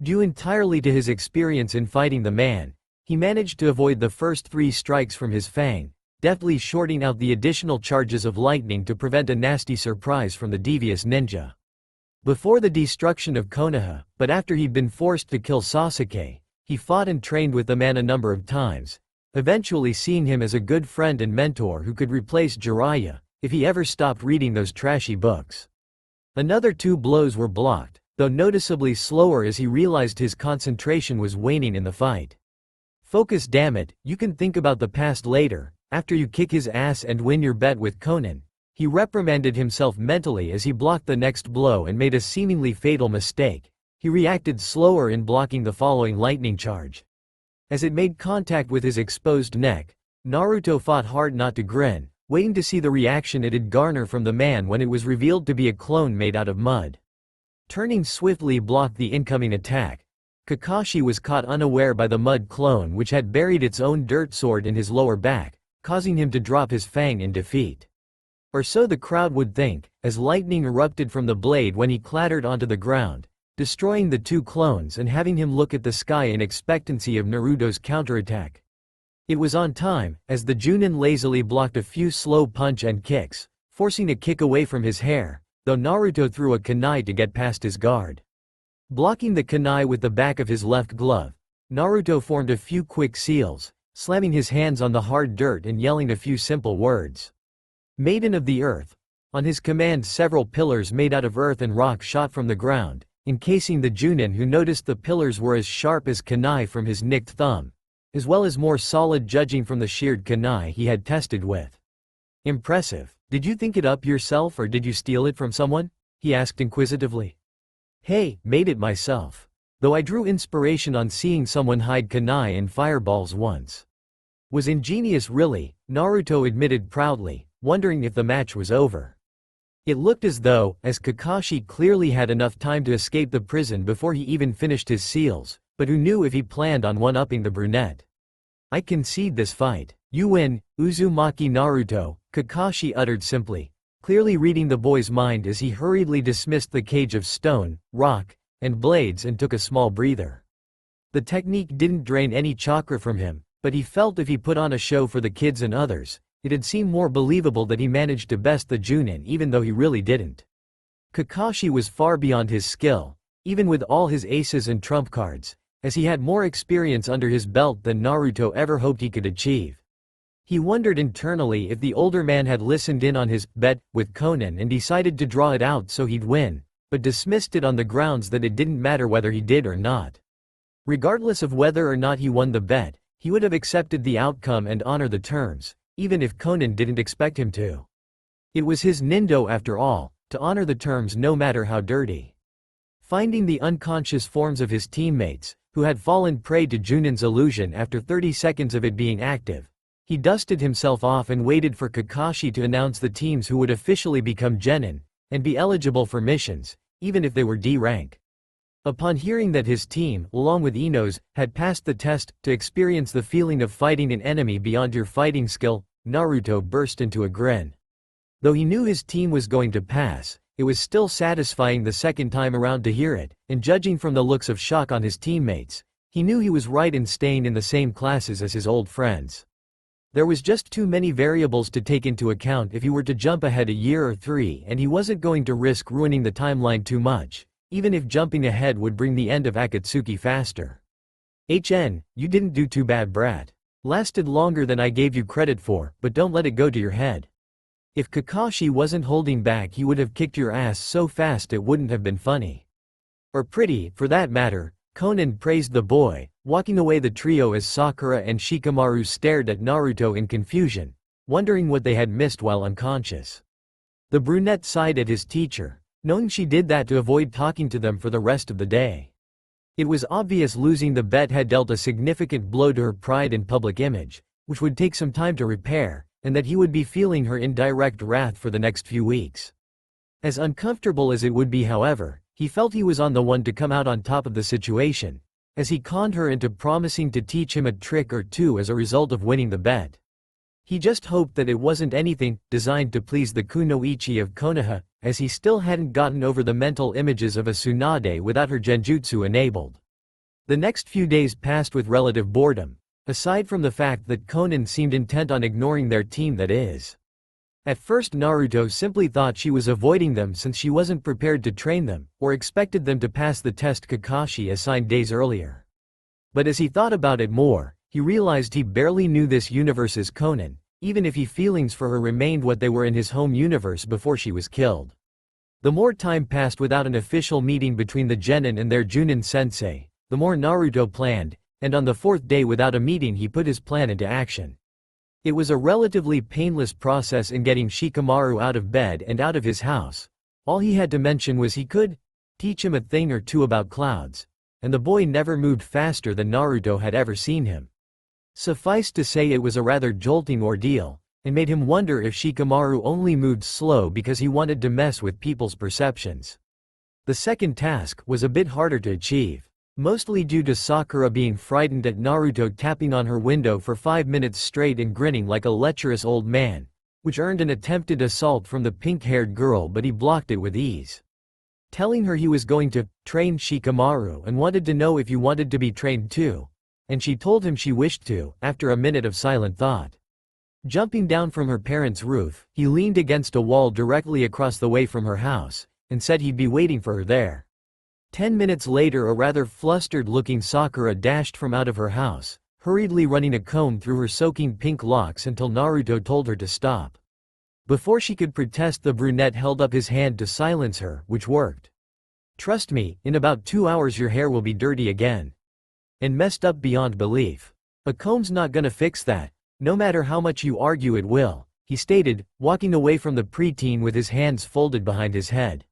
Due entirely to his experience in fighting the man, he managed to avoid the first 3 strikes from his fang, deftly shorting out the additional charges of lightning to prevent a nasty surprise from the devious ninja. Before the destruction of Konoha, but after he'd been forced to kill Sasuke, he fought and trained with the man a number of times, eventually seeing him as a good friend and mentor who could replace Jiraiya, if he ever stopped reading those trashy books. Another 2 blows were blocked, though noticeably slower as he realized his concentration was waning in the fight. Focus, damn it, you can think about the past later, after you kick his ass and win your bet with Conan. He reprimanded himself mentally as he blocked the next blow and made a seemingly fatal mistake. He reacted slower in blocking the following lightning charge. As it made contact with his exposed neck, Naruto fought hard not to grin, waiting to see the reaction it'd garner from the man when it was revealed to be a clone made out of mud. Turning swiftly blocked the incoming attack. Kakashi was caught unaware by the mud clone, which had buried its own dirt sword in his lower back, causing him to drop his fang in defeat. Or so the crowd would think, as lightning erupted from the blade when he clattered onto the ground, destroying the 2 clones and having him look at the sky in expectancy of Naruto's counterattack. It was on time, as the Junin lazily blocked a few slow punch and kicks, forcing a kick away from his hair, though Naruto threw a kunai to get past his guard. Blocking the kunai with the back of his left glove, Naruto formed a few quick seals, slamming his hands on the hard dirt and yelling a few simple words. Maiden of the Earth. On his command, several pillars made out of earth and rock shot from the ground, encasing the Junin, who noticed the pillars were as sharp as kunai from his nicked thumb, as well as more solid judging from the sheared kunai he had tested with. Impressive. Did you think it up yourself or did you steal it from someone? He asked inquisitively. Hey, made it myself. Though I drew inspiration on seeing someone hide kunai in fireballs once. Was ingenious really, Naruto admitted proudly, wondering if the match was over. It looked as though, as Kakashi clearly had enough time to escape the prison before he even finished his seals, but who knew if he planned on one-upping the brunette. I concede this fight. You win, Uzumaki Naruto, Kakashi uttered simply, clearly reading the boy's mind as he hurriedly dismissed the cage of stone, rock, and blades and took a small breather. The technique didn't drain any chakra from him, but he felt if he put on a show for the kids and others, it'd seem more believable that he managed to best the Junin even though he really didn't. Kakashi was far beyond his skill, even with all his aces and trump cards, as he had more experience under his belt than Naruto ever hoped he could achieve. He wondered internally if the older man had listened in on his bet with Conan and decided to draw it out so he'd win, but dismissed it on the grounds that it didn't matter whether he did or not. Regardless of whether or not he won the bet, he would have accepted the outcome and honor the terms, even if Conan didn't expect him to. It was his nindo after all, to honor the terms no matter how dirty. Finding the unconscious forms of his teammates, who had fallen prey to Junin's illusion after 30 seconds of it being active, he dusted himself off and waited for Kakashi to announce the teams who would officially become genin, and be eligible for missions, even if they were D rank. Upon hearing that his team, along with Ino's, had passed the test to experience the feeling of fighting an enemy beyond your fighting skill, Naruto burst into a grin. Though he knew his team was going to pass, it was still satisfying the second time around to hear it, and judging from the looks of shock on his teammates, he knew he was right in staying in the same classes as his old friends. There was just too many variables to take into account if he were to jump ahead a year or 3, and he wasn't going to risk ruining the timeline too much, even if jumping ahead would bring the end of Akatsuki faster. HN, you didn't do too bad, brat. Lasted longer than I gave you credit for, but don't let it go to your head. If Kakashi wasn't holding back, he would have kicked your ass so fast it wouldn't have been funny. Or pretty, for that matter, Conan praised the boy, walking away the trio as Sakura and Shikamaru stared at Naruto in confusion, wondering what they had missed while unconscious. The brunette sighed at his teacher, knowing she did that to avoid talking to them for the rest of the day. It was obvious losing the bet had dealt a significant blow to her pride and public image, which would take some time to repair, and that he would be feeling her indirect wrath for the next few weeks. As uncomfortable as it would be, however, he felt he was on the one to come out on top of the situation, as he conned her into promising to teach him a trick or two as a result of winning the bet. He just hoped that it wasn't anything designed to please the kunoichi of Konoha, as he still hadn't gotten over the mental images of a Tsunade without her genjutsu enabled. The next few days passed with relative boredom, aside from the fact that Conan seemed intent on ignoring their team, that is. At first Naruto simply thought she was avoiding them since she wasn't prepared to train them, or expected them to pass the test Kakashi assigned days earlier. But as he thought about it more, he realized he barely knew this universe's Conan, even if his feelings for her remained what they were in his home universe before she was killed. The more time passed without an official meeting between the genin and their Junin sensei, the more Naruto planned, and on the 4th day without a meeting he put his plan into action. It was a relatively painless process in getting Shikamaru out of bed and out of his house. All he had to mention was he could teach him a thing or two about clouds, and the boy never moved faster than Naruto had ever seen him. Suffice to say, it was a rather jolting ordeal, and made him wonder if Shikamaru only moved slow because he wanted to mess with people's perceptions. The second task was a bit harder to achieve, mostly due to Sakura being frightened at Naruto tapping on her window for 5 minutes straight and grinning like a lecherous old man, which earned an attempted assault from the pink-haired girl, but he blocked it with ease. Telling her he was going to train Shikamaru and wanted to know if you wanted to be trained too, and she told him she wished to, after a minute of silent thought. Jumping down from her parents' roof, he leaned against a wall directly across the way from her house, and said he'd be waiting for her there. 10 minutes later, a rather flustered-looking Sakura dashed from out of her house, hurriedly running a comb through her soaking pink locks until Naruto told her to stop. Before she could protest, the brunette held up his hand to silence her, which worked. Trust me, in about 2 hours your hair will be dirty again. And messed up beyond belief. A comb's not gonna fix that. No matter how much you argue it will, he stated, walking away from the preteen with his hands folded behind his head.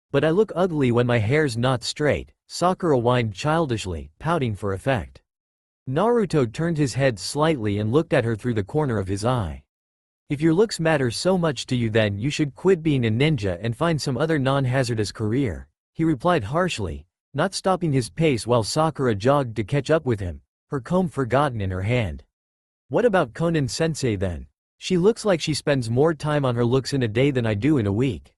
But I look ugly when my hair's not straight, Sakura whined childishly, pouting for effect. Naruto turned his head slightly and looked at her through the corner of his eye. If your looks matter so much to you, then you should quit being a ninja and find some other non-hazardous career, he replied harshly, not stopping his pace while Sakura jogged to catch up with him, her comb forgotten in her hand. What about Konan-sensei then? She looks like she spends more time on her looks in a day than I do in a week.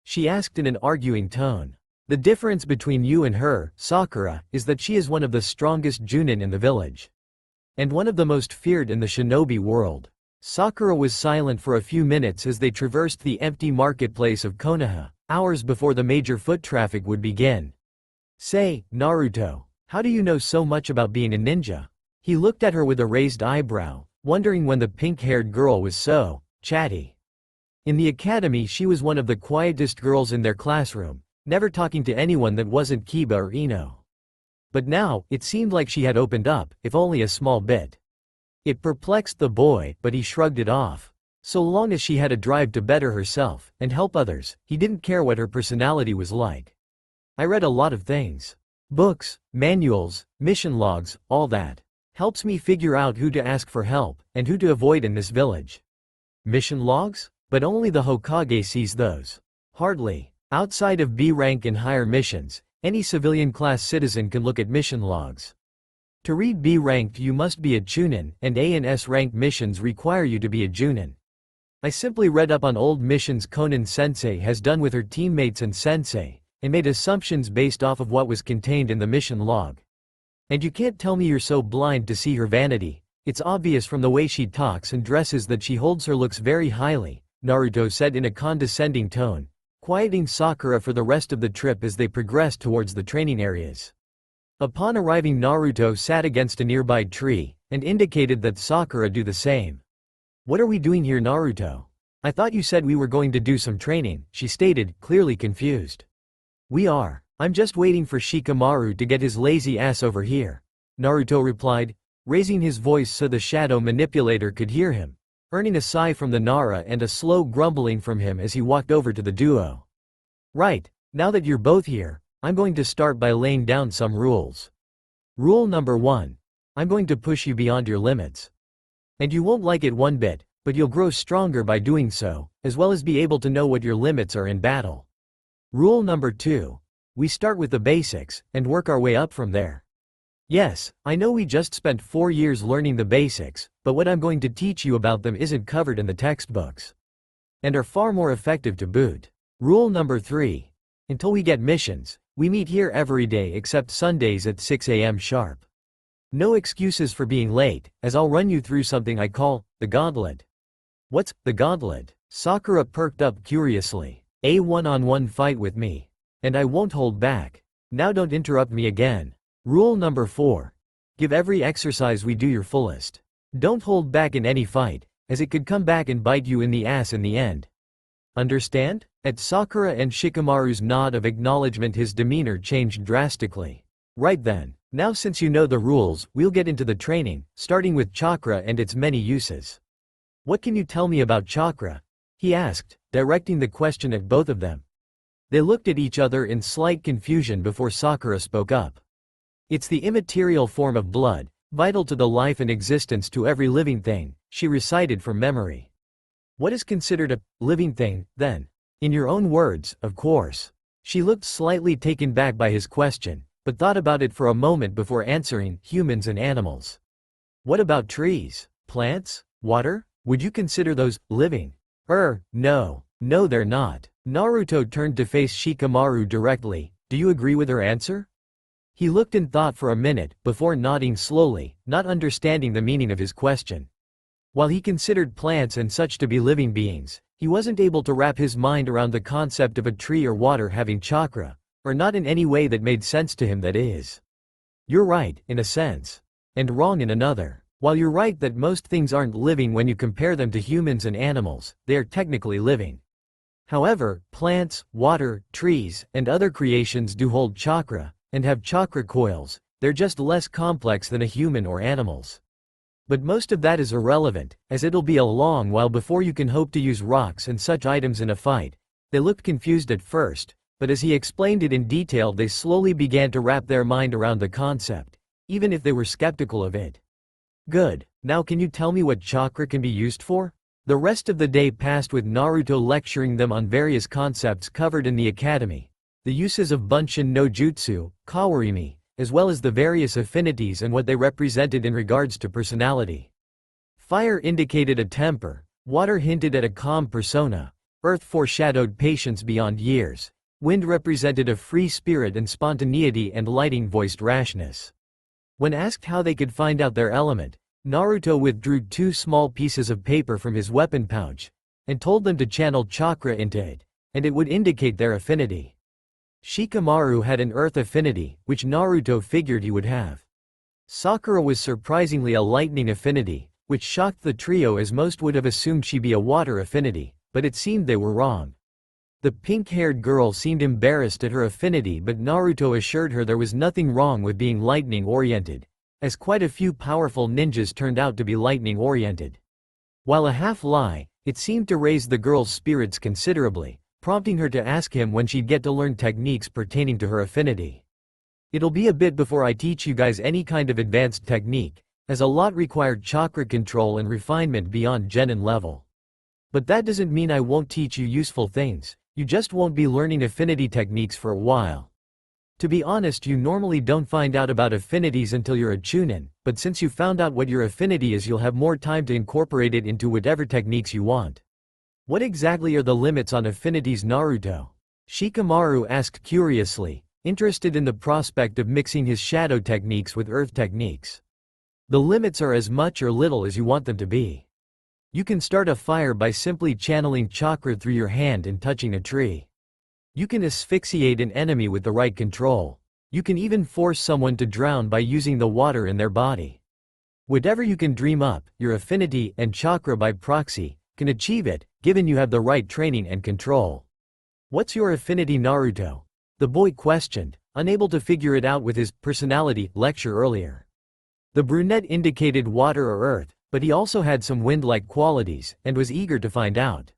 She asked in an arguing tone. The difference between you and her, Sakura, is that she is one of the strongest Junin in the village. And one of the most feared in the shinobi world. Sakura was silent for a few minutes as they traversed the empty marketplace of Konoha, hours before the major foot traffic would begin. Say, Naruto, how do you know so much about being a ninja? He looked at her with a raised eyebrow, wondering when the pink-haired girl was so chatty. In the academy she was one of the quietest girls in their classroom, never talking to anyone that wasn't Kiba or Ino. But now, it seemed like she had opened up, if only a small bit. It perplexed the boy, but he shrugged it off. So long as she had a drive to better herself, and help others, he didn't care what her personality was like. I read a lot of things. Books, manuals, mission logs, all that. Helps me figure out who to ask for help, and who to avoid in this village. Mission logs? But only the Hokage sees those. Hardly. Outside of B rank and higher missions, any civilian class citizen can look at mission logs. To read B ranked you must be a Chunin, and A and S ranked missions require you to be a Junin. I simply read up on old missions Konan-sensei has done with her teammates and sensei, and made assumptions based off of what was contained in the mission log. And you can't tell me you're so blind to see her vanity. It's obvious from the way she talks and dresses that she holds her looks very highly, Naruto said in a condescending tone, quieting Sakura for the rest of the trip as they progressed towards the training areas. Upon arriving, Naruto sat against a nearby tree, and indicated that Sakura do the same. What are we doing here, Naruto? I thought you said we were going to do some training, she stated, clearly confused. We are. I'm just waiting for Shikamaru to get his lazy ass over here, Naruto replied, raising his voice so the shadow manipulator could hear him, earning a sigh from the Nara and a slow grumbling from him as he walked over to the duo. Right, now that you're both here, I'm going to start by laying down some rules. Rule number 1. I'm going to push you beyond your limits. And you won't like it one bit, but you'll grow stronger by doing so, as well as be able to know what your limits are in battle. Rule number 2. We start with the basics, and work our way up from there. Yes, I know we just spent 4 years learning the basics, but what I'm going to teach you about them isn't covered in the textbooks. And are far more effective to boot. Rule number 3. Until we get missions, we meet here every day except Sundays at 6 a.m. sharp. No excuses for being late, as I'll run you through something I call the gauntlet. What's the gauntlet? Sakura perked up curiously. A one-on-one fight with me. And I won't hold back. Now don't interrupt me again. Rule number 4. Give every exercise we do your fullest. Don't hold back in any fight, as it could come back and bite you in the ass in the end. Understand? At Sakura and Shikamaru's nod of acknowledgement, his demeanor changed drastically. Right then, now since you know the rules, we'll get into the training, starting with chakra and its many uses. What can you tell me about chakra? He asked, directing the question at both of them. They looked at each other in slight confusion before Sakura spoke up. It's the immaterial form of blood, vital to the life and existence to every living thing, she recited from memory. What is considered a living thing, then? In your own words, of course. She looked slightly taken back by his question, but thought about it for a moment before answering, humans and animals. What about trees, plants, water? Would you consider those living? No, they're not. Naruto turned to face Shikamaru directly. Do you agree with her answer? He looked and thought for a minute, before nodding slowly, not understanding the meaning of his question. While he considered plants and such to be living beings, he wasn't able to wrap his mind around the concept of a tree or water having chakra, or not in any way that made sense to him, that is. You're right, in a sense. And wrong in another. While you're right that most things aren't living when you compare them to humans and animals, they are technically living. However, plants, water, trees, and other creations do hold chakra, and have chakra coils. They're just less complex than a human or animals. But most of that is irrelevant, as it'll be a long while before you can hope to use rocks and such items in a fight. They looked confused at first, but as he explained it in detail they slowly began to wrap their mind around the concept, even if they were skeptical of it. Good, now can you tell me what chakra can be used for? The rest of the day passed with Naruto lecturing them on various concepts covered in the academy, the uses of Bunshin no Jutsu, Kawarimi, as well as the various affinities and what they represented in regards to personality. Fire indicated a temper, water hinted at a calm persona, earth foreshadowed patience beyond years, wind represented a free spirit and spontaneity, and lighting voiced rashness. When asked how they could find out their element, Naruto withdrew 2 small pieces of paper from his weapon pouch, and told them to channel chakra into it, and it would indicate their affinity. Shikamaru had an earth affinity, which Naruto figured he would have. Sakura was surprisingly a lightning affinity, which shocked the trio as most would have assumed she'd be a water affinity, but it seemed they were wrong. The pink-haired girl seemed embarrassed at her affinity, but Naruto assured her there was nothing wrong with being lightning-oriented, as quite a few powerful ninjas turned out to be lightning-oriented. While a half-lie, it seemed to raise the girl's spirits considerably, prompting her to ask him when she'd get to learn techniques pertaining to her affinity. It'll be a bit before I teach you guys any kind of advanced technique, as a lot required chakra control and refinement beyond genin level. But that doesn't mean I won't teach you useful things, you just won't be learning affinity techniques for a while. To be honest, you normally don't find out about affinities until you're a chunin, but since you found out what your affinity is you'll have more time to incorporate it into whatever techniques you want. What exactly are the limits on affinities, Naruto? Shikamaru asked curiously, interested in the prospect of mixing his shadow techniques with earth techniques. The limits are as much or little as you want them to be. You can start a fire by simply channeling chakra through your hand and touching a tree. You can asphyxiate an enemy with the right control. You can even force someone to drown by using the water in their body. Whatever you can dream up, your affinity, and chakra by proxy, can achieve it, given you have the right training and control. What's your affinity, Naruto? The boy questioned, unable to figure it out with his personality lecture earlier. The brunette indicated water or earth, but he also had some wind-like qualities, and was eager to find out.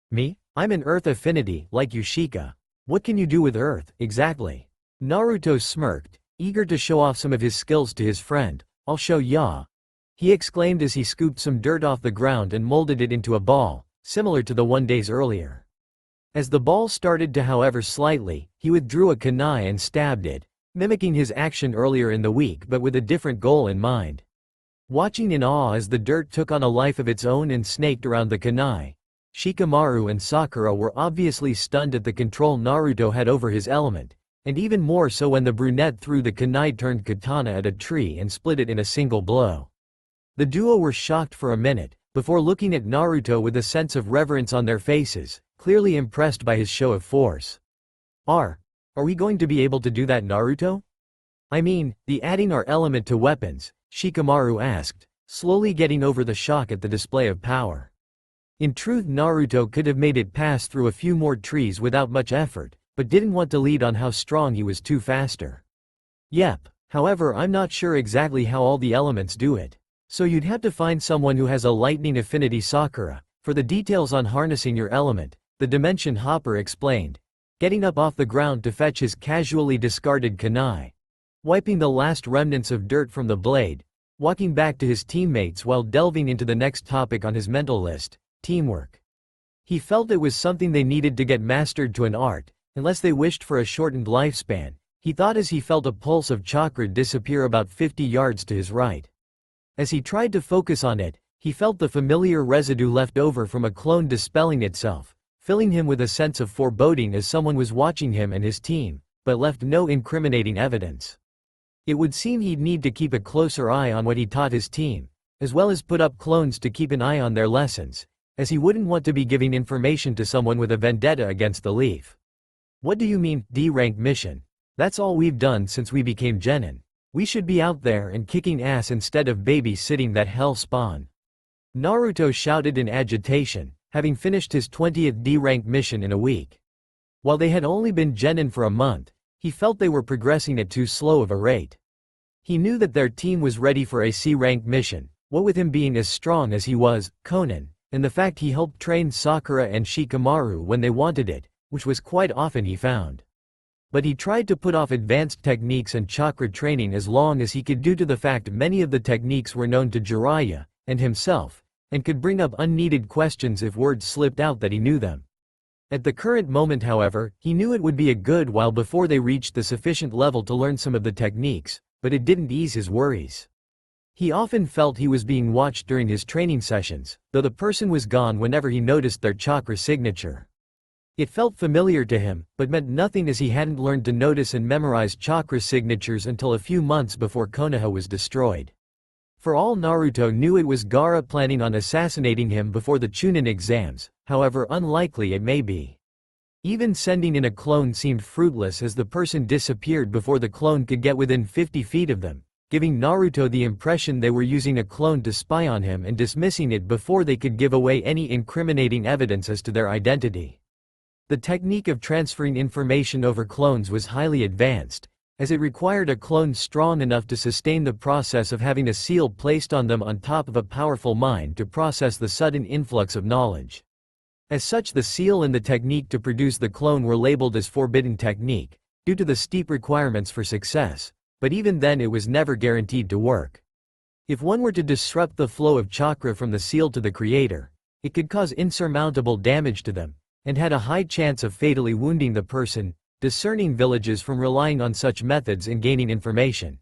Me? I'm an earth affinity, like Yushika. What can you do with earth, exactly? Naruto smirked, eager to show off some of his skills to his friend. I'll show ya, he exclaimed as he scooped some dirt off the ground and molded it into a ball, similar to the one days earlier. As the ball started to hover slightly, he withdrew a kunai and stabbed it, mimicking his action earlier in the week but with a different goal in mind. Watching in awe as the dirt took on a life of its own and snaked around the kunai, Shikamaru and Sakura were obviously stunned at the control Naruto had over his element, and even more so when the brunette threw the kunai-turned katana at a tree and split it in a single blow. The duo were shocked for a minute, before looking at Naruto with a sense of reverence on their faces, clearly impressed by his show of force. Are we going to be able to do that, Naruto? I mean, the adding our element to weapons, Shikamaru asked, slowly getting over the shock at the display of power. In truth, Naruto could have made it pass through a few more trees without much effort, but didn't want to lead on how strong he was too faster. Yep, however I'm not sure exactly how all the elements do it. So you'd have to find someone who has a lightning affinity, Sakura. For the details on harnessing your element, the dimension hopper explained, getting up off the ground to fetch his casually discarded kunai, wiping the last remnants of dirt from the blade, walking back to his teammates while delving into the next topic on his mental list, teamwork. He felt it was something they needed to get mastered to an art, unless they wished for a shortened lifespan, he thought as he felt a pulse of chakra disappear about 50 yards to his right. As he tried to focus on it, he felt the familiar residue left over from a clone dispelling itself, filling him with a sense of foreboding as someone was watching him and his team, but left no incriminating evidence. It would seem he'd need to keep a closer eye on what he taught his team, as well as put up clones to keep an eye on their lessons, as he wouldn't want to be giving information to someone with a vendetta against the Leaf. What do you mean, D-rank mission? That's all we've done since we became genin. We should be out there and kicking ass instead of babysitting that hell spawn. Naruto shouted in agitation, having finished his 20th D-rank mission in a week. While they had only been genin for a month, he felt they were progressing at too slow of a rate. He knew that their team was ready for a C-rank mission, what with him being as strong as he was, Konan, and the fact he helped train Sakura and Shikamaru when they wanted it, which was quite often he found. But he tried to put off advanced techniques and chakra training as long as he could due to the fact many of the techniques were known to Jiraiya and himself, and could bring up unneeded questions if words slipped out that he knew them. At the current moment however, he knew it would be a good while before they reached the sufficient level to learn some of the techniques, but it didn't ease his worries. He often felt he was being watched during his training sessions, though the person was gone whenever he noticed their chakra signature. It felt familiar to him, but meant nothing as he hadn't learned to notice and memorize chakra signatures until a few months before Konoha was destroyed. For all Naruto knew, it was Gaara planning on assassinating him before the Chunin exams, however unlikely it may be. Even sending in a clone seemed fruitless as the person disappeared before the clone could get within 50 feet of them, giving Naruto the impression they were using a clone to spy on him and dismissing it before they could give away any incriminating evidence as to their identity. The technique of transferring information over clones was highly advanced, as it required a clone strong enough to sustain the process of having a seal placed on them on top of a powerful mind to process the sudden influx of knowledge. As such, the seal and the technique to produce the clone were labeled as forbidden technique, due to the steep requirements for success, but even then it was never guaranteed to work. If one were to disrupt the flow of chakra from the seal to the creator, it could cause insurmountable damage to them, and had a high chance of fatally wounding the person, discerning villages from relying on such methods in gaining information.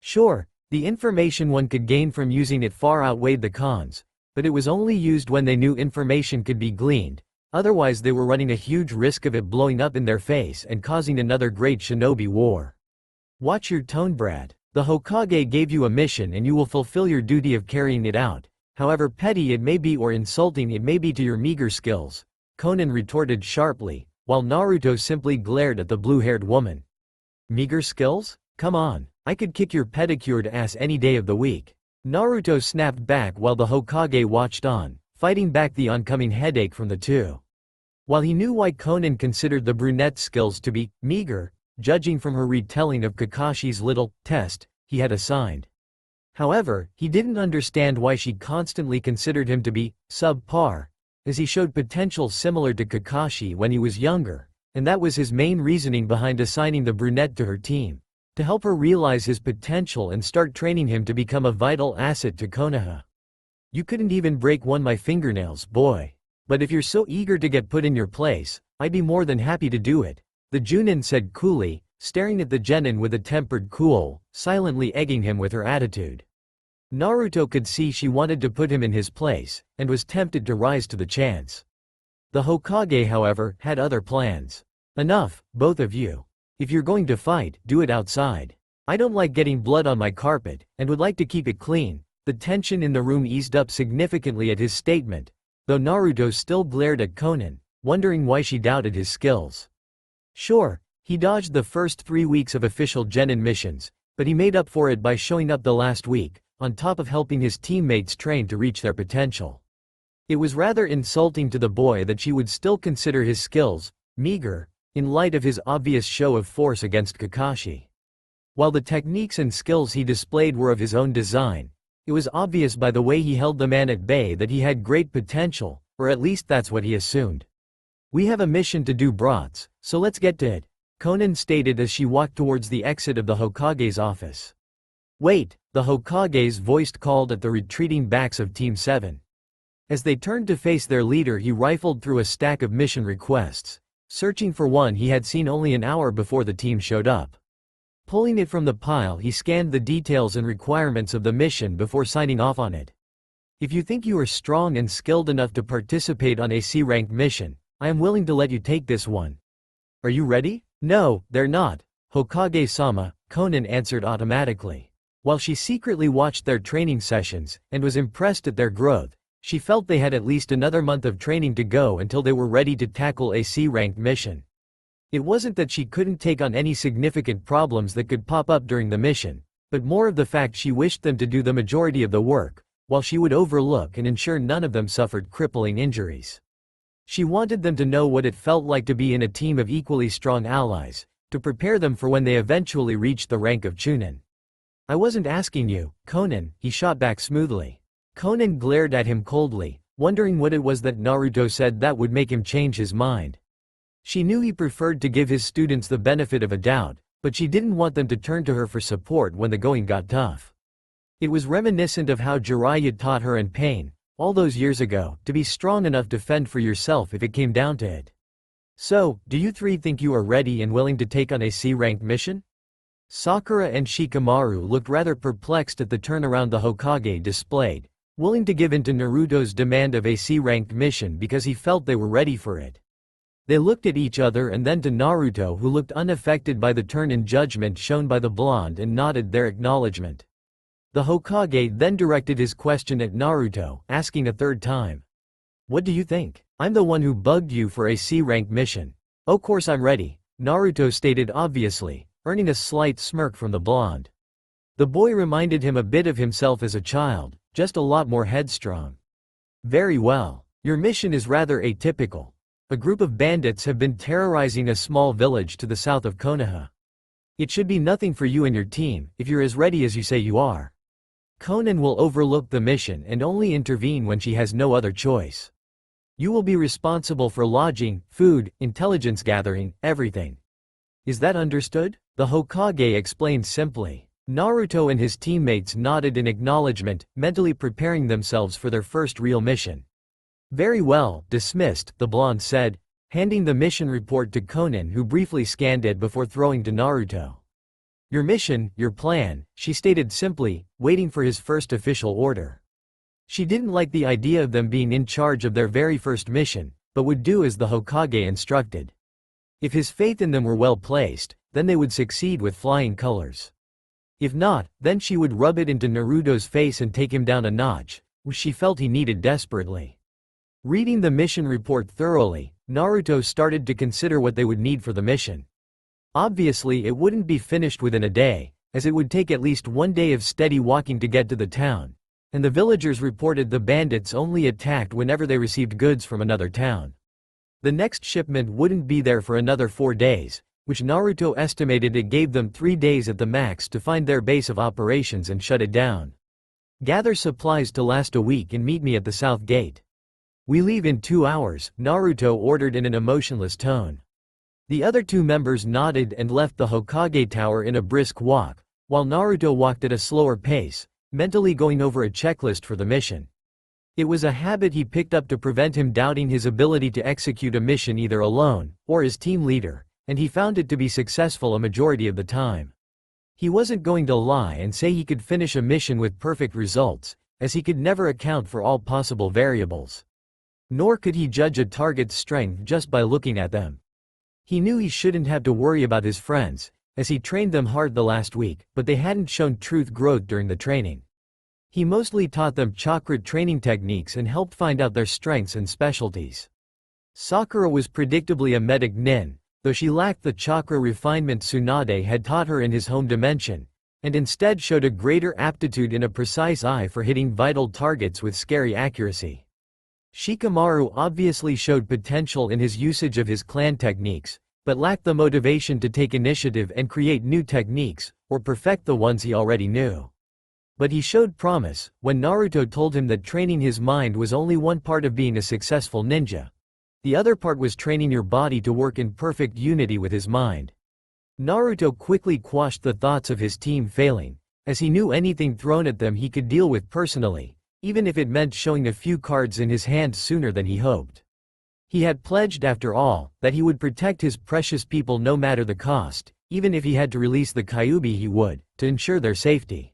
Sure, the information one could gain from using it far outweighed the cons, but it was only used when they knew information could be gleaned, otherwise they were running a huge risk of it blowing up in their face and causing another great shinobi war. Watch your tone, Brad. The Hokage gave you a mission and you will fulfill your duty of carrying it out, however petty it may be or insulting it may be to your meager skills, Konan retorted sharply, while Naruto simply glared at the blue-haired woman. Meager skills? Come on, I could kick your pedicured ass any day of the week. Naruto snapped back while the Hokage watched on, fighting back the oncoming headache from the two. While he knew why Konan considered the brunette's skills to be meager, judging from her retelling of Kakashi's little test he had assigned. However, he didn't understand why she constantly considered him to be subpar, as he showed potential similar to Kakashi when he was younger, and that was his main reasoning behind assigning the brunette to her team, to help her realize his potential and start training him to become a vital asset to Konoha. You couldn't even break my fingernails, boy. But if you're so eager to get put in your place, I'd be more than happy to do it, the Junin said coolly, staring at the genin with a tempered cool, silently egging him with her attitude. Naruto could see she wanted to put him in his place, and was tempted to rise to the chance. The Hokage, however, had other plans. Enough, both of you. If you're going to fight, do it outside. I don't like getting blood on my carpet, and would like to keep it clean. The tension in the room eased up significantly at his statement, though Naruto still glared at Konan, wondering why she doubted his skills. Sure, he dodged the first 3 weeks of official genin missions, but he made up for it by showing up the last week, on top of helping his teammates train to reach their potential. It was rather insulting to the boy that she would still consider his skills meager, in light of his obvious show of force against Kakashi. While the techniques and skills he displayed were of his own design, it was obvious by the way he held the man at bay that he had great potential, or at least that's what he assumed. We have a mission to do, brats, so let's get to it, Konan stated as she walked towards the exit of the Hokage's office. Wait, the Hokage's voice called at the retreating backs of Team 7. As they turned to face their leader, he rifled through a stack of mission requests, searching for one he had seen only an hour before the team showed up. Pulling it from the pile, he scanned the details and requirements of the mission before signing off on it. If you think you are strong and skilled enough to participate on a C-rank mission, I am willing to let you take this one. Are you ready? No, they're not, Hokage-sama, Konan answered automatically. While she secretly watched their training sessions, and was impressed at their growth, she felt they had at least another month of training to go until they were ready to tackle a C-ranked mission. It wasn't that she couldn't take on any significant problems that could pop up during the mission, but more of the fact she wished them to do the majority of the work, while she would overlook and ensure none of them suffered crippling injuries. She wanted them to know what it felt like to be in a team of equally strong allies, to prepare them for when they eventually reached the rank of Chunin. "I wasn't asking you, Conan," he shot back smoothly. Conan glared at him coldly, wondering what it was that Naruto said that would make him change his mind. She knew he preferred to give his students the benefit of a doubt, but she didn't want them to turn to her for support when the going got tough. It was reminiscent of how Jiraiya taught her in pain, all those years ago, to be strong enough to fend for yourself if it came down to it. "So, do you three think you are ready and willing to take on a C-ranked mission?" Sakura and Shikamaru looked rather perplexed at the turnaround the Hokage displayed, willing to give in to Naruto's demand of a C-ranked mission because he felt they were ready for it. They looked at each other and then to Naruto, who looked unaffected by the turn in judgment shown by the blonde, and nodded their acknowledgement. The Hokage then directed his question at Naruto, asking a third time. "What do you think? I'm the one who bugged you for a C-rank mission." "Of course I'm ready," Naruto stated obviously, earning a slight smirk from the blonde. The boy reminded him a bit of himself as a child, just a lot more headstrong. "Very well. Your mission is rather atypical. A group of bandits have been terrorizing a small village to the south of Konoha. It should be nothing for you and your team, if you're as ready as you say you are. Conan will overlook the mission and only intervene when she has no other choice. You will be responsible for lodging, food, intelligence gathering, everything. Is that understood?" The Hokage explained simply. Naruto and his teammates nodded in acknowledgement, mentally preparing themselves for their first real mission. "Very well, dismissed," the blonde said, handing the mission report to Conan, who briefly scanned it before throwing to Naruto. "Your mission, your plan," she stated simply, waiting for his first official order. She didn't like the idea of them being in charge of their very first mission, but would do as the Hokage instructed. If his faith in them were well placed, then they would succeed with flying colors. If not, then she would rub it into Naruto's face and take him down a notch, which she felt he needed desperately. Reading the mission report thoroughly, Naruto started to consider what they would need for the mission. Obviously it wouldn't be finished within a day, as it would take at least one day of steady walking to get to the town, and the villagers reported the bandits only attacked whenever they received goods from another town. The next shipment wouldn't be there for another 4 days, which Naruto estimated it gave them 3 days at the max to find their base of operations and shut it down. "Gather supplies to last a week and meet me at the south gate. We leave in 2 hours, Naruto ordered in an emotionless tone. The other 2 members nodded and left the Hokage Tower in a brisk walk, while Naruto walked at a slower pace, mentally going over a checklist for the mission. It was a habit he picked up to prevent him doubting his ability to execute a mission either alone, or as team leader, and he found it to be successful a majority of the time. He wasn't going to lie and say he could finish a mission with perfect results, as he could never account for all possible variables. Nor could he judge a target's strength just by looking at them. He knew he shouldn't have to worry about his friends, as he trained them hard the last week, but they hadn't shown truth growth during the training. He mostly taught them chakra training techniques and helped find out their strengths and specialties. Sakura was predictably a medic nin, though she lacked the chakra refinement Tsunade had taught her in his home dimension, and instead showed a greater aptitude in a precise eye for hitting vital targets with scary accuracy. Shikamaru obviously showed potential in his usage of his clan techniques, but lacked the motivation to take initiative and create new techniques, or perfect the ones he already knew. But he showed promise when Naruto told him that training his mind was only one part of being a successful ninja. The other part was training your body to work in perfect unity with his mind. Naruto quickly quashed the thoughts of his team failing, as he knew anything thrown at them he could deal with personally, even if it meant showing a few cards in his hand sooner than he hoped. He had pledged, after all, that he would protect his precious people no matter the cost, even if he had to release the Kyuubi he would, to ensure their safety.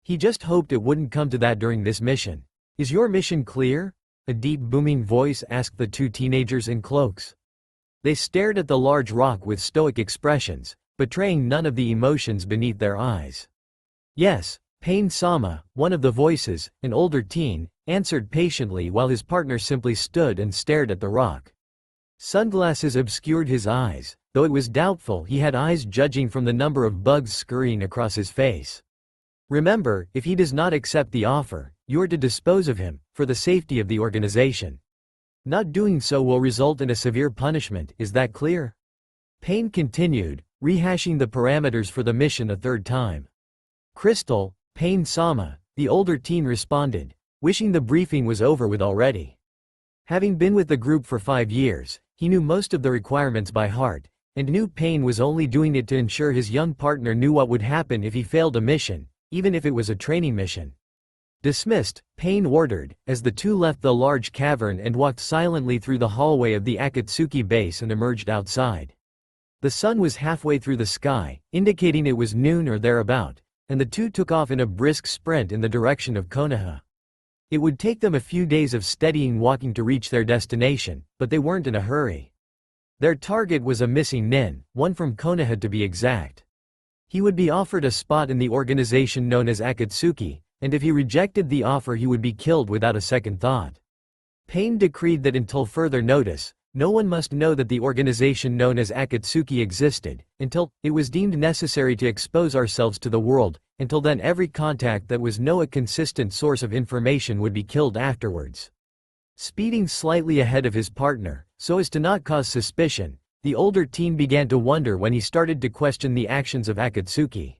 He just hoped it wouldn't come to that during this mission. "Is your mission clear?" a deep booming voice asked the 2 teenagers in cloaks. They stared at the large rock with stoic expressions, betraying none of the emotions beneath their eyes. "Yes," Pain-sama, one of the voices, an older teen, answered patiently while his partner simply stood and stared at the rock. Sunglasses obscured his eyes, though it was doubtful he had eyes judging from the number of bugs scurrying across his face. Remember, if he does not accept the offer, you are to dispose of him, for the safety of the organization. Not doing so will result in a severe punishment, is that clear? Pain continued, rehashing the parameters for the mission a third time. Crystal, Pain-sama, the older teen responded, wishing the briefing was over with already. Having been with the group for 5 years, he knew most of the requirements by heart, and knew Pain was only doing it to ensure his young partner knew what would happen if he failed a mission, even if it was a training mission. Dismissed, Pain ordered, as the two left the large cavern and walked silently through the hallway of the Akatsuki base and emerged outside. The sun was halfway through the sky, indicating it was noon or thereabout, and the two took off in a brisk sprint in the direction of Konoha. It would take them a few days of steadying walking to reach their destination, but they weren't in a hurry. Their target was a missing nin, one from Konoha to be exact. He would be offered a spot in the organization known as Akatsuki, and if he rejected the offer he would be killed without a second thought. Pain decreed that until further notice, no one must know that the organization known as Akatsuki existed, until it was deemed necessary to expose ourselves to the world. Until then every contact that was no a consistent source of information would be killed afterwards. Speeding slightly ahead of his partner, so as to not cause suspicion, the older teen began to wonder when he started to question the actions of Akatsuki.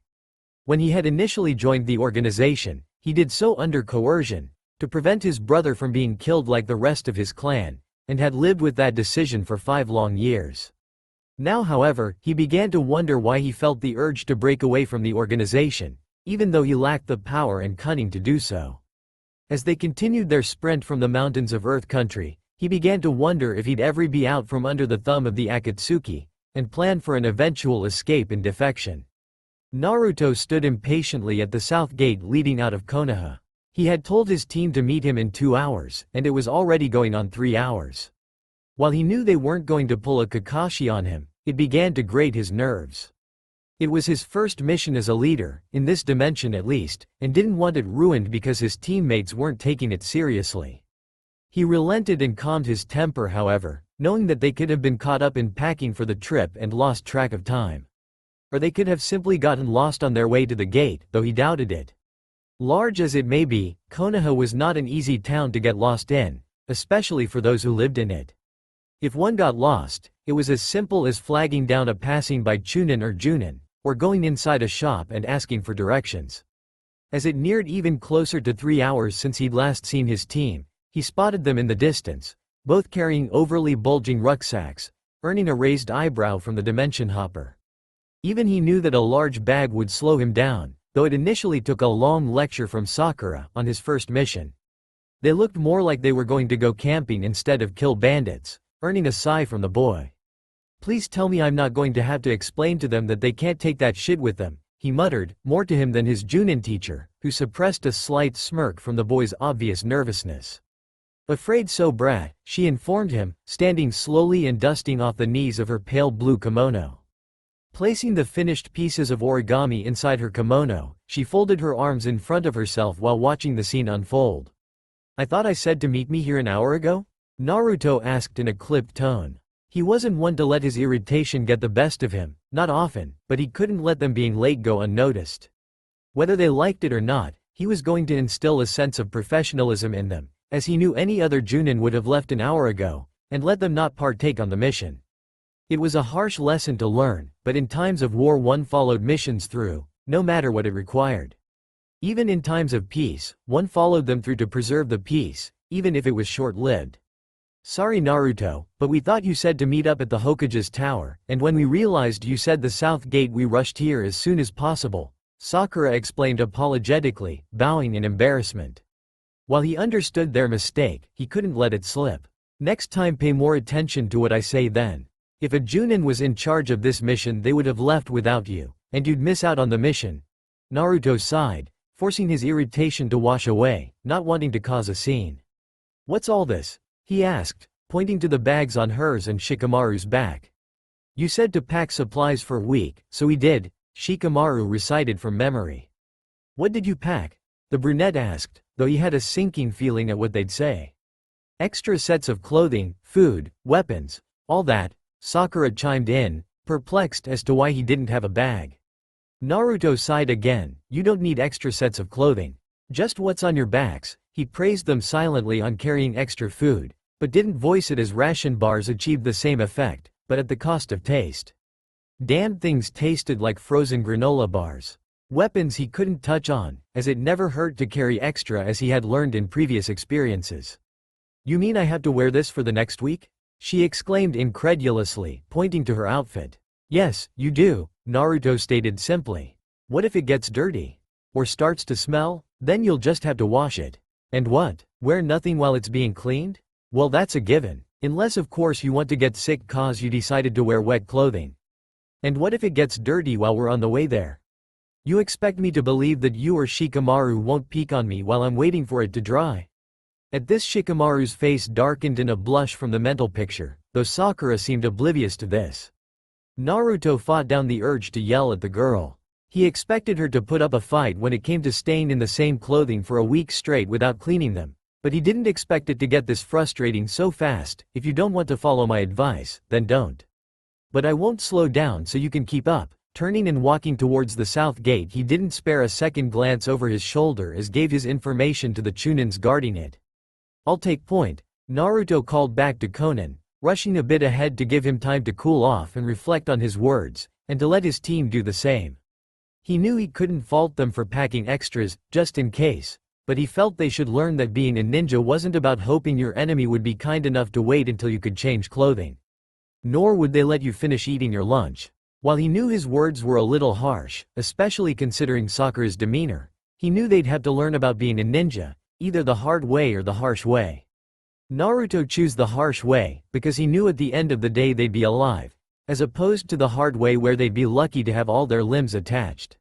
When he had initially joined the organization, he did so under coercion, to prevent his brother from being killed like the rest of his clan, and had lived with that decision for 5 long years. Now however, he began to wonder why he felt the urge to break away from the organization, even though he lacked the power and cunning to do so. As they continued their sprint from the mountains of Earth Country, he began to wonder if he'd ever be out from under the thumb of the Akatsuki, and planned for an eventual escape and defection. Naruto stood impatiently at the south gate leading out of Konoha. He had told his team to meet him in 2 hours, and it was already going on 3 hours. While he knew they weren't going to pull a Kakashi on him, it began to grate his nerves. It was his first mission as a leader, in this dimension at least, and didn't want it ruined because his teammates weren't taking it seriously. He relented and calmed his temper however, knowing that they could have been caught up in packing for the trip and lost track of time. Or they could have simply gotten lost on their way to the gate, though he doubted it. Large as it may be, Konoha was not an easy town to get lost in, especially for those who lived in it. If one got lost, it was as simple as flagging down a passing by Chunin or Junin, or going inside a shop and asking for directions. As it neared even closer to 3 hours since he'd last seen his team, he spotted them in the distance, both carrying overly bulging rucksacks, earning a raised eyebrow from the dimension hopper. Even he knew that a large bag would slow him down, though it initially took a long lecture from Sakura on his first mission. They looked more like they were going to go camping instead of kill bandits, earning a sigh from the boy. "Please tell me I'm not going to have to explain to them that they can't take that shit with them," he muttered, more to him than his Junin teacher, who suppressed a slight smirk from the boy's obvious nervousness. "Afraid so, brat," she informed him, standing slowly and dusting off the knees of her pale blue kimono. Placing the finished pieces of origami inside her kimono, she folded her arms in front of herself while watching the scene unfold. "I thought I said to meet me here an hour ago?" Naruto asked in a clipped tone. He wasn't one to let his irritation get the best of him, not often, but he couldn't let them being late go unnoticed. Whether they liked it or not, he was going to instill a sense of professionalism in them, as he knew any other Junin would have left an hour ago, and let them not partake on the mission. It was a harsh lesson to learn, but in times of war one followed missions through, no matter what it required. Even in times of peace, one followed them through to preserve the peace, even if it was short-lived. "Sorry Naruto, but we thought you said to meet up at the Hokage's tower, and when we realized you said the south gate we rushed here as soon as possible," Sakura explained apologetically, bowing in embarrassment. While he understood their mistake, he couldn't let it slip. "Next time pay more attention to what I say then. If a Junin was in charge of this mission they would have left without you, and you'd miss out on the mission." Naruto sighed, forcing his irritation to wash away, not wanting to cause a scene. "What's all this?" he asked, pointing to the bags on hers and Shikamaru's back. "You said to pack supplies for a week, so we did," Shikamaru recited from memory. "What did you pack?" the brunette asked, though he had a sinking feeling at what they'd say. "Extra sets of clothing, food, weapons, all that," Sakura chimed in, perplexed as to why he didn't have a bag. Naruto sighed again. You don't need extra sets of clothing. Just what's on your backs. He praised them silently on carrying extra food, but didn't voice it as ration bars achieved the same effect, but at the cost of taste. Damn things tasted like frozen granola bars. Weapons he couldn't touch on, as it never hurt to carry extra as he had learned in previous experiences. You mean I have to wear this for the next week? She exclaimed incredulously, pointing to her outfit. Yes, you do, Naruto stated simply. What if it gets dirty? Or starts to smell? Then you'll just have to wash it. And what? Wear nothing while it's being cleaned? Well, that's a given. Unless of course you want to get sick cause you decided to wear wet clothing. And what if it gets dirty while we're on the way there? You expect me to believe that you or Shikamaru won't peek on me while I'm waiting for it to dry? At this Shikamaru's face darkened in a blush from the mental picture, though Sakura seemed oblivious to this. Naruto fought down the urge to yell at the girl. He expected her to put up a fight when it came to staying in the same clothing for a week straight without cleaning them, but he didn't expect it to get this frustrating so fast. If you don't want to follow my advice, then don't. But I won't slow down so you can keep up. Turning and walking towards the south gate, he didn't spare a second glance over his shoulder as gave his information to the Chunins guarding it. I'll take point, Naruto called back to Konan, rushing a bit ahead to give him time to cool off and reflect on his words, and to let his team do the same. He knew he couldn't fault them for packing extras, just in case, but he felt they should learn that being a ninja wasn't about hoping your enemy would be kind enough to wait until you could change clothing. Nor would they let you finish eating your lunch. While he knew his words were a little harsh, especially considering Sakura's demeanor, he knew they'd have to learn about being a ninja, either the hard way or the harsh way. Naruto chose the harsh way, because he knew at the end of the day they'd be alive, as opposed to the hard way where they'd be lucky to have all their limbs attached.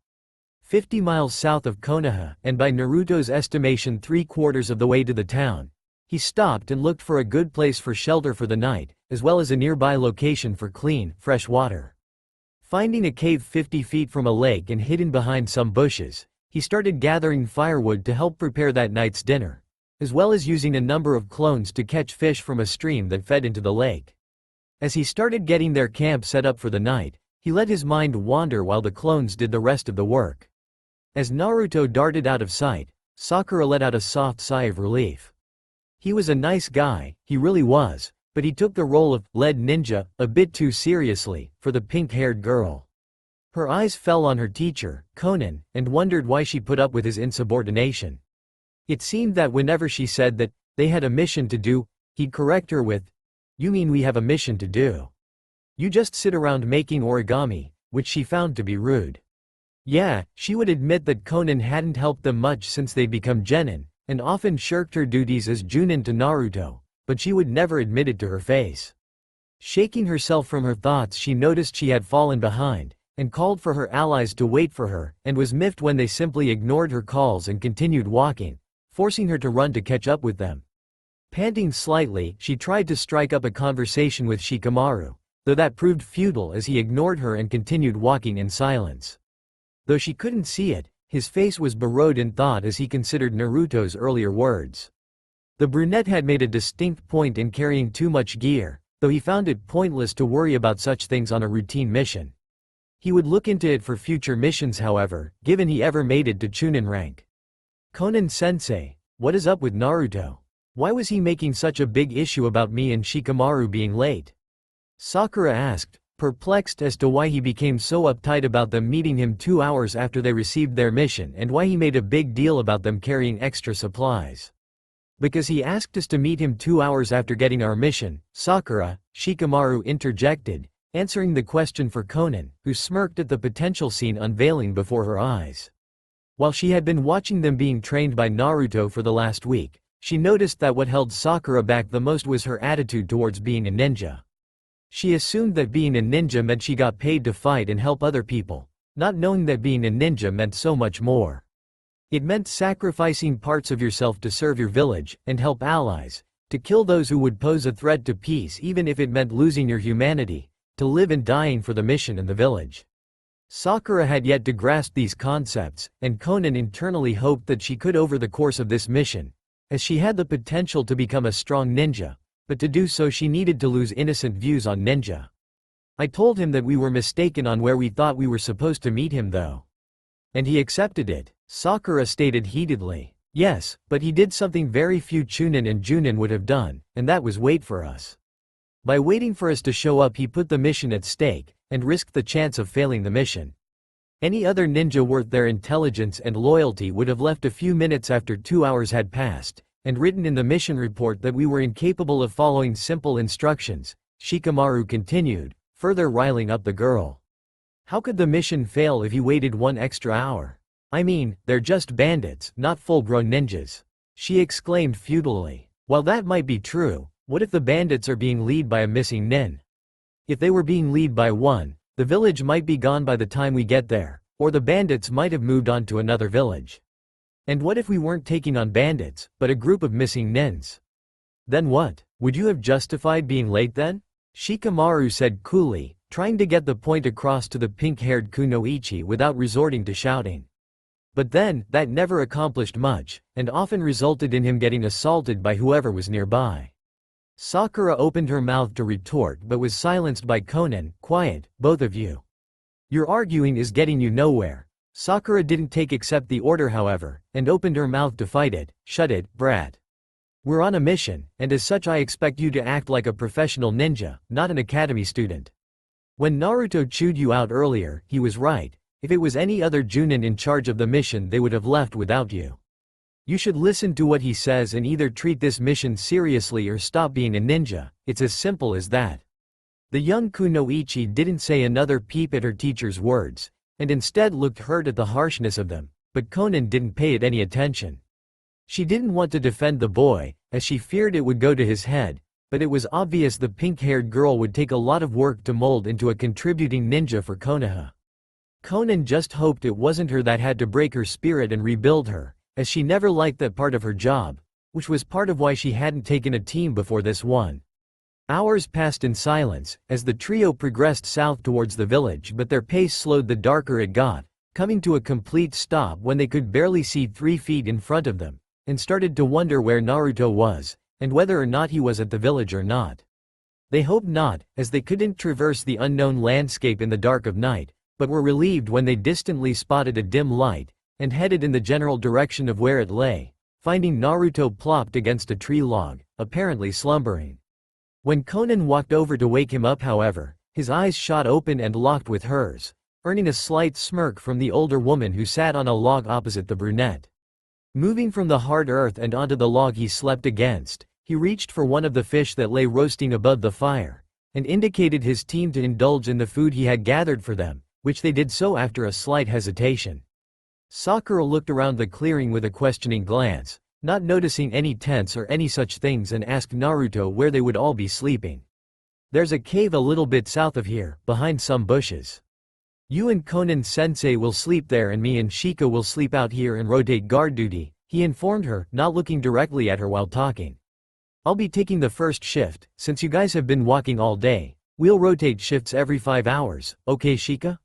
50 miles south of Konoha, and by Naruto's estimation 3/4 of the way to the town, he stopped and looked for a good place for shelter for the night, as well as a nearby location for clean, fresh water. Finding a cave 50 feet from a lake and hidden behind some bushes, he started gathering firewood to help prepare that night's dinner, as well as using a number of clones to catch fish from a stream that fed into the lake. As he started getting their camp set up for the night, he let his mind wander while the clones did the rest of the work. As Naruto darted out of sight, Sakura let out a soft sigh of relief. He was a nice guy, he really was, but he took the role of lead ninja a bit too seriously for the pink-haired girl. Her eyes fell on her teacher, Konan, and wondered why she put up with his insubordination. It seemed that whenever she said that they had a mission to do, he'd correct her with, "You mean we have a mission to do? You just sit around making origami," which she found to be rude. Yeah, she would admit that Konan hadn't helped them much since they'd become genin, and often shirked her duties as Junin to Naruto, but she would never admit it to her face. Shaking herself from her thoughts, she noticed she had fallen behind, and called for her allies to wait for her, and was miffed when they simply ignored her calls and continued walking, forcing her to run to catch up with them. Panting slightly, she tried to strike up a conversation with Shikamaru, though that proved futile as he ignored her and continued walking in silence. Though she couldn't see it, his face was burrowed in thought as he considered Naruto's earlier words. The brunette had made a distinct point in carrying too much gear, though he found it pointless to worry about such things on a routine mission. He would look into it for future missions however, given he ever made it to Chunin rank. Konan-sensei, what is up with Naruto? Why was he making such a big issue about me and Shikamaru being late? Sakura asked, perplexed as to why he became so uptight about them meeting him 2 hours after they received their mission and why he made a big deal about them carrying extra supplies. Because he asked us to meet him 2 hours after getting our mission, Sakura, Shikamaru interjected, answering the question for Konan, who smirked at the potential scene unveiling before her eyes. While she had been watching them being trained by Naruto for the last week, she noticed that what held Sakura back the most was her attitude towards being a ninja. She assumed that being a ninja meant she got paid to fight and help other people, not knowing that being a ninja meant so much more. It meant sacrificing parts of yourself to serve your village and help allies, to kill those who would pose a threat to peace even if it meant losing your humanity, to live and dying for the mission and the village. Sakura had yet to grasp these concepts, and Konan internally hoped that she could over the course of this mission, as she had the potential to become a strong ninja, but to do so she needed to lose innocent views on ninja. I told him that we were mistaken on where we thought we were supposed to meet him though. And he accepted it, Sakura stated heatedly. Yes, but he did something very few Chunin and Junin would have done, and that was wait for us. By waiting for us to show up he put the mission at stake, and risked the chance of failing the mission. Any other ninja worth their intelligence and loyalty would have left a few minutes after 2 hours had passed, and written in the mission report that we were incapable of following simple instructions, Shikamaru continued, further riling up the girl. How could the mission fail if he waited 1 extra hour? I mean, they're just bandits, not full-grown ninjas. She exclaimed futilely. While that might be true, what if the bandits are being led by a missing nin? If they were being led by one, the village might be gone by the time we get there, or the bandits might have moved on to another village. And what if we weren't taking on bandits, but a group of missing nins? Then what? Would you have justified being late then? Shikamaru said coolly, trying to get the point across to the pink-haired kunoichi without resorting to shouting. But then, that never accomplished much, and often resulted in him getting assaulted by whoever was nearby. Sakura opened her mouth to retort but was silenced by Conan. Quiet, both of you. Your arguing is getting you nowhere. Sakura didn't take accept the order however, and opened her mouth to fight it. Shut it, brat. We're on a mission, and as such I expect you to act like a professional ninja, not an academy student. When Naruto chewed you out earlier, he was right. If it was any other Junin in charge of the mission they would have left without you. You should listen to what he says and either treat this mission seriously or stop being a ninja, it's as simple as that. The young kunoichi didn't say another peep at her teacher's words, and instead looked hurt at the harshness of them, but Conan didn't pay it any attention. She didn't want to defend the boy, as she feared it would go to his head, but it was obvious the pink-haired girl would take a lot of work to mold into a contributing ninja for Konoha. Conan just hoped it wasn't her that had to break her spirit and rebuild her, as she never liked that part of her job, which was part of why she hadn't taken a team before this one. Hours passed in silence, as the trio progressed south towards the village but their pace slowed the darker it got, coming to a complete stop when they could barely see 3 feet in front of them, and started to wonder where Naruto was, and whether or not he was at the village or not. They hoped not, as they couldn't traverse the unknown landscape in the dark of night, but were relieved when they distantly spotted a dim light, and headed in the general direction of where it lay, finding Naruto plopped against a tree log, apparently slumbering. When Conan walked over to wake him up however, his eyes shot open and locked with hers, earning a slight smirk from the older woman who sat on a log opposite the brunette. Moving from the hard earth and onto the log he slept against, he reached for one of the fish that lay roasting above the fire, and indicated his team to indulge in the food he had gathered for them, which they did so after a slight hesitation. Sakura looked around the clearing with a questioning glance, not noticing any tents or any such things, and asked Naruto where they would all be sleeping. There's a cave a little bit south of here, behind some bushes. You and Conan-sensei will sleep there and me and Shika will sleep out here and rotate guard duty, he informed her, not looking directly at her while talking. I'll be taking the first shift, since you guys have been walking all day. We'll rotate shifts every 5 hours, okay Shika?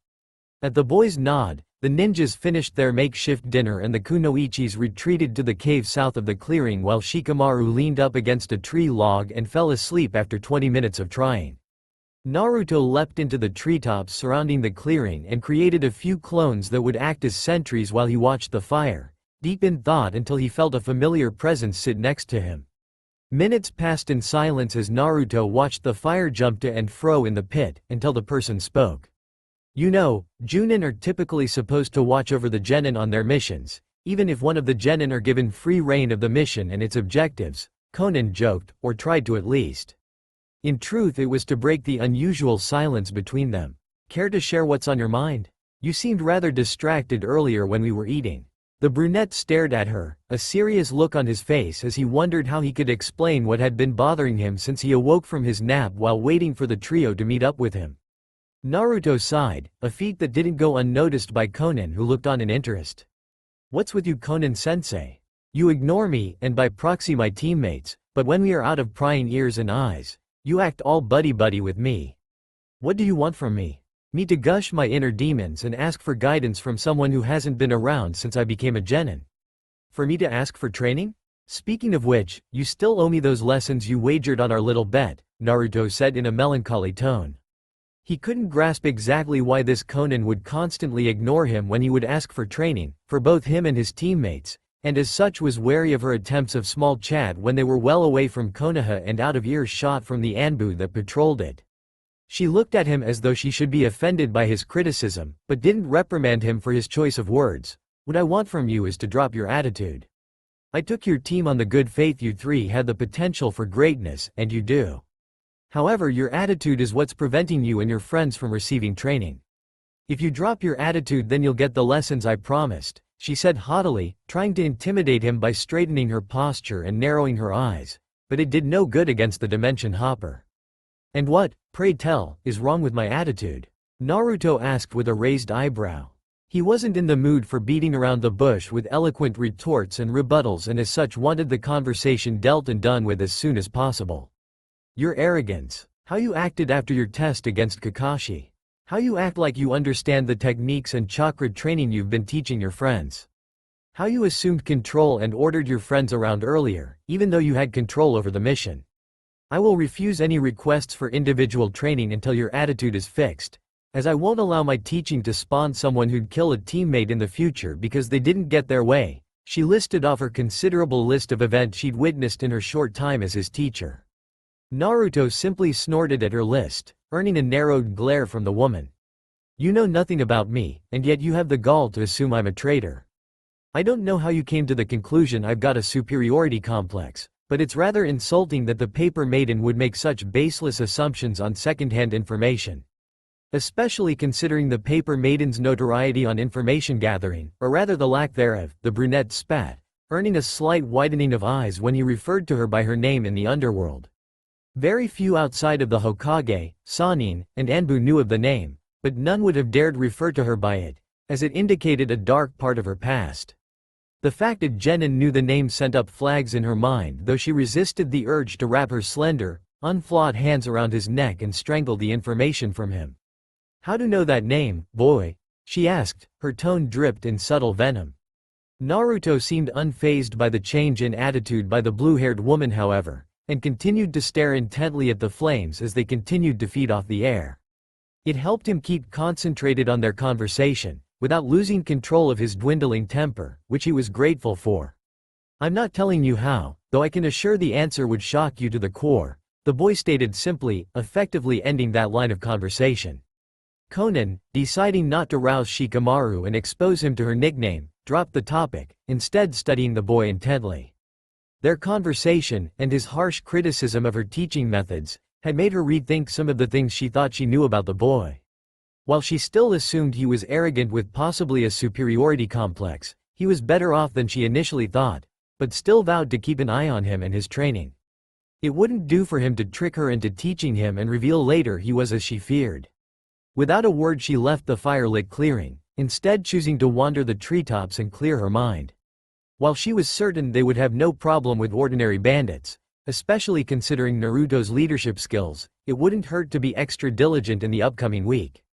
At the boys' nod, the ninjas finished their makeshift dinner and the kunoichis retreated to the cave south of the clearing while Shikamaru leaned up against a tree log and fell asleep after 20 minutes of trying. Naruto leapt into the treetops surrounding the clearing and created a few clones that would act as sentries while he watched the fire, deep in thought until he felt a familiar presence sit next to him. Minutes passed in silence as Naruto watched the fire jump to and fro in the pit, until the person spoke. You know, Junin are typically supposed to watch over the genin on their missions, even if one of the genin are given free reign of the mission and its objectives, Conan joked, or tried to at least. In truth it was to break the unusual silence between them. Care to share what's on your mind? You seemed rather distracted earlier when we were eating. The brunette stared at her, a serious look on his face as he wondered how he could explain what had been bothering him since he awoke from his nap while waiting for the trio to meet up with him. Naruto sighed, a feat that didn't go unnoticed by Conan, who looked on in interest. What's with you, Conan-sensei? You ignore me, and by proxy my teammates, but when we are out of prying ears and eyes, you act all buddy-buddy with me. What do you want from me? Me to gush my inner demons and ask for guidance from someone who hasn't been around since I became a genin? For me to ask for training? Speaking of which, you still owe me those lessons you wagered on our little bet, Naruto said in a melancholy tone. He couldn't grasp exactly why this Conan would constantly ignore him when he would ask for training, for both him and his teammates, and as such was wary of her attempts of small chat when they were well away from Konoha and out of earshot from the Anbu that patrolled it. She looked at him as though she should be offended by his criticism, but didn't reprimand him for his choice of words. "What I want from you is to drop your attitude. I took your team on the good faith you three had the potential for greatness, and you do. However, your attitude is what's preventing you and your friends from receiving training. If you drop your attitude, then you'll get the lessons I promised," she said haughtily, trying to intimidate him by straightening her posture and narrowing her eyes, but it did no good against the Dimension Hopper. "And what, pray tell, is wrong with my attitude?" Naruto asked with a raised eyebrow. He wasn't in the mood for beating around the bush with eloquent retorts and rebuttals, and as such wanted the conversation dealt and done with as soon as possible. "Your arrogance. How you acted after your test against Kakashi. How you act like you understand the techniques and chakra training you've been teaching your friends. How you assumed control and ordered your friends around earlier, even though you had control over the mission. I will refuse any requests for individual training until your attitude is fixed, as I won't allow my teaching to spawn someone who'd kill a teammate in the future because they didn't get their way." She listed off her considerable list of events she'd witnessed in her short time as his teacher. Naruto simply snorted at her list, earning a narrowed glare from the woman. "You know nothing about me, and yet you have the gall to assume I'm a traitor. I don't know how you came to the conclusion I've got a superiority complex, but it's rather insulting that the paper maiden would make such baseless assumptions on second-hand information. Especially considering the paper maiden's notoriety on information gathering, or rather the lack thereof," the brunette spat, earning a slight widening of eyes when he referred to her by her name in the underworld. Very few outside of the Hokage, Sannin, and Anbu knew of the name, but none would have dared refer to her by it, as it indicated a dark part of her past. The fact that Genin knew the name sent up flags in her mind, though she resisted the urge to wrap her slender, unflawed hands around his neck and strangle the information from him. "How to know that name, boy?" she asked, her tone dripped in subtle venom. Naruto seemed unfazed by the change in attitude by the blue-haired woman, however, and continued to stare intently at the flames as they continued to feed off the air. It helped him keep concentrated on their conversation, without losing control of his dwindling temper, which he was grateful for. "I'm not telling you how, though I can assure the answer would shock you to the core," the boy stated simply, effectively ending that line of conversation. Conan, deciding not to rouse Shikamaru and expose him to her nickname, dropped the topic, instead studying the boy intently. Their conversation, and his harsh criticism of her teaching methods, had made her rethink some of the things she thought she knew about the boy. While she still assumed he was arrogant with possibly a superiority complex, he was better off than she initially thought, but still vowed to keep an eye on him and his training. It wouldn't do for him to trick her into teaching him and reveal later he was as she feared. Without a word she left the firelit clearing, instead choosing to wander the treetops and clear her mind. While she was certain they would have no problem with ordinary bandits, especially considering Naruto's leadership skills, it wouldn't hurt to be extra diligent in the upcoming week.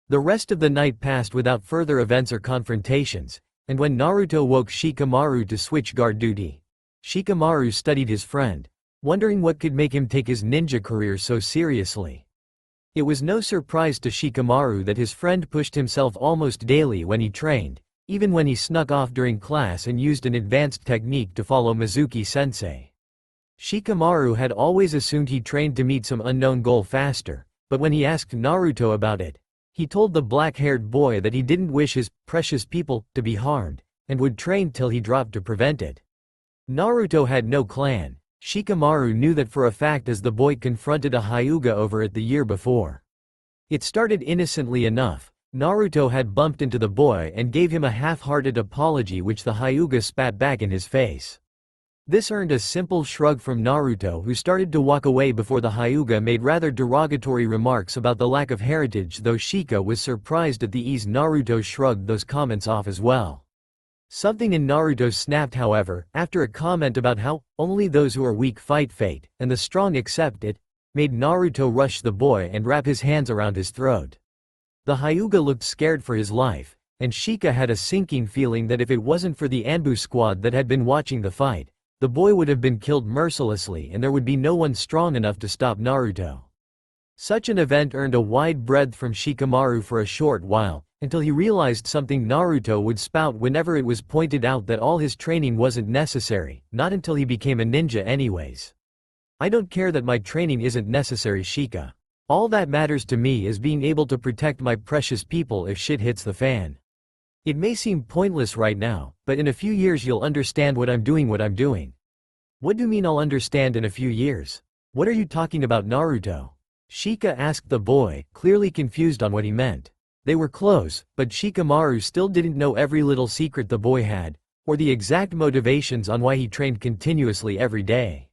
The rest of the night passed without further events or confrontations, and when Naruto woke Shikamaru to switch guard duty, Shikamaru studied his friend, wondering what could make him take his ninja career so seriously. It was no surprise to Shikamaru that his friend pushed himself almost daily when he trained, even when he snuck off during class and used an advanced technique to follow Mizuki-sensei. Shikamaru had always assumed he trained to meet some unknown goal faster, but when he asked Naruto about it, he told the black-haired boy that he didn't wish his precious people to be harmed, and would train till he dropped to prevent it. Naruto had no clan. Shikamaru knew that for a fact as the boy confronted a Hyuga over it the year before. It started innocently enough. Naruto had bumped into the boy and gave him a half-hearted apology which the Hyuga spat back in his face. This earned a simple shrug from Naruto, who started to walk away before the Hyuga made rather derogatory remarks about the lack of heritage, though Shika was surprised at the ease Naruto shrugged those comments off as well. Something in Naruto snapped, however, after a comment about how only those who are weak fight fate, and the strong accept it, made Naruto rush the boy and wrap his hands around his throat. The Hyuga looked scared for his life, and Shika had a sinking feeling that if it wasn't for the Anbu squad that had been watching the fight, the boy would have been killed mercilessly and there would be no one strong enough to stop Naruto. Such an event earned a wide breadth from Shikamaru for a short while, until he realized something Naruto would spout whenever it was pointed out that all his training wasn't necessary, not until he became a ninja anyways. I don't care that my training isn't necessary, Shika. All that matters to me is being able to protect my precious people if shit hits the fan. It may seem pointless right now, but in a few years you'll understand what I'm doing. What do you mean I'll understand in a few years? What are you talking about, Naruto? Shika asked the boy, clearly confused on what he meant. They were close, but Shikamaru still didn't know every little secret the boy had, or the exact motivations on why he trained continuously every day.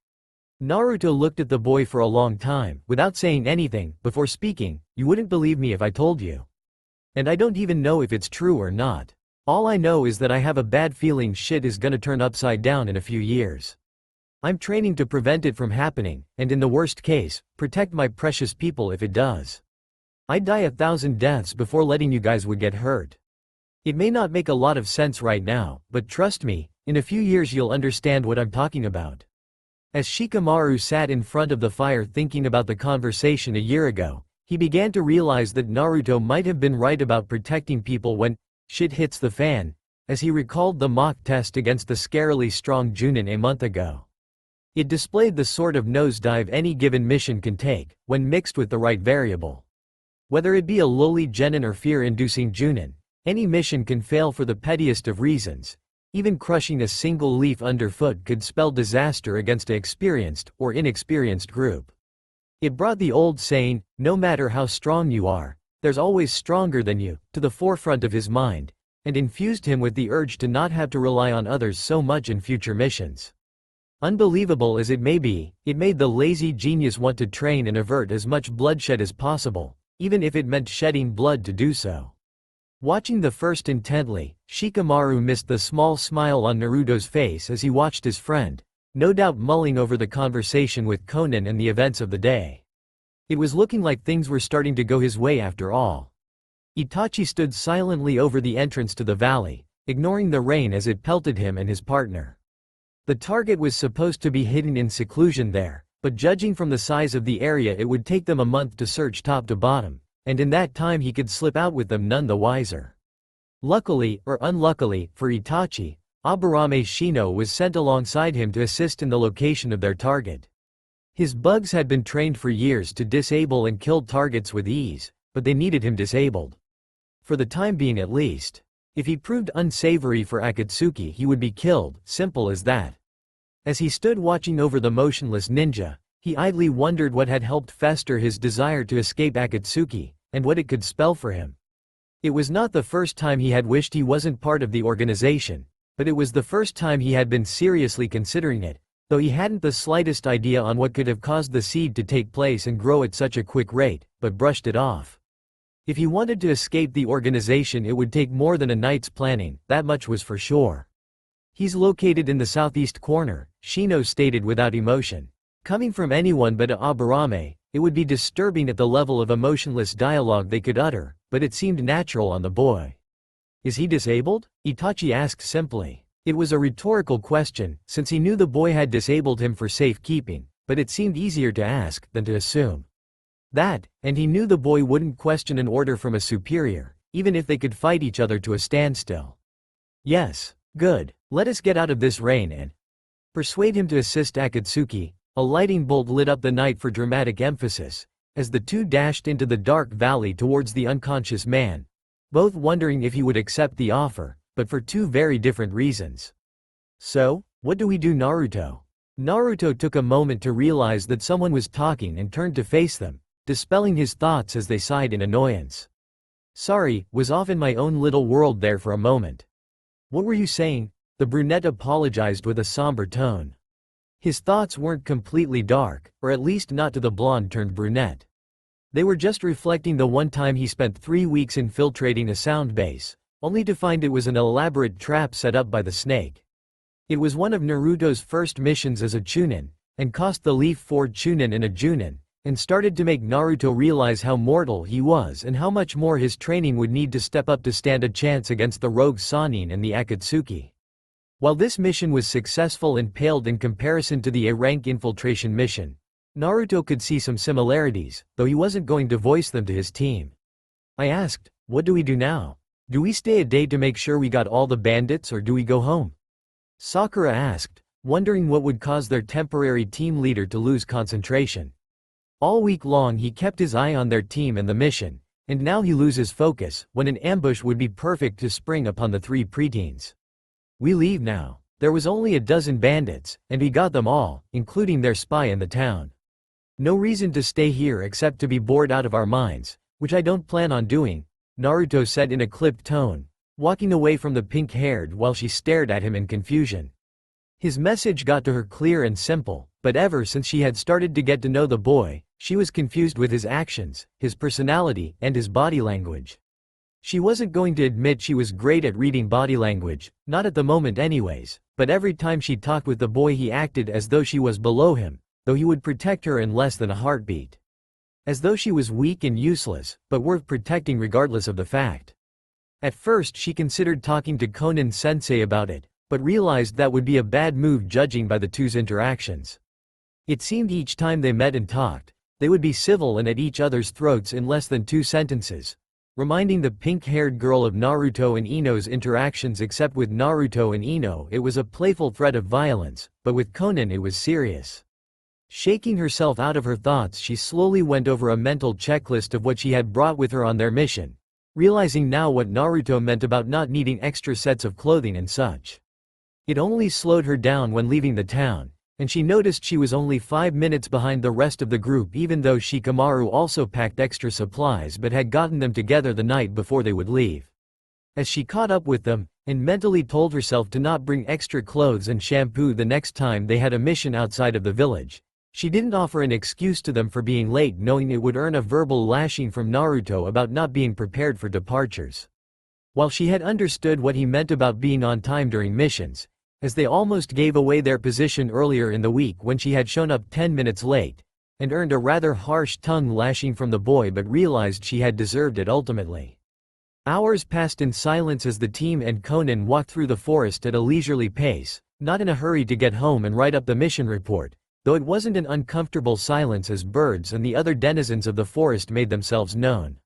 Naruto looked at the boy for a long time, without saying anything, before speaking. You wouldn't believe me if I told you. And I don't even know if it's true or not. All I know is that I have a bad feeling shit is gonna turn upside down in a few years. I'm training to prevent it from happening, and in the worst case, protect my precious people if it does. I'd die 1,000 deaths before letting you guys would get hurt. It may not make a lot of sense right now, but trust me, in a few years you'll understand what I'm talking about. As Shikamaru sat in front of the fire thinking about the conversation a year ago, he began to realize that Naruto might have been right about protecting people when shit hits the fan, as he recalled the mock test against the scarily strong Junin a month ago. It displayed the sort of nosedive any given mission can take, when mixed with the right variable. Whether it be a lowly genin or fear-inducing Junin, any mission can fail for the pettiest of reasons. Even crushing a single leaf underfoot could spell disaster against an experienced or inexperienced group. It brought the old saying, no matter how strong you are, there's always stronger than you, to the forefront of his mind, and infused him with the urge to not have to rely on others so much in future missions. Unbelievable as it may be, it made the lazy genius want to train and avert as much bloodshed as possible, even if it meant shedding blood to do so. Watching the first intently, Shikamaru missed the small smile on Naruto's face as he watched his friend, no doubt mulling over the conversation with Konan and the events of the day. It was looking like things were starting to go his way after all. Itachi stood silently over the entrance to the valley, ignoring the rain as it pelted him and his partner. The target was supposed to be hidden in seclusion there, but judging from the size of the area it would take them a month to search top to bottom. And in that time he could slip out with them none the wiser. Luckily, or unluckily, for Itachi, Aburame Shino was sent alongside him to assist in the location of their target. His bugs had been trained for years to disable and kill targets with ease, but they needed him disabled. For the time being at least. If he proved unsavory for Akatsuki he would be killed, simple as that. As he stood watching over the motionless ninja, he idly wondered what had helped fester his desire to escape Akatsuki, and what it could spell for him. It was not the first time he had wished he wasn't part of the organization, but it was the first time he had been seriously considering it, though he hadn't the slightest idea on what could have caused the seed to take place and grow at such a quick rate, but brushed it off. If he wanted to escape the organization it would take more than a night's planning, that much was for sure. He's located in the southeast corner, Shino stated without emotion. Coming from anyone but Aburame, it would be disturbing at the level of emotionless dialogue they could utter, but it seemed natural on the boy. Is he disabled? Itachi asked simply. It was a rhetorical question, since he knew the boy had disabled him for safekeeping, but it seemed easier to ask than to assume. That, and he knew the boy wouldn't question an order from a superior, even if they could fight each other to a standstill. Yes, good, let us get out of this rain and persuade him to assist Akatsuki. A lighting bolt lit up the night for dramatic emphasis, as the two dashed into the dark valley towards the unconscious man, both wondering if he would accept the offer, but for two very different reasons. So, what do we do, Naruto? Naruto took a moment to realize that someone was talking and turned to face them, dispelling his thoughts as they sighed in annoyance. Sorry, was off in my own little world there for a moment. What were you saying? The brunette apologized with a somber tone. His thoughts weren't completely dark, or at least not to the blonde-turned-brunette. They were just reflecting the one time he spent 3 weeks infiltrating a sound base, only to find it was an elaborate trap set up by the snake. It was one of Naruto's first missions as a Chunin, and cost the Leaf 4 Chunin and a Junin, and started to make Naruto realize how mortal he was and how much more his training would need to step up to stand a chance against the rogue Sannin and the Akatsuki. While this mission was successful and paled in comparison to the A-rank infiltration mission, Naruto could see some similarities, though he wasn't going to voice them to his team. I asked, "What do we do now? Do we stay a day to make sure we got all the bandits or do we go home?" Sakura asked, wondering what would cause their temporary team leader to lose concentration. All week long he kept his eye on their team and the mission, and now he loses focus when an ambush would be perfect to spring upon the three preteens. "We leave now. There was only a dozen bandits, and we got them all, including their spy in the town. No reason to stay here except to be bored out of our minds, which I don't plan on doing," Naruto said in a clipped tone, walking away from the pink-haired while she stared at him in confusion. His message got to her clear and simple, but ever since she had started to get to know the boy, she was confused with his actions, his personality, and his body language. She wasn't going to admit she was great at reading body language, not at the moment anyways, but every time she talked with the boy he acted as though she was below him, though he would protect her in less than a heartbeat. As though she was weak and useless, but worth protecting regardless of the fact. At first she considered talking to Konan-sensei about it, but realized that would be a bad move judging by the two's interactions. It seemed each time they met and talked, they would be civil and at each other's throats in less than 2 sentences, reminding the pink-haired girl of Naruto and Ino's interactions, except with Naruto and Ino it was a playful threat of violence, but with Konan it was serious. Shaking herself out of her thoughts, she slowly went over a mental checklist of what she had brought with her on their mission, realizing now what Naruto meant about not needing extra sets of clothing and such. It only slowed her down when leaving the town, and she noticed she was only 5 minutes behind the rest of the group, even though Shikamaru also packed extra supplies but had gotten them together the night before they would leave. As she caught up with them, and mentally told herself to not bring extra clothes and shampoo the next time they had a mission outside of the village, she didn't offer an excuse to them for being late, knowing it would earn a verbal lashing from Naruto about not being prepared for departures. While she had understood what he meant about being on time during missions, as they almost gave away their position earlier in the week when she had shown up 10 minutes late, and earned a rather harsh tongue lashing from the boy, but realized she had deserved it ultimately. Hours passed in silence as the team and Konan walked through the forest at a leisurely pace, not in a hurry to get home and write up the mission report, though it wasn't an uncomfortable silence as birds and the other denizens of the forest made themselves known.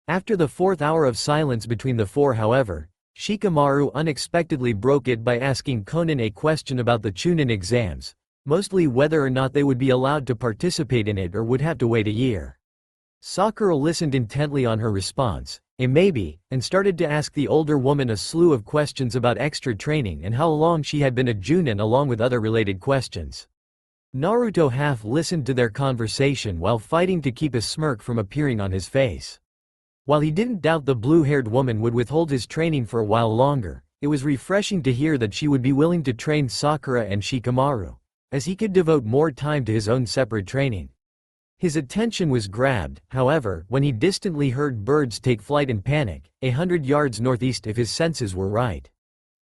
After the 4th hour of silence between the four, however, Shikamaru unexpectedly broke it by asking Konan a question about the Chunin exams, mostly whether or not they would be allowed to participate in it or would have to wait a year. Sakura listened intently on her response, a maybe, and started to ask the older woman a slew of questions about extra training and how long she had been a Junin, along with other related questions. Naruto half listened to their conversation while fighting to keep a smirk from appearing on his face. While he didn't doubt the blue-haired woman would withhold his training for a while longer, it was refreshing to hear that she would be willing to train Sakura and Shikamaru, as he could devote more time to his own separate training. His attention was grabbed, however, when he distantly heard birds take flight in panic, 100 yards northeast if his senses were right.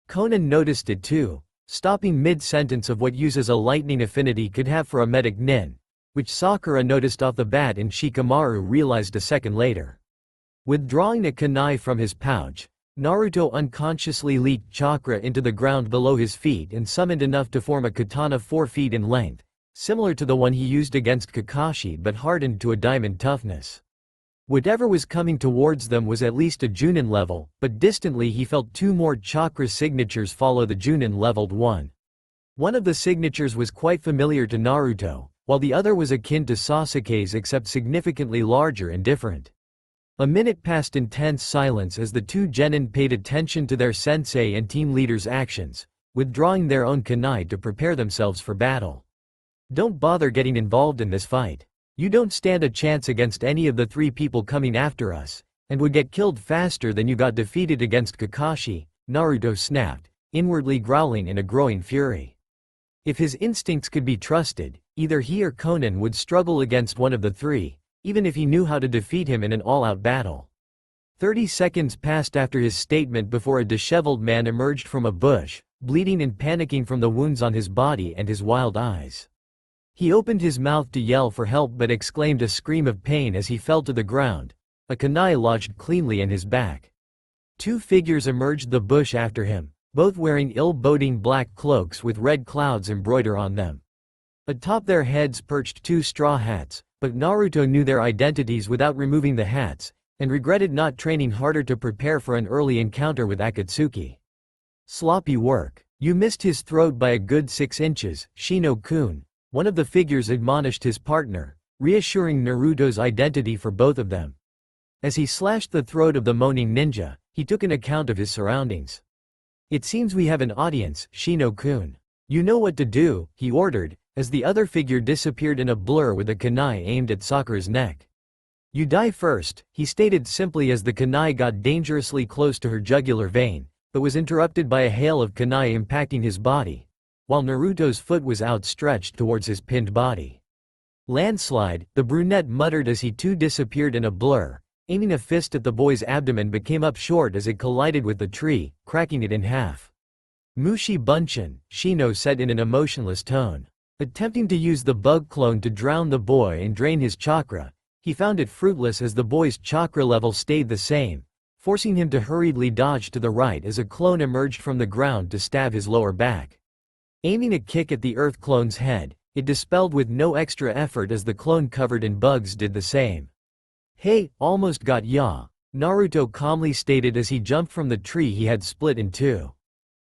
Konan noticed it too, stopping mid-sentence of what use as a lightning affinity could have for a medic nin, which Sakura noticed off the bat and Shikamaru realized a second later. Withdrawing a kunai from his pouch, Naruto unconsciously leaked chakra into the ground below his feet and summoned enough to form a katana 4 feet in length, similar to the one he used against Kakashi but hardened to a diamond toughness. Whatever was coming towards them was at least a Junin level, but distantly he felt 2 more chakra signatures follow the Junin leveled one. One of the signatures was quite familiar to Naruto, while the other was akin to Sasuke's except significantly larger and different. A minute passed in tense silence as the 2 genin paid attention to their sensei and team leader's actions, withdrawing their own kunai to prepare themselves for battle. "Don't bother getting involved in this fight. You don't stand a chance against any of the 3 people coming after us, and would get killed faster than you got defeated against Kakashi," Naruto snapped, inwardly growling in a growing fury. If his instincts could be trusted, either he or Konan would struggle against one of the 3, even if he knew how to defeat him in an all-out battle. 30 seconds passed after his statement before a disheveled man emerged from a bush, bleeding and panicking from the wounds on his body and his wild eyes. He opened his mouth to yell for help but exclaimed a scream of pain as he fell to the ground, a kunai lodged cleanly in his back. 2 figures emerged the bush after him, both wearing ill-boding black cloaks with red clouds embroidered on them. Atop their heads perched two straw hats, but Naruto knew their identities without removing the hats, and regretted not training harder to prepare for an early encounter with Akatsuki. Sloppy work. You missed his throat by a good 6 inches, Shino-kun, one of the figures admonished his partner, reassuring Naruto's identity for both of them. As he slashed the throat of the moaning ninja, he took an account of his surroundings. It seems we have an audience, Shino-kun. You know what to do, he ordered, as the other figure disappeared in a blur with a kunai aimed at Sakura's neck. You die first, he stated simply as the kunai got dangerously close to her jugular vein, but was interrupted by a hail of kunai impacting his body, while Naruto's foot was outstretched towards his pinned body. Landslide, the brunette muttered as he too disappeared in a blur, aiming a fist at the boy's abdomen but came up short as it collided with the tree, cracking it in half. Mushi Bunshin, Shino said in an emotionless tone. Attempting to use the bug clone to drown the boy and drain his chakra, he found it fruitless as the boy's chakra level stayed the same, forcing him to hurriedly dodge to the right as a clone emerged from the ground to stab his lower back. Aiming a kick at the earth clone's head, it dispelled with no extra effort as the clone covered in bugs did the same. Hey, almost got ya, Naruto calmly stated as he jumped from the tree he had split in two.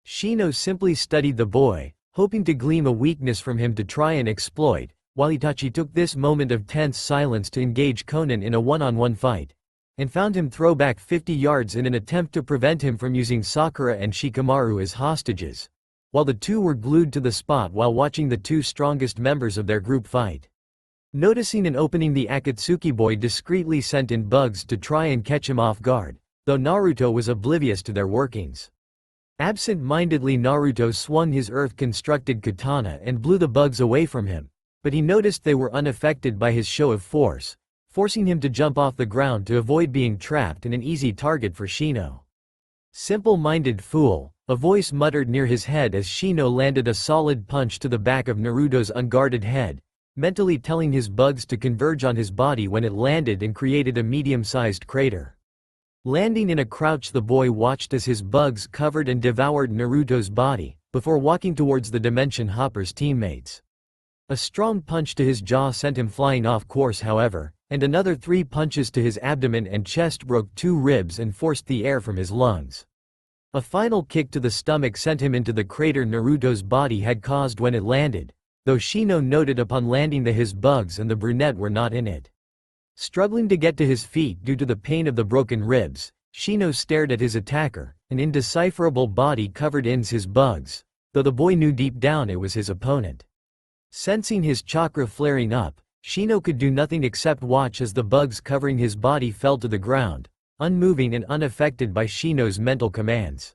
Shino simply studied the boy, hoping to glean a weakness from him to try and exploit, while Itachi took this moment of tense silence to engage Konan in a one-on-one fight, and found him throw back 50 yards in an attempt to prevent him from using Sakura and Shikamaru as hostages, while the two were glued to the spot while watching the two strongest members of their group fight. Noticing an opening, the Akatsuki boy discreetly sent in bugs to try and catch him off guard, though Naruto was oblivious to their workings. Absent-mindedly, Naruto swung his earth-constructed katana and blew the bugs away from him, but he noticed they were unaffected by his show of force, forcing him to jump off the ground to avoid being trapped in an easy target for Shino. Simple-minded fool, a voice muttered near his head as Shino landed a solid punch to the back of Naruto's unguarded head, mentally telling his bugs to converge on his body when it landed and created a medium-sized crater. Landing in a crouch, the boy watched as his bugs covered and devoured Naruto's body, before walking towards the Dimension Hopper's teammates. A strong punch to his jaw sent him flying off course, however, and another 3 punches to his abdomen and chest broke 2 ribs and forced the air from his lungs. A final kick to the stomach sent him into the crater Naruto's body had caused when it landed, though Shino noted upon landing that his bugs and the brunette were not in it. Struggling to get to his feet due to the pain of the broken ribs, Shino stared at his attacker, an indecipherable body covered in his bugs, though the boy knew deep down it was his opponent. Sensing his chakra flaring up, Shino could do nothing except watch as the bugs covering his body fell to the ground, unmoving and unaffected by Shino's mental commands.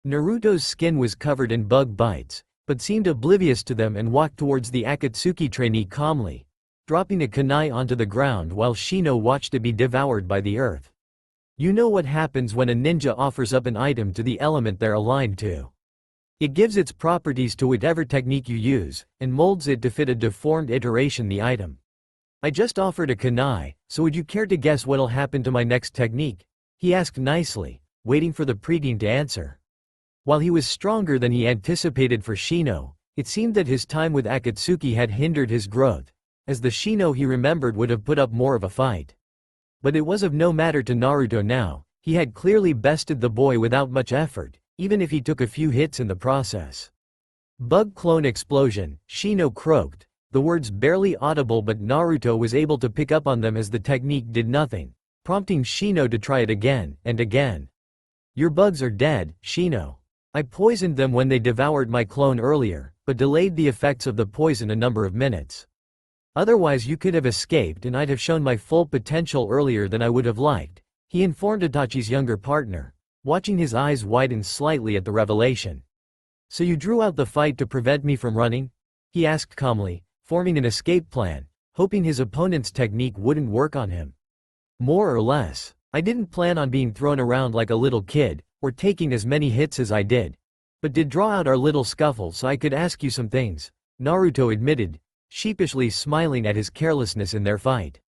Naruto's skin was covered in bug bites, but seemed oblivious to them and walked towards the Akatsuki trainee calmly, dropping a kunai onto the ground while Shino watched it be devoured by the earth. You know what happens when a ninja offers up an item to the element they're aligned to. It gives its properties to whatever technique you use, and molds it to fit a deformed iteration the item. I just offered a kunai, so would you care to guess what'll happen to my next technique? He asked nicely, waiting for the preteen to answer. While he was stronger than he anticipated for Shino, it seemed that his time with Akatsuki had hindered his growth, as the Shino he remembered would have put up more of a fight. But it was of no matter to Naruto now. He had clearly bested the boy without much effort, even if he took a few hits in the process. Bug clone explosion, Shino croaked, the words barely audible, but Naruto was able to pick up on them as the technique did nothing, prompting Shino to try it again and again. Your bugs are dead, Shino. I poisoned them when they devoured my clone earlier, but delayed the effects of the poison a number of minutes. Otherwise you could have escaped and I'd have shown my full potential earlier than I would have liked, he informed Itachi's younger partner, watching his eyes widen slightly at the revelation. So you drew out the fight to prevent me from running? He asked calmly, forming an escape plan, hoping his opponent's technique wouldn't work on him. More or less. I didn't plan on being thrown around like a little kid, or taking as many hits as I did, but did draw out our little scuffle so I could ask you some things, Naruto admitted, sheepishly smiling at his carelessness in their fight.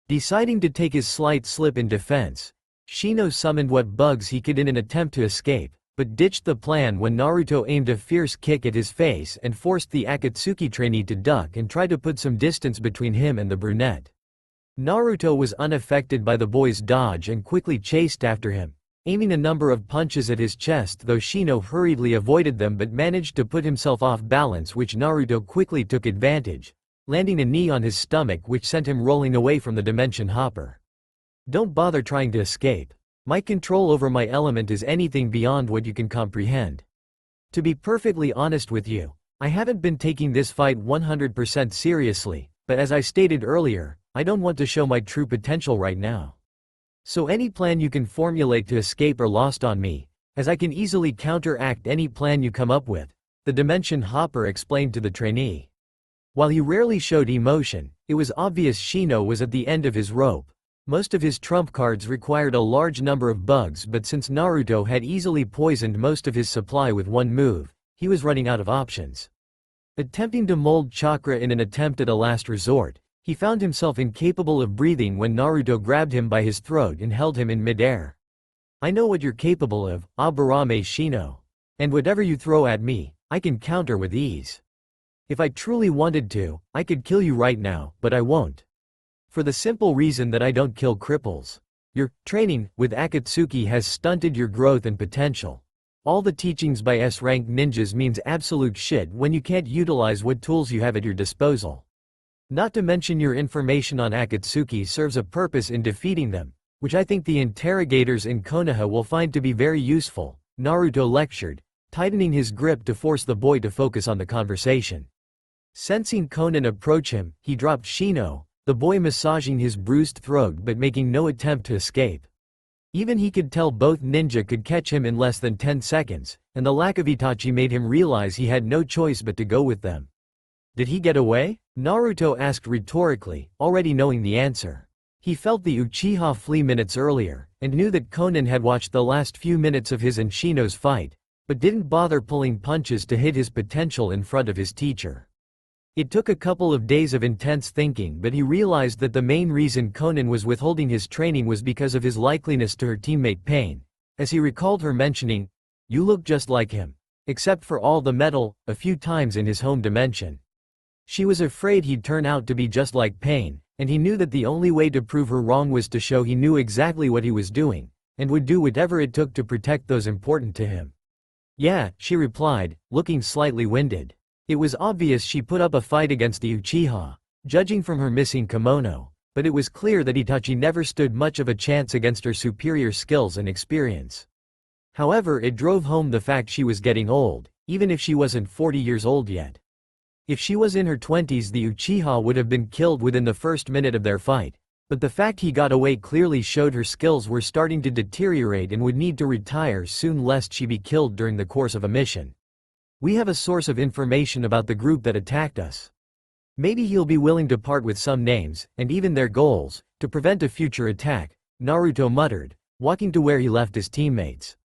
Deciding to take his slight slip in defense, Shino summoned what bugs he could in an attempt to escape, but ditched the plan when Naruto aimed a fierce kick at his face and forced the Akatsuki trainee to duck and try to put some distance between him and the brunette. Naruto was unaffected by the boy's dodge and quickly chased after him, aiming a number of punches at his chest, though Shino hurriedly avoided them but managed to put himself off balance, which Naruto quickly took advantage, landing a knee on his stomach which sent him rolling away from the dimension hopper. Don't bother trying to escape. My control over my element is anything beyond what you can comprehend. To be perfectly honest with you, I haven't been taking this fight 100% seriously, but as I stated earlier, I don't want to show my true potential right now. So any plan you can formulate to escape are lost on me, as I can easily counteract any plan you come up with, the dimension hopper explained to the trainee. While he rarely showed emotion, it was obvious Shino was at the end of his rope. Most of his trump cards required a large number of bugs, but since Naruto had easily poisoned most of his supply with one move, he was running out of options. Attempting to mold chakra in an attempt at a last resort, he found himself incapable of breathing when Naruto grabbed him by his throat and held him in midair. I know what you're capable of, Aburame Shino. And whatever you throw at me, I can counter with ease. If I truly wanted to, I could kill you right now, but I won't. For the simple reason that I don't kill cripples. Your training with Akatsuki has stunted your growth and potential. All the teachings by S-rank ninjas means absolute shit when you can't utilize what tools you have at your disposal. Not to mention your information on Akatsuki serves a purpose in defeating them, which I think the interrogators in Konoha will find to be very useful, Naruto lectured, tightening his grip to force the boy to focus on the conversation. Sensing Konan approach him, he dropped Shino, the boy massaging his bruised throat but making no attempt to escape. Even he could tell both ninja could catch him in less than 10 seconds, and the lack of Itachi made him realize he had no choice but to go with them. Did he get away? Naruto asked rhetorically, already knowing the answer. He felt the Uchiha flee minutes earlier, and knew that Konan had watched the last few minutes of his and Shino's fight, but didn't bother pulling punches to hit his potential in front of his teacher. It took a couple of days of intense thinking, but he realized that the main reason Konan was withholding his training was because of his likeliness to her teammate Pain, as he recalled her mentioning, "You look just like him, except for all the metal," a few times in his home dimension. She was afraid he'd turn out to be just like Pain, and he knew that the only way to prove her wrong was to show he knew exactly what he was doing, and would do whatever it took to protect those important to him. "Yeah," she replied, looking slightly winded. It was obvious she put up a fight against the Uchiha, judging from her missing kimono, but it was clear that Itachi never stood much of a chance against her superior skills and experience. However, it drove home the fact she was getting old, even if she wasn't 40 years old yet. If she was in her 20s, the Uchiha would have been killed within the first minute of their fight, but the fact he got away clearly showed her skills were starting to deteriorate and would need to retire soon lest she be killed during the course of a mission. "We have a source of information about the group that attacked us. Maybe he'll be willing to part with some names, and even their goals, to prevent a future attack," Naruto muttered, walking to where he left his teammates.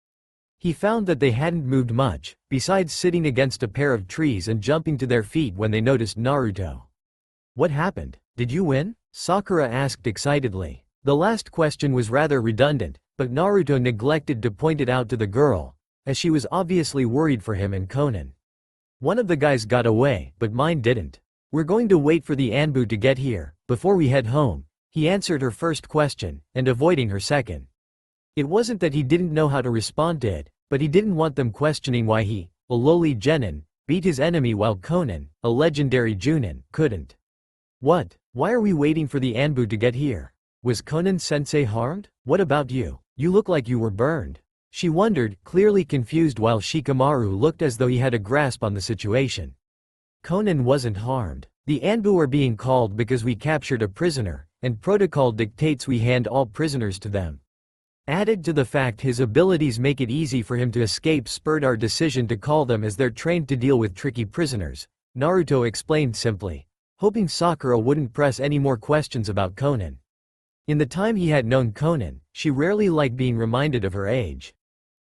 He found that they hadn't moved much, besides sitting against a pair of trees and jumping to their feet when they noticed Naruto. "What happened? Did you win?" Sakura asked excitedly. The last question was rather redundant, but Naruto neglected to point it out to the girl, as she was obviously worried for him and Konan. "One of the guys got away, but mine didn't. We're going to wait for the Anbu to get here, before we head home," he answered her first question, and avoiding her second. It wasn't that he didn't know how to respond to it, but he didn't want them questioning why he, a lowly genin, beat his enemy while Konan, a legendary Junin, couldn't. "What? Why are we waiting for the Anbu to get here? Was Konan-sensei harmed? What about you? You look like you were burned." She wondered, clearly confused, while Shikamaru looked as though he had a grasp on the situation. "Konan wasn't harmed. The Anbu are being called because we captured a prisoner, and protocol dictates we hand all prisoners to them. Added to the fact his abilities make it easy for him to escape spurred our decision to call them, as they're trained to deal with tricky prisoners," Naruto explained simply, hoping Sakura wouldn't press any more questions about Konan. In the time he had known Konan, she rarely liked being reminded of her age.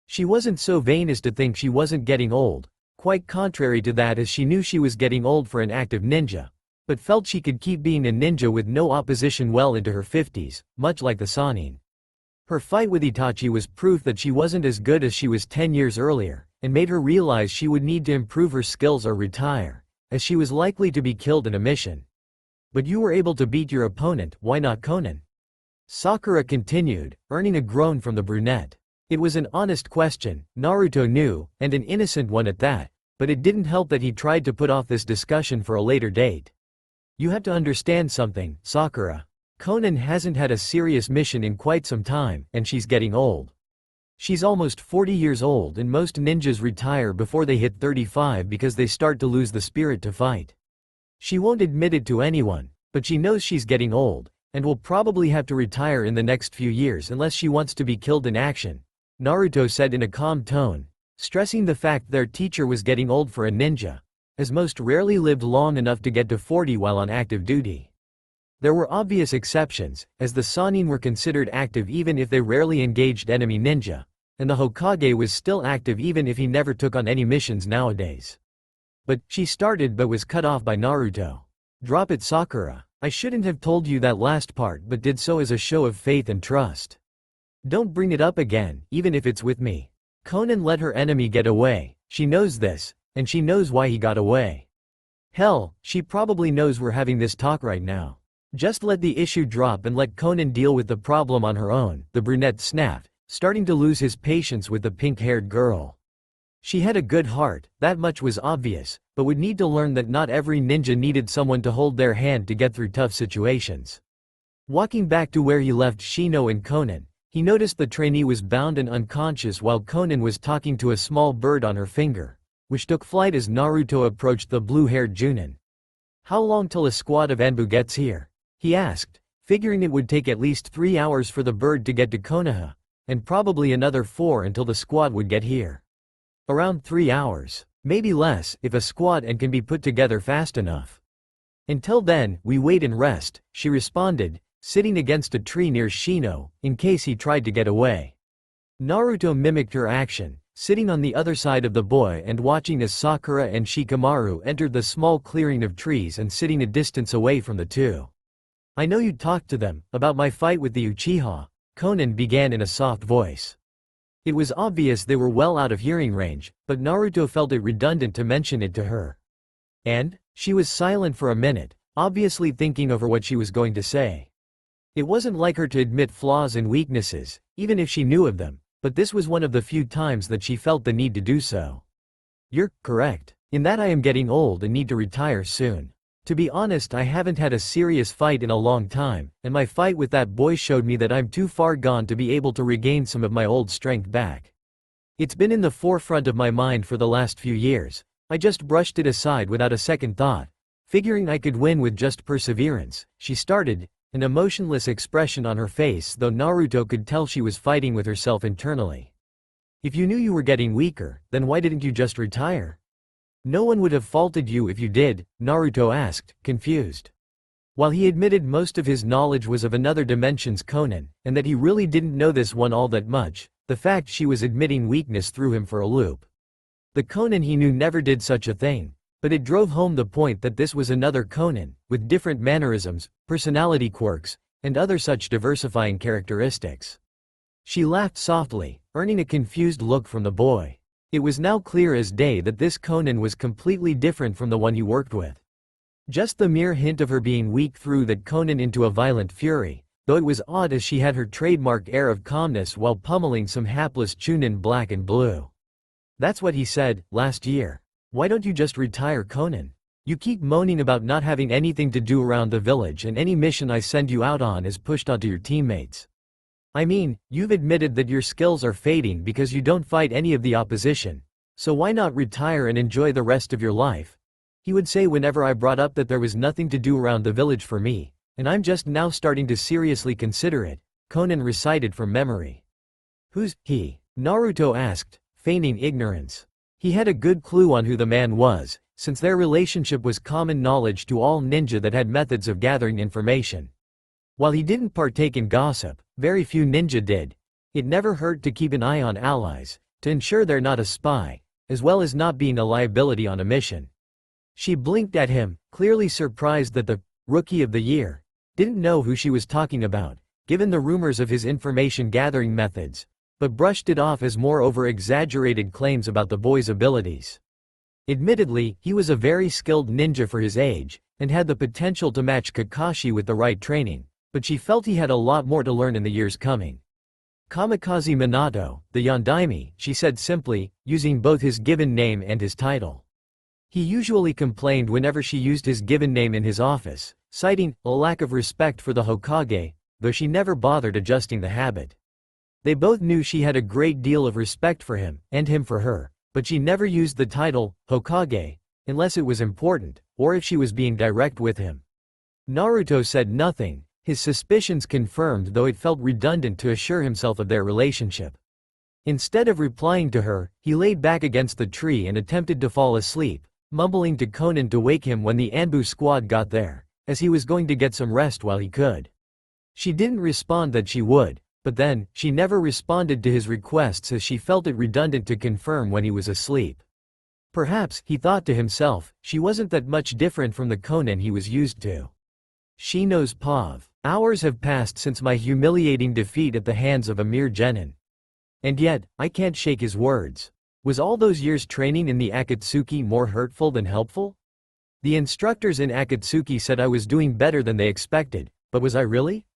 She wasn't so vain as to think she wasn't getting old, quite contrary to that, as she knew she was getting old for an active ninja, but felt she could keep being a ninja with no opposition well into her 50s, much like the Sannin. Her fight with Itachi was proof that she wasn't as good as she was 10 years earlier, and made her realize she would need to improve her skills or retire, as she was likely to be killed in a mission. But you were able to beat your opponent, why not Konan? Sakura continued, earning a groan from the brunette. It was an honest question, Naruto knew, and an innocent one at that, but it didn't help that he tried to put off this discussion for a later date. You have to understand something, Sakura. Konan hasn't had a serious mission in quite some time, and she's getting old. She's almost 40 years old, and most ninjas retire before they hit 35 because they start to lose the spirit to fight. She won't admit it to anyone, but she knows she's getting old, and will probably have to retire in the next few years unless she wants to be killed in action, Naruto said in a calm tone, stressing the fact their teacher was getting old for a ninja, as most rarely lived long enough to get to 40 while on active duty. There were obvious exceptions, as the Sannin were considered active even if they rarely engaged enemy ninja, and the Hokage was still active even if he never took on any missions nowadays. But, she started but was cut off by Naruto. Drop it, Sakura. I shouldn't have told you that last part but did so as a show of faith and trust. Don't bring it up again, even if it's with me. Konan let her enemy get away, she knows this, and she knows why he got away. Hell, she probably knows we're having this talk right now. Just let the issue drop and let Konan deal with the problem on her own, the brunette snapped, starting to lose his patience with the pink-haired girl. She had a good heart, that much was obvious, but would need to learn that not every ninja needed someone to hold their hand to get through tough situations. Walking back to where he left Shino and Konan, he noticed the trainee was bound and unconscious while Konan was talking to a small bird on her finger, which took flight as Naruto approached the blue-haired Junin. How long till a squad of Enbu gets here? He asked, figuring it would take at least 3 hours for the bird to get to Konoha, and probably another 4 until the squad would get here. Around 3 hours, maybe less, if a squad and can be put together fast enough. Until then, we wait and rest, she responded, sitting against a tree near Shino, in case he tried to get away. Naruto mimicked her action, sitting on the other side of the boy and watching as Sakura and Shikamaru entered the small clearing of trees and sitting a distance away from the two. I know you talked to them, about my fight with the Uchiha, Konan began in a soft voice. It was obvious they were well out of hearing range, but Naruto felt it redundant to mention it to her. And? She was silent for a minute, obviously thinking over what she was going to say. It wasn't like her to admit flaws and weaknesses, even if she knew of them, but this was one of the few times that she felt the need to do so. You're correct, in that I am getting old and need to retire soon. To be honest, I haven't had a serious fight in a long time, and my fight with that boy showed me that I'm too far gone to be able to regain some of my old strength back. It's been in the forefront of my mind for the last few years. I just brushed it aside without a second thought, figuring I could win with just perseverance, she started, an emotionless expression on her face though Naruto could tell she was fighting with herself internally. If you knew you were getting weaker, then why didn't you just retire? No one would have faulted you if you did, Naruto asked, confused. While he admitted most of his knowledge was of another dimension's Konan, and that he really didn't know this one all that much, the fact she was admitting weakness threw him for a loop. The Konan he knew never did such a thing, but it drove home the point that this was another Konan, with different mannerisms, personality quirks, and other such diversifying characteristics. She laughed softly, earning a confused look from the boy. It was now clear as day that this Konan was completely different from the one you worked with. Just the mere hint of her being weak threw that Konan into a violent fury, though it was odd as she had her trademark air of calmness while pummeling some hapless Chunin black and blue. That's what he said, last year. Why don't you just retire, Konan? You keep moaning about not having anything to do around the village and any mission I send you out on is pushed onto your teammates. I mean, you've admitted that your skills are fading because you don't fight any of the opposition, so why not retire and enjoy the rest of your life? He would say whenever I brought up that there was nothing to do around the village for me, and I'm just now starting to seriously consider it, Konan recited from memory. Who's he? Naruto asked, feigning ignorance. He had a good clue on who the man was, since their relationship was common knowledge to all ninja that had methods of gathering information. While he didn't partake in gossip, very few ninja did. It never hurt to keep an eye on allies, to ensure they're not a spy, as well as not being a liability on a mission. She blinked at him, clearly surprised that the Rookie of the Year didn't know who she was talking about, given the rumors of his information-gathering methods, but brushed it off as more over-exaggerated claims about the boy's abilities. Admittedly, he was a very skilled ninja for his age, and had the potential to match Kakashi with the right training, but she felt he had a lot more to learn in the years coming. Kamikaze Minato, the Yondaime, she said simply, using both his given name and his title. He usually complained whenever she used his given name in his office, citing a lack of respect for the Hokage, though she never bothered adjusting the habit. They both knew she had a great deal of respect for him, and him for her, but she never used the title, Hokage, unless it was important, or if she was being direct with him. Naruto said nothing, his suspicions confirmed, though it felt redundant to assure himself of their relationship. Instead of replying to her, he laid back against the tree and attempted to fall asleep, mumbling to Conan to wake him when the Anbu squad got there, as he was going to get some rest while he could. She didn't respond that she would, but then, she never responded to his requests as she felt it redundant to confirm when he was asleep. Perhaps, he thought to himself, she wasn't that much different from the Conan he was used to. She knows Pav. Hours have passed since my humiliating defeat at the hands of a mere genin. And yet, I can't shake his words. Was all those years training in the Akatsuki more hurtful than helpful? The instructors in Akatsuki said I was doing better than they expected, but was I really?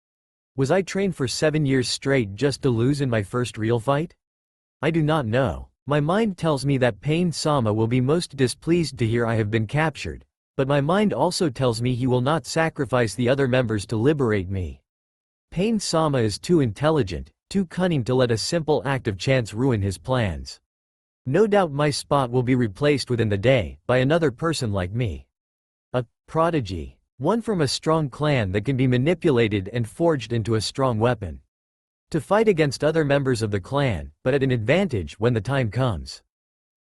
Was I trained for 7 years straight just to lose in my first real fight? I do not know. My mind tells me that Pain-sama will be most displeased to hear I have been captured, but my mind also tells me he will not sacrifice the other members to liberate me. Pain-sama is too intelligent, too cunning to let a simple act of chance ruin his plans. No doubt my spot will be replaced within the day, by another person like me. A prodigy. One from a strong clan that can be manipulated and forged into a strong weapon. To fight against other members of the clan, but at an advantage when the time comes.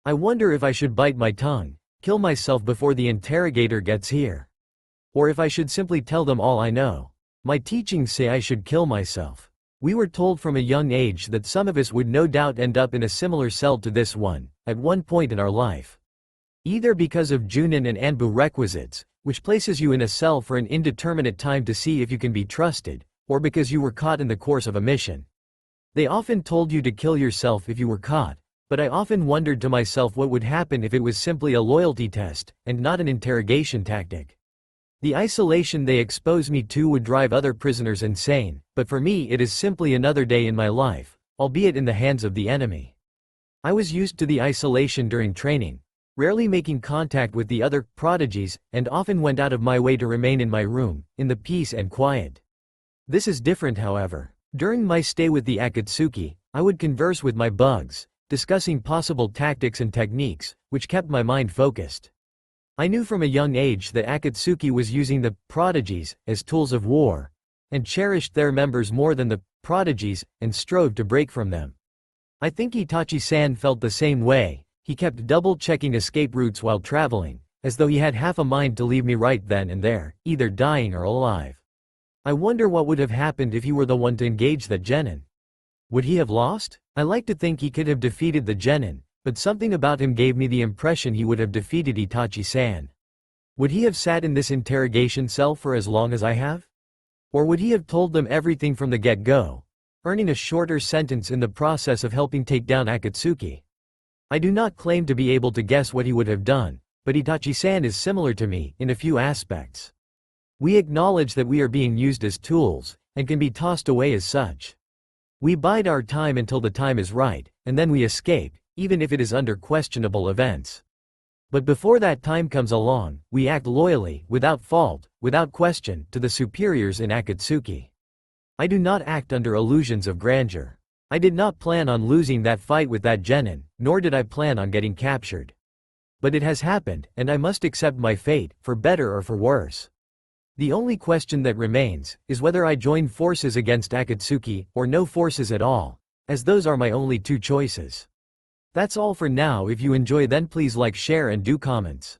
I wonder if I should bite my tongue, kill myself before the interrogator gets here. Or if I should simply tell them all I know. My teachings say I should kill myself. We were told from a young age that some of us would no doubt end up in a similar cell to this one, at one point in our life. Either because of Junin and Anbu requisites, which places you in a cell for an indeterminate time to see if you can be trusted, or because you were caught in the course of a mission. They often told you to kill yourself if you were caught, but I often wondered to myself what would happen if it was simply a loyalty test, and not an interrogation tactic. The isolation they expose me to would drive other prisoners insane, but for me it is simply another day in my life, albeit in the hands of the enemy. I was used to the isolation during training, rarely making contact with the other prodigies, and often went out of my way to remain in my room, in the peace and quiet. This is different, however. During my stay with the Akatsuki, I would converse with my bugs, discussing possible tactics and techniques, which kept my mind focused. I knew from a young age that Akatsuki was using the prodigies as tools of war, and cherished their members more than the prodigies, and strove to break from them. I think Itachi-san felt the same way. He kept double-checking escape routes while traveling, as though he had half a mind to leave me right then and there, either dying or alive. I wonder what would have happened if he were the one to engage that genin. Would he have lost? I like to think he could have defeated the genin, but something about him gave me the impression he would have defeated Itachi-san. Would he have sat in this interrogation cell for as long as I have? Or would he have told them everything from the get-go, earning a shorter sentence in the process of helping take down Akatsuki? I do not claim to be able to guess what he would have done, but Itachi-san is similar to me in a few aspects. We acknowledge that we are being used as tools, and can be tossed away as such. We bide our time until the time is right, and then we escape, even if it is under questionable events. But before that time comes along, we act loyally, without fault, without question, to the superiors in Akatsuki. I do not act under illusions of grandeur. I did not plan on losing that fight with that genin, nor did I plan on getting captured. But it has happened, and I must accept my fate, for better or for worse. The only question that remains, is whether I join forces against Akatsuki, or no forces at all, as those are my only two choices. That's all for now. If you enjoy, then please like, share and do comments.